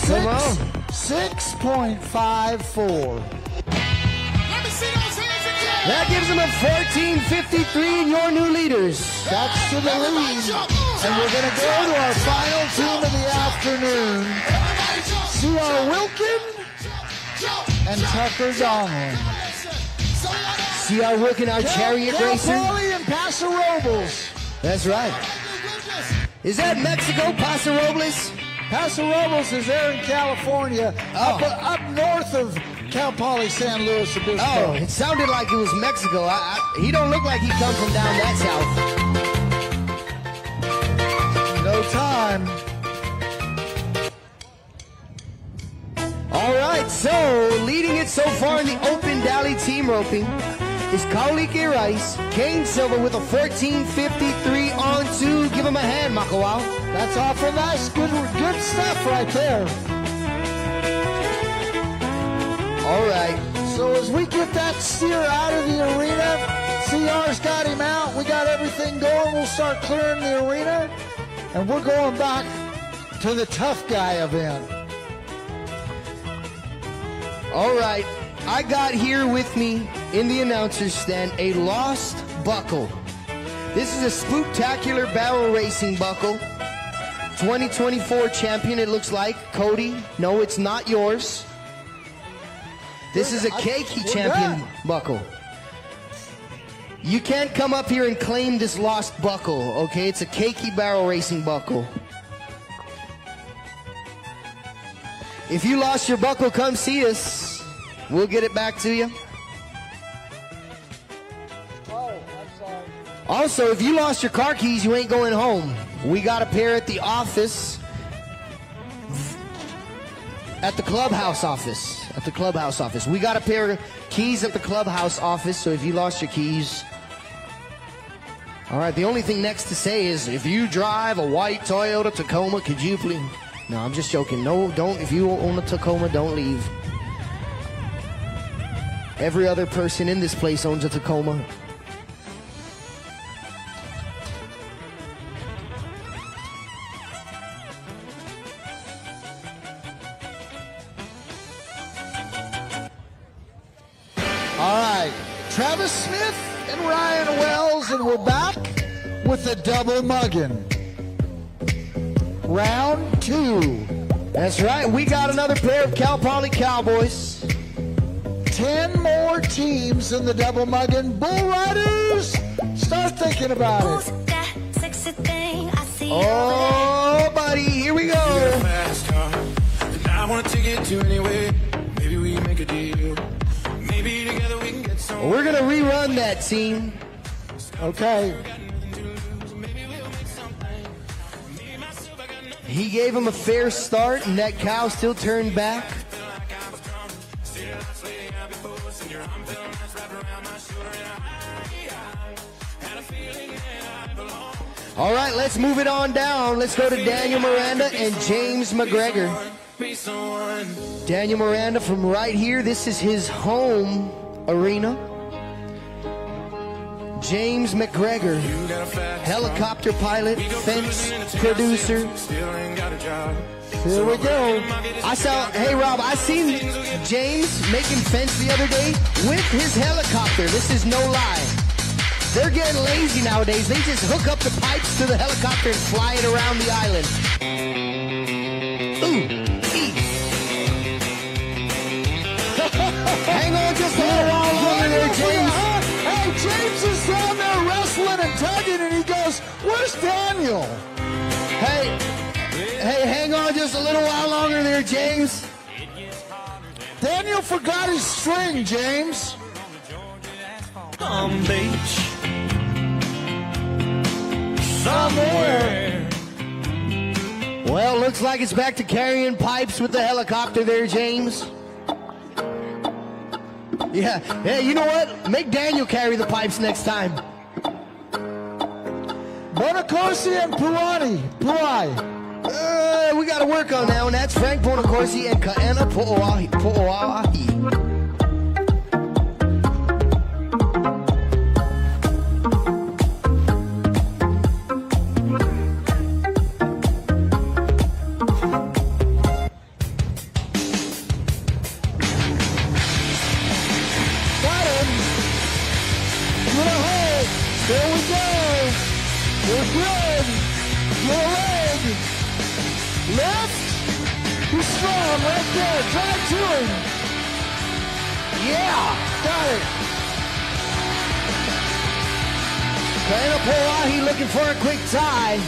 Come on. 6.54. That gives them a 14.53 and your new leaders. That's to the lead. And we're going to go to our final team of the afternoon. C.R. Wilkin and Tucker Donald. C.R. Wilkin, our chariot racer. Pauly and Paso Robles. That's right. Is that Mexico, Paso Robles? Paso Robles is there in California, up north of Cal Poly San Luis Obispo. Oh, it sounded like it was Mexico. He don't look like he come from down that south. No time. All right, so leading it so far in the open Dally team roping is Kaulike Rice, Kane Silver with a 14.53 on 2. Give him a hand, Makawao. That's awful nice. Good stuff right there. All right. So as we get that steer out of the arena, CR's got him out. We got everything going. We'll start clearing the arena. And we're going back to the tough guy event. All right. I got here with me in the announcer's stand a lost buckle. This is a spooktacular barrel racing buckle. 2024 champion, it looks like. Cody, no, it's not yours. This is a Keiki champion buckle. You can't come up here and claim this lost buckle, okay? It's a Keiki barrel racing buckle. If you lost your buckle, come see us. We'll get it back to you. Oh, I'm sorry. Also, if you lost your car keys, you ain't going home. We got a pair at the office. At the clubhouse office. At the clubhouse office. We got a pair of keys at the clubhouse office, so if you lost your keys. All right, the only thing next to say is if you drive a white Toyota Tacoma, could you please? No, I'm just joking. No, don't. If you own a Tacoma, don't leave. Every other person in this place owns a Tacoma. All right, Travis Smith and Ryan Wells, and we're back with a double muggin'. Round 2. That's right, we got another pair of Cal Poly Cowboys. 10 more teams in the double muggin'. Bull Riders, start thinking about it. Oh, buddy, here we go. I want to take it to anyway. Maybe we make a deal. Maybe together we can get some. We're gonna rerun that team. Okay. He gave him a fair start, and that cow still turned back. All right, let's move it on down. Let's go to Daniel Miranda and James McGregor. Daniel Miranda from right here. This is his home arena. James McGregor, helicopter pilot, fence producer. Here we go. Hey Rob, I seen James making fence the other day with his helicopter. This is no lie. They're getting lazy nowadays. They just hook up the pipes to the helicopter and fly it around the island. Ooh, hang on just a little while longer there, James. Hey, James is down there wrestling and tugging, and he goes, "Where's Daniel?" Hey, hang on just a little while longer there, James. Daniel forgot his string, James. Beach. Somewhere. Well, looks like it's back to carrying pipes with the helicopter there, James. Yeah, you know what? Make Daniel carry the pipes next time. Bonacorsi and Puai. We got to work on that one. That's Frank Bonacorsi and Kaena Po'oahi. We're good. Get a leg. Lift. He's strong right there. Drive to him. Yeah, got it. Paulahi looking for a quick tie.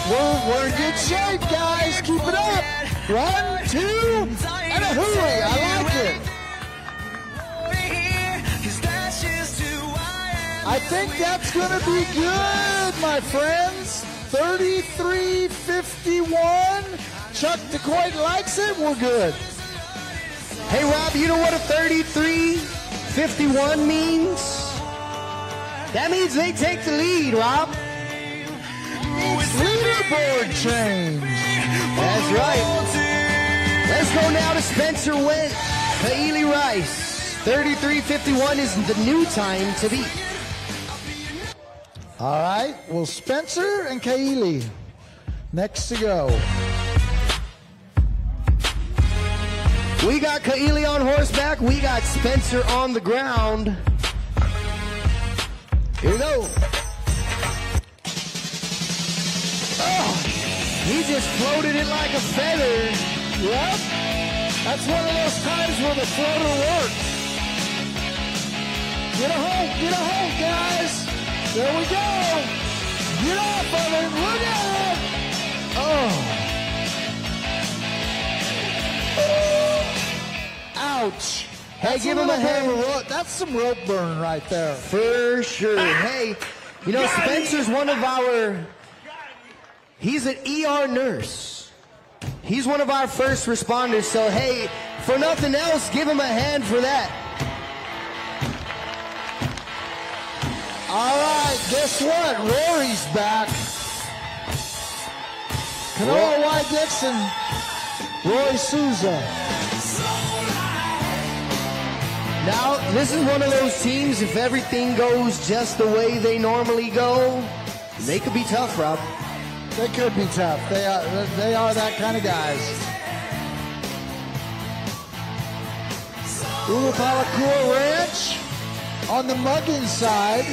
We're in good shape, guys. Keep it up. 1, 2, and a hooey. I like it. I think that's going to be good, my friends. 33-51. Chuck DeCoit likes it. We're good. Hey, Rob, you know what a 33-51 means? That means they take the lead, Rob. Leaderboard change. That's right. Let's go now to Spencer Went, Kaili Rice. 33-51 is the new time to beat. All right. Well, Spencer and Kaili next to go. We got Kaili on horseback. We got Spencer on the ground. Here we go. Oh, he just floated it like a feather. Yep. That's one of those times where the floater works. Get a hold, guys. There we go. Get off of it. Look at it. Oh. Ouch. Hey, give him a hand. That's some rope burn right there. For sure. Hey, you know, Spencer's one of our, he's an ER nurse. He's one of our first responders. So, hey, for nothing else, give him a hand for that. All right, guess what? Rory's back. Kanoa White Dixon, Roy Souza. Now, this is one of those teams, if everything goes just the way they normally go, they could be tough, Rob. They could be tough. They are that kind of guys. Ulapalakua Ranch on the mugging side.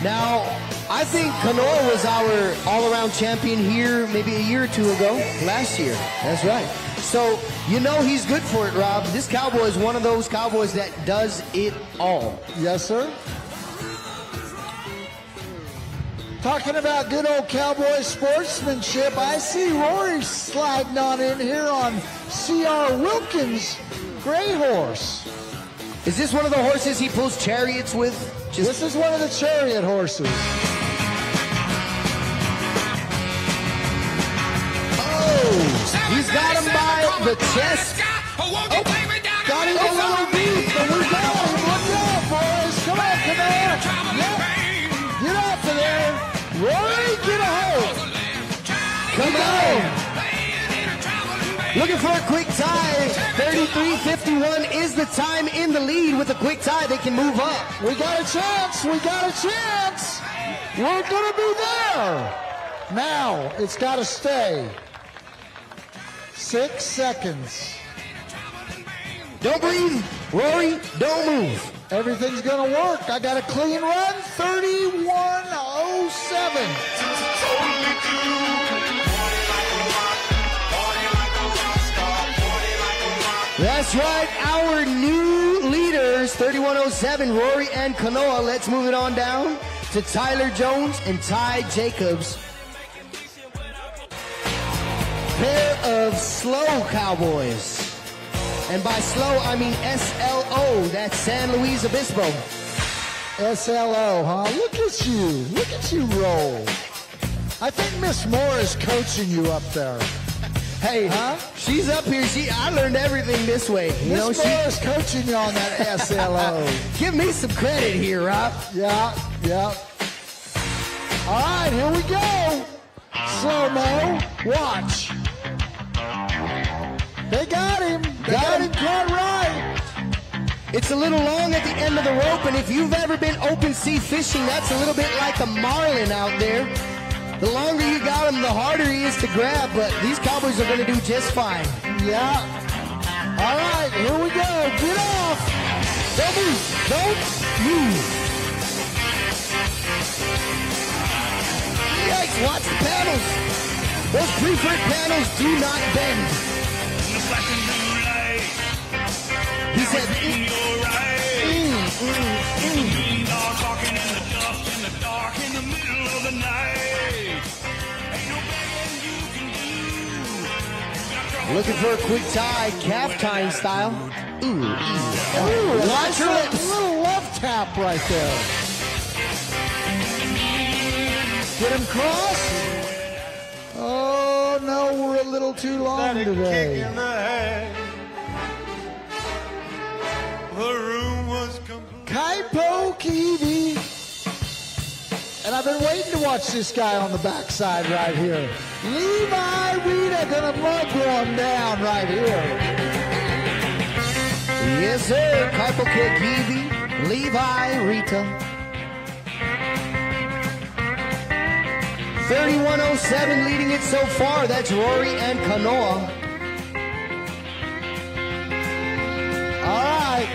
Now, I think Kanoa was our all-around champion here maybe a year or two ago, last year. That's right. So, you know he's good for it, Rob. This cowboy is one of those cowboys that does it all. Yes, sir. Talking about good old cowboy sportsmanship, I see Rory sliding on in here on C.R. Wilkins' gray horse. Is this one of the horses he pulls chariots with? This is one of the chariot horses. He's got him by the chest. Oh, got him a little deep, but we got him. Look out, boys. Come on, Kanoa. Yep. Get off of there. Rory, get a hold. Come on. Looking for a quick tie. 33-51 is the time in the lead. With a quick tie, they can move up. We got a chance. We got a chance. We're going to be there. Now, it's got to stay. 6 seconds. Don't breathe. Rory, don't move. Everything's going to work. I got a clean run. 31:07. That's right. Our new leaders, 31:07, Rory and Kanoa. Let's move it on down to Tyler Jones and Ty Jacobs. Pair of slow cowboys. And by slow, I mean SLO. That's San Luis Obispo. SLO, huh? Look at you. Look at you roll. I think Miss Moore is coaching you up there. Hey, she's up here. I learned everything this way. You know, Miss Moore is coaching you on that SLO. Give me some credit here, Rob. Yeah. All right, here we go. Slow-mo. Watch. They got him. They got him caught right. It's a little long at the end of the rope, and if you've ever been open sea fishing, that's a little bit like a marlin out there. The longer you got him, the harder he is to grab, but these cowboys are going to do just fine. Yeah. All right, here we go. Get off. Don't move. Don't move. Yikes, watch the panels. Those preferred panels do not bend. He said, looking for a quick tie, calf tying style. Watch your lips. A little love tap right there. Get him cross. Oh, no, we're a little too long today. The room was complete. Kaipo Kiwi. And I've been waiting to watch this guy on the backside right here. Levi Rita gonna mug one down right here. Yes, sir. Kaipo Kiwi, Levi Rita. 3107 leading it so far. That's Rory and Kanoa. All right.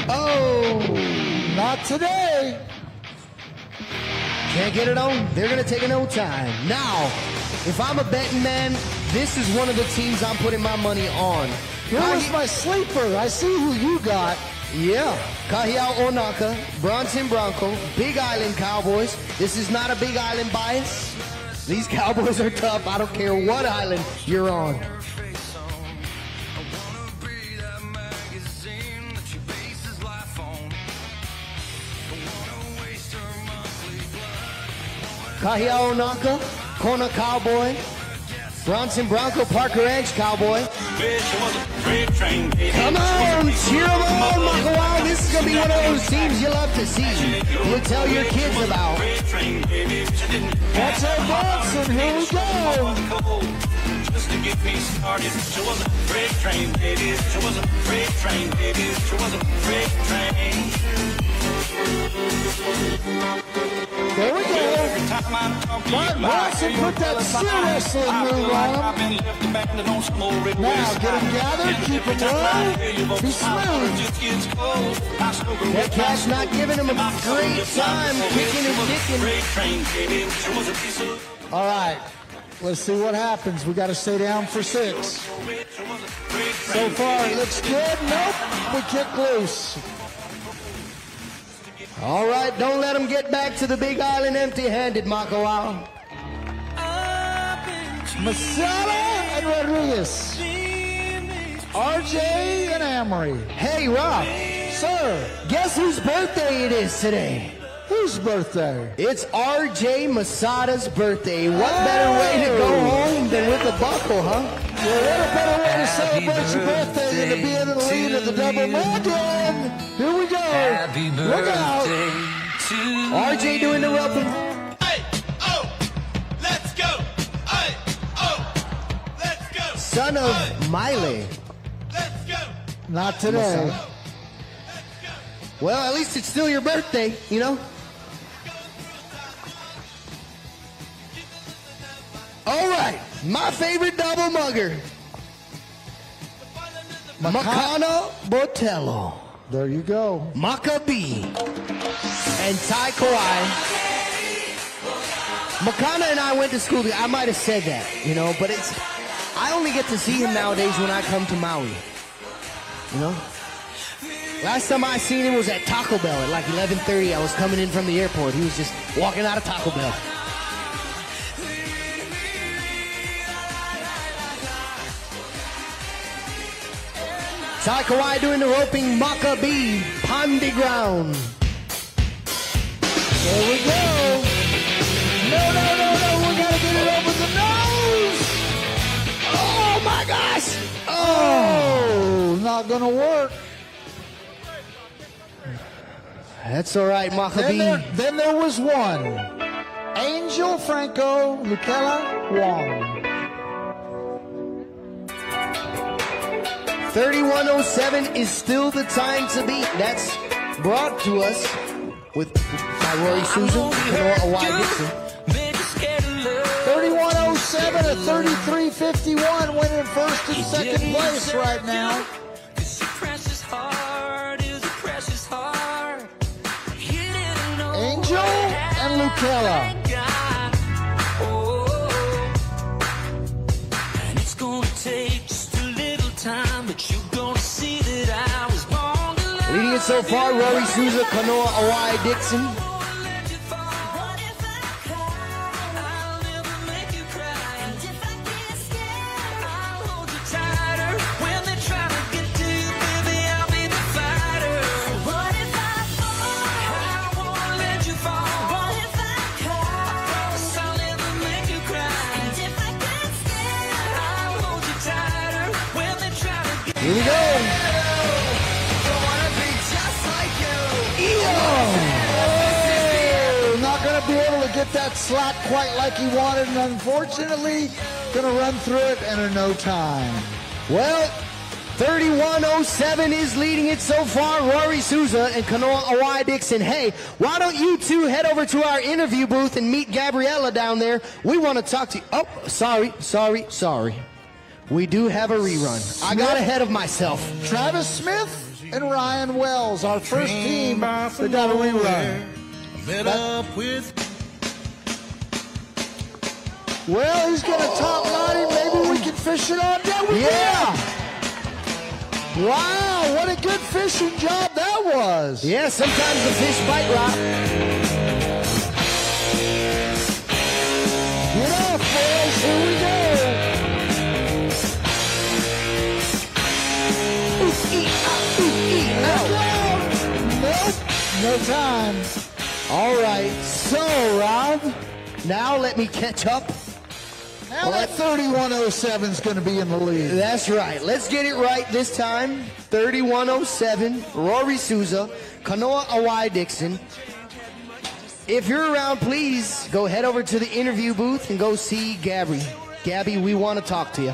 Oh, not today. Can't get it on. They're going to take no time. Now, if I'm a betting man, this is one of the teams I'm putting my money on. Here was my sleeper. I see who you got. Yeah. Kahiao Onaka, Bronson Bronco, Big Island Cowboys. This is not a Big Island bias. These Cowboys are tough. I don't care what island you're on. Kahiao Onaka, Kona Cowboy, Bronson Bronco, Parker Edge Cowboy. Come on, cheer them on, Makawao. This is going to be one of those teams you love to see. You tell your kids about. That's our Bronson. Here we go. Just to get me started, she was a freight train, baby. She was a freight train, baby. She was a freight train. There we go. Mark Bronson put that steer wrestling move on him. Now get him gathered, keep him low, be smooth. That cat's not giving him a great time, kicking and kicking. All right, let's see what happens. We got to stay down for 6. So far, it looks good. Nope, we kick loose. All right, don't let them get back to the Big Island empty-handed, Makawao. Masala and Rodriguez. RJ and Amory. Hey, Rob. Sir. Guess whose birthday it is today? Whose birthday? It's RJ Masada's birthday. What better way to go home than with a buckle, huh? Well, what a better way to celebrate your birthday than to be in the lead of the double Mutton. Here we go. Look out. RJ doing the roping. Hey, oh, let's go. Hey, oh, let's go. Son of Miley. Let's go. Not today. Well, at least it's still your birthday, you know? All right, my favorite double mugger. Makana Botello. There you go. Maccabee. And Ty Kawhi. Makana and I went to school together. I might have said that, you know, but I only get to see him nowadays when I come to Maui. You know? Last time I seen him was at Taco Bell at like 11:30. I was coming in from the airport. He was just walking out of Taco Bell. Ty Kawhi doing the roping, Maccabee, Pondy ground. There we go. No, we gotta get it over the nose. Oh my gosh. Oh, not gonna work. That's all right, Maccabee. Then there was one. Angel Franco Lukela Wong. 3107 is still the time to beat. That's brought to us by Rory Susan, Kanoa Awai Dixon. 3107 at 3351, winning first and second place right now. Kela. And it's gonna take just a little time, but you're gonna see that I was born to love. Leading it so far, Rory Souza, Kanoa Awai Dixon. Here we go. Oh, not going to be able to get that slot quite like he wanted, and unfortunately, going to run through it in no time. Well, 31:07 is leading it so far. Rory Souza and Kanoa Awai Dixon. Hey, why don't you two head over to our interview booth and meet Gabriella down there? We want to talk to you. Oh, sorry. We do have a rerun. I got ahead of myself. Travis Smith and Ryan Wells, our first team that got a rerun. Well, he's going to top 90. Maybe we can fish it on. Yeah. Wow, what a good fishing job that was. Yeah, sometimes the fish bite, Rob. Get off, boys. Here we go. Nope, no time. All right, so Rob, now let me catch up. Now that 31:07 is going to be in the lead. That's right. Let's get it right this time. 31:07, Rory Souza, Kanoa Awai Dixon. If you're around, please go head over to the interview booth and go see Gabby. Gabby, we want to talk to you.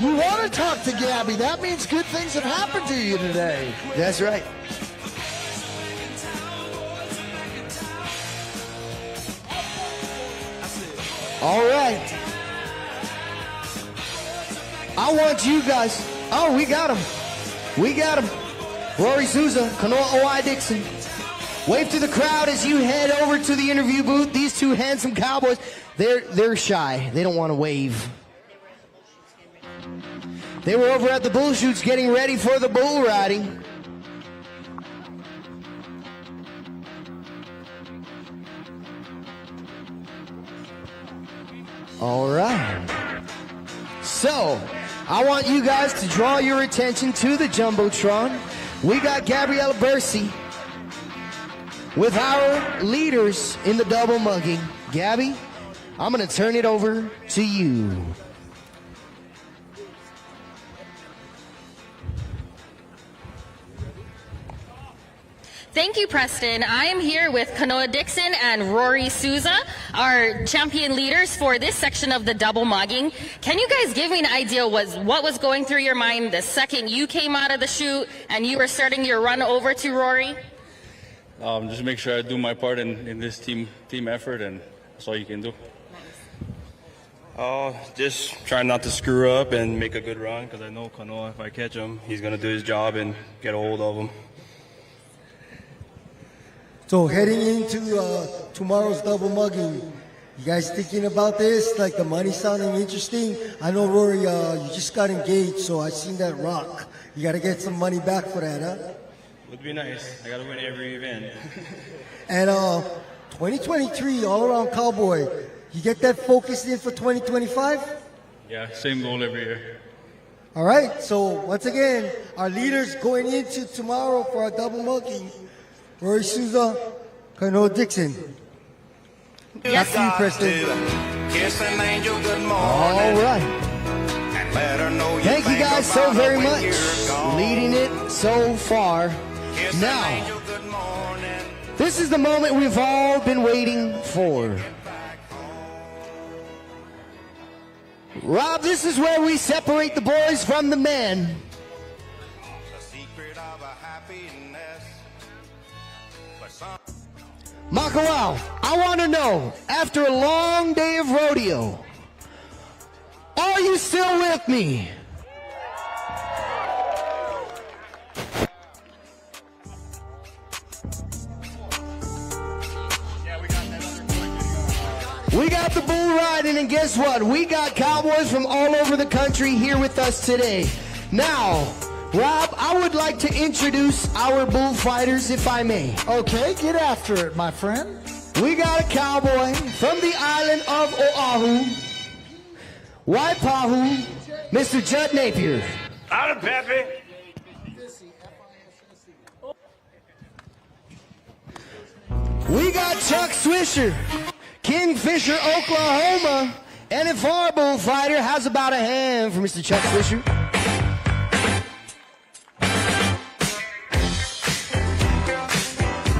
You want to talk to Gabby. That means good things have happened to you today. That's right. All right. I want you guys. Oh, we got him. Rory Souza, Kanoa Awai Dixon. Wave to the crowd as you head over to the interview booth. These two handsome cowboys, they're shy. They don't want to wave. They were over at the bull chutes getting ready for the bull riding. All right. So, I want you guys to draw your attention to the Jumbotron. We got Gabriella Bercy with our leaders in the double mugging. Gabby, I'm going to turn it over to you. Thank you, Preston. I am here with Kanoa Dixon and Rory Souza, our champion leaders for this section of the double mugging. Can you guys give me an idea what was going through your mind the second you came out of the chute and you were starting your run over to Rory? Just make sure I do my part in this team effort, and that's all you can do. Just try not to screw up and make a good run, because I know Kanoa, if I catch him, he's going to do his job and get a hold of him. So heading into tomorrow's double mugging, you guys thinking about this? Like the money sounding interesting? I know, Rory, you just got engaged, so I seen that rock. You got to get some money back for that, huh? Would be nice. I got to win every event. And 2023, all-around cowboy, you get that focused in for 2025? Yeah, same goal every year. All right, so once again, our leaders going into tomorrow for our double mugging. Rory Souza, Kanoa Dixon. Yes. Back to you, Preston. Kiss an angel good morning. All right. And let her know you Thank you think guys so about her very when much. you're gone. Leading it so far. Kiss an Now, angel good morning. this is the moment we've all been waiting for. Rob, this is where we separate the boys from the men. Makawao, I want to know, after a long day of rodeo, are you still with me? We got the bull riding, and guess what? We got cowboys from all over the country here with us today. Now, Rob, I would like to introduce our bullfighters, if I may. Okay, get after it, my friend. We got a cowboy from the island of Oahu, Waipahu, Mr. Judd Napier. Howdy, Peppy. We got Chuck Swisher, Kingfisher, Oklahoma. And if our bullfighter has about a hand for Mr. Chuck Swisher.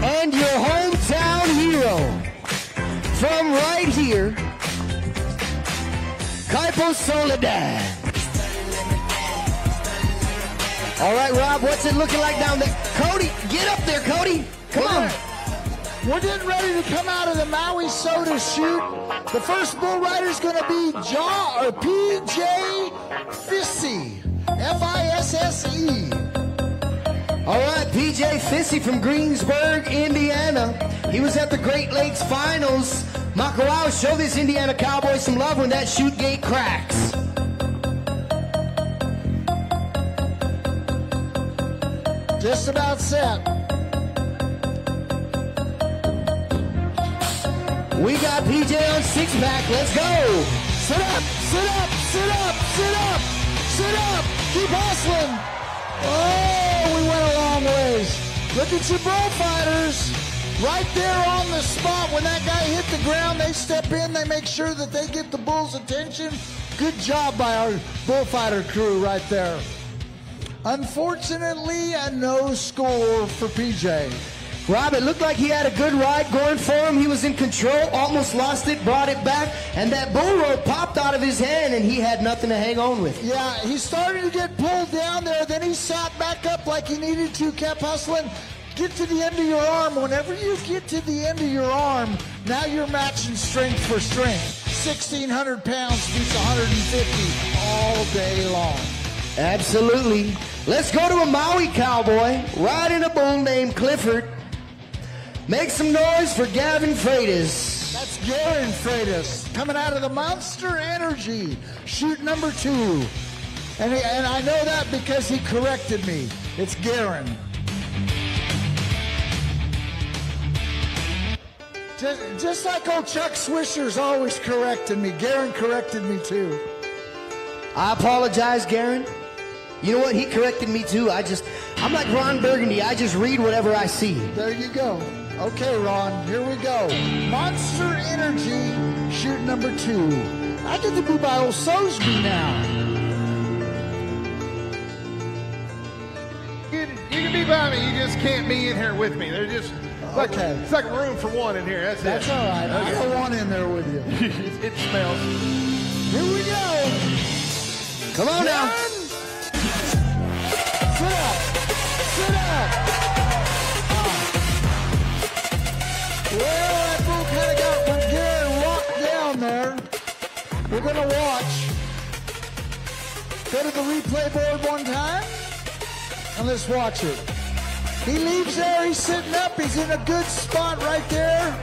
And your hometown hero from right here, Kaipo Soledad. All right, Rob, what's it looking like down there? Cody, get up there, Cody. Come on. We're getting ready to come out of the Maui soda chute. The first bull rider's going to be PJ Fissy, F-I-S-S-E. All right, PJ Fissy from Greensburg, Indiana. He was at the Great Lakes Finals. Makawao, show this Indiana cowboy some love when that chute gate cracks. Just about set. We got PJ on six-pack. Let's go. Sit up, sit up, sit up, sit up, sit up. Keep hustling. Oh, we went a long ways. Look at your bullfighters. Right there on the spot. When that guy hit the ground, they step in. They make sure that they get the bull's attention. Good job by our bullfighter crew right there. Unfortunately, a no score for PJ. Rob, it looked like he had a good ride going for him. He was in control, almost lost it, brought it back, and that bull rope popped out of his hand, and he had nothing to hang on with. Yeah, he started to get pulled down there. Then he sat back up like he needed to, kept hustling. Get to the end of your arm. Whenever you get to the end of your arm, now you're matching strength for strength. 1,600 pounds beats 150 all day long. Absolutely. Let's go to a Maui cowboy riding a bull named Clifford. Make some noise for Gavin Freitas. That's Garen Freitas coming out of the Monster Energy, chute number 2. And I know that because he corrected me. It's Garen. Just like old Chuck Swisher's always correcting me, Garen corrected me too. I apologize, Garen. You know what? He corrected me too. I'm like Ron Burgundy. I just read whatever I see. There you go. Okay, Ron, here we go. Monster Energy, chute number 2. I get to be by old Sosby now. You can be by me, you just can't be in here with me. They're just okay. It's like room for one in here. That's all right. Okay. I don't want in there with you. It smells. Here we go. Come on now. Sit up. Sit up. Well, that bull kind of got Garen rocked down there. We're going to watch. Go to the replay board one time, and let's watch it. He leaves there. He's sitting up. He's in a good spot right there.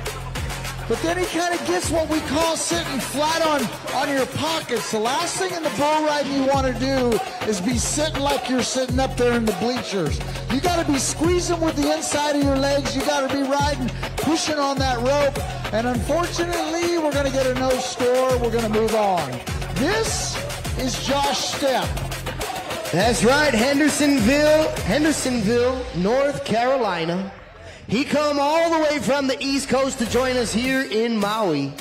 But then he kind of gets what we call sitting flat on your pockets. The last thing in the bull riding you want to do is be sitting like you're sitting up there in the bleachers. You got to be squeezing with the inside of your legs. You got to be riding, pushing on that rope. And unfortunately, we're going to get a no score. We're going to move on. This is Josh Stepp. That's right, Hendersonville, North Carolina. He come all the way from the East Coast to join us here in Maui.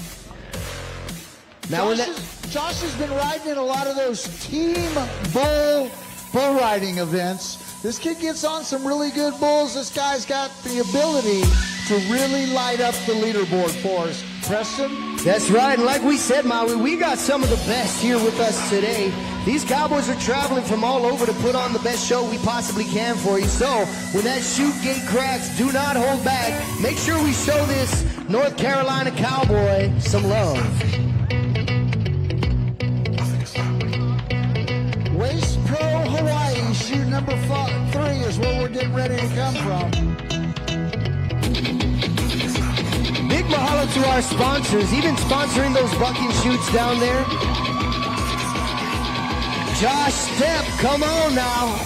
Now, Josh has been riding in a lot of those team bull riding events. This kid gets on some really good bulls. This guy's got the ability to really light up the leaderboard for us. Preston? That's right, and like we said, Maui, we got some of the best here with us today. These cowboys are traveling from all over to put on the best show we possibly can for you. So, when that chute gate cracks, do not hold back. Make sure we show this North Carolina cowboy some love. Waist Pro Hawaii, chute number 3 is where we're getting ready to come from. Big mahalo to our sponsors, even sponsoring those bucking shoots down there. Josh Stepp, come on now.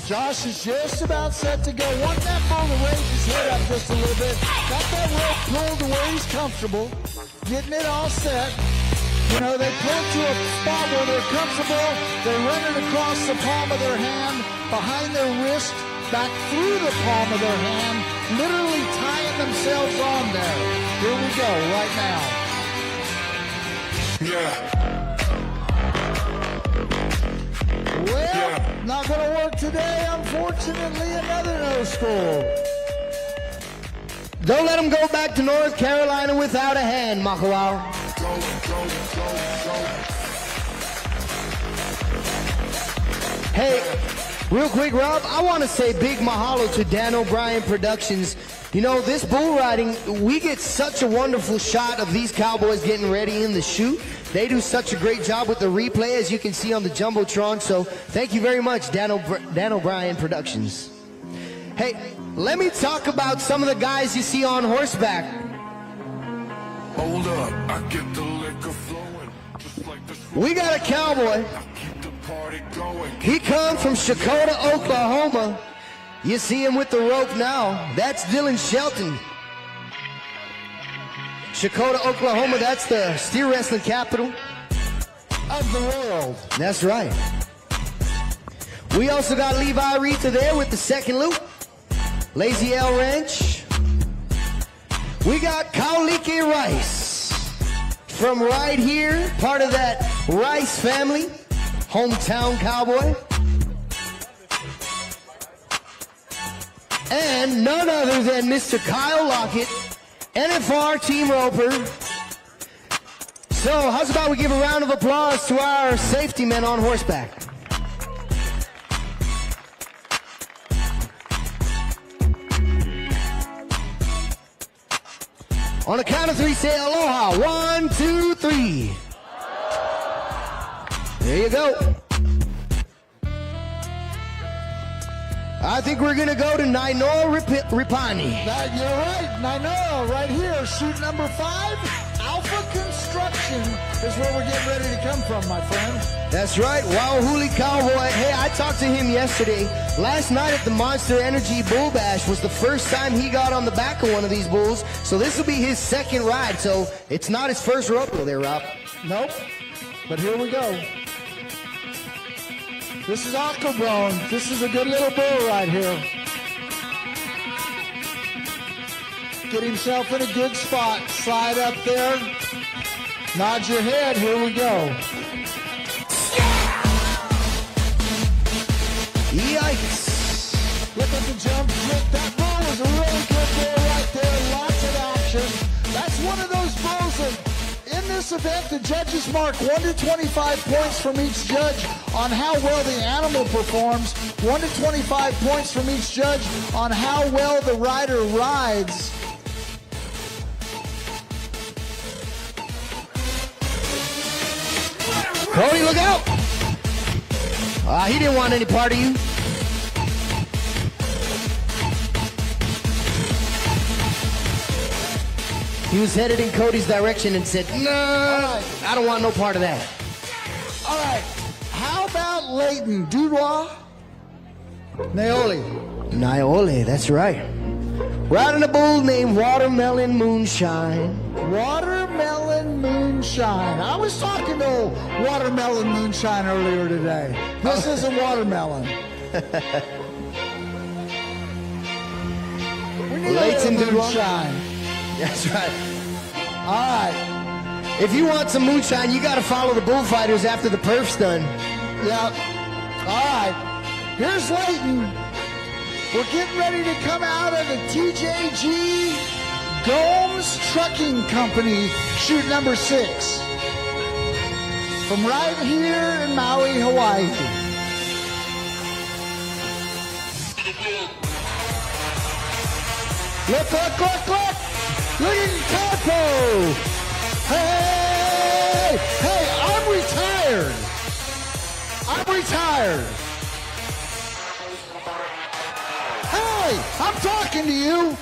Josh is just about set to go. Want that ball to raise his head up just a little bit. Got that rope pulled to where he's comfortable. Getting it all set. You know, they pull to a spot where they're comfortable. They run it across the palm of their hand, behind their wrist, back through the palm of their hand, literally tying themselves on there. Here we go, right now. Yeah. Well, not going to work today, unfortunately. Another no score. Don't let them go back to North Carolina without a hand, Makawao. Hey, real quick, Rob, I want to say big mahalo to Dan O'Brien Productions. You know, this bull riding, we get such a wonderful shot of these cowboys getting ready in the chute. They do such a great job with the replay, as you can see on the Jumbotron. So thank you very much, Dan O'Brien Productions. Hey, let me talk about some of the guys you see on horseback. Hold up, I get the liquor flowing. Just like the We got a cowboy. keep the party going. He comes from Shakota, Oklahoma. You see him with the rope now. That's Dylan Shelton. Shakota, Oklahoma, that's the steer wrestling capital of the world. That's right. We also got Levi Rita there with the second loop. Lazy L Ranch. We got Kaulike Rice from right here, part of that Rice family, hometown cowboy. And none other than Mr. Kyle Lockett, NFR Team Roper. So how's about we give a round of applause to our safety men on horseback? On the count of three, say aloha. 1, 2, 3. There you go. I think we're going to go to Nainoa Ripani. You're right, Nainoa right here, shoot number 5. Alpha Construction is where we're getting ready to come from, my friend. That's right, Wauhuli Cowboy. Hey, I talked to him yesterday. Last night at the Monster Energy Bull Bash was the first time he got on the back of one of these bulls. So this will be his second ride. So it's not his first rodeo there, Rob. Nope, but here we go. This is Aquabrone. This is a good little bull right here. Get himself in a good spot. Slide up there. Nod your head. Here we go. Yikes. Look at the jump. Look, that bull was a really good bull right there. Lots of action. That's one of those bulls that in this event, the judges mark 1 to 25 points from each judge on how well the animal performs, 1 to 25 points from each judge on how well the rider rides. Cody, look out! He didn't want any part of you. He was headed in Cody's direction and said, no, I don't want no part of that. All right, how about Leighton Dudois? Naiole, that's right. Riding a bull named Watermelon Moonshine. Watermelon Moonshine. I was talking to Watermelon Moonshine earlier today. This isn't watermelon. We need Leighton a moonshine. That's right. All right. If you want some moonshine, you got to follow the bullfighters after the perf's done. Yep. All right. Here's Leighton. We're getting ready to come out of the TJG Gomes Trucking Company, shoot number 6. From right here in Maui, Hawaii. Look, look, look, look! Look at Capo! Hey! Hey, I'm retired! I'm retired! Hey, I'm talking to you!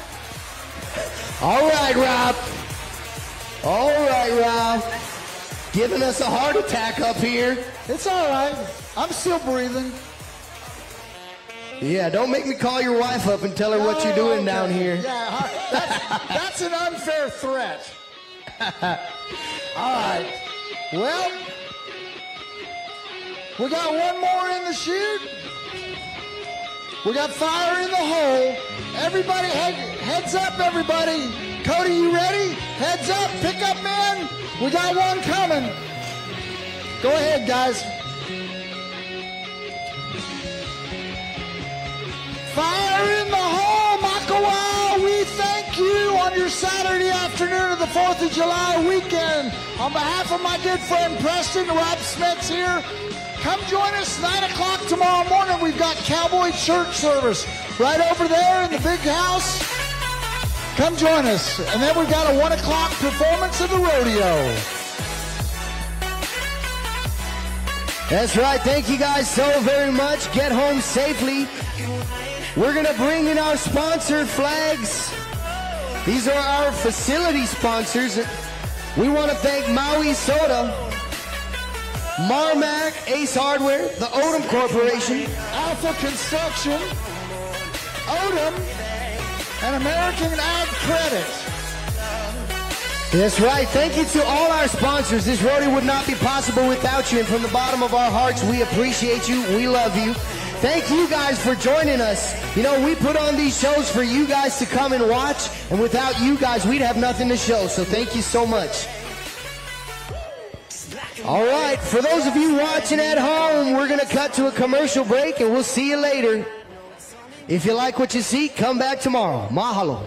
All right, Rob. All right, Rob. Giving us a heart attack up here. It's all right. I'm still breathing. Yeah, don't make me call your wife up and tell her what you're doing down here. Yeah, that's an unfair threat. All right. Well, we got one more in the chute. We got fire in the hole. Everybody, heads up, everybody. Cody, you ready? Heads up, pick up men. We got one coming. Go ahead, guys. Fire in the hole, Makawao. We thank you on your Saturday afternoon of the 4th of July weekend. On behalf of my good friend Preston, Rob Smith's here. Come join us 9 o'clock tomorrow morning. We've got Cowboy Church service right over there in the big house. Come join us. And then we've got a 1 o'clock performance of the rodeo. That's right. Thank you guys so very much. Get home safely. We're going to bring in our sponsored flags. These are our facility sponsors. We want to thank Maui Soda, Marmac, Ace Hardware, the Odom Corporation, Alpha Construction, Odom, and American Ag Credit. That's right. Thank you to all our sponsors. This rodeo would not be possible without you. And from the bottom of our hearts, we appreciate you. We love you. Thank you guys for joining us. You know, we put on these shows for you guys to come and watch. And without you guys, we'd have nothing to show. So thank you so much. All right. For those of you watching at home, we're going to cut to a commercial break and we'll see you later. If you like what you see, come back tomorrow. Mahalo.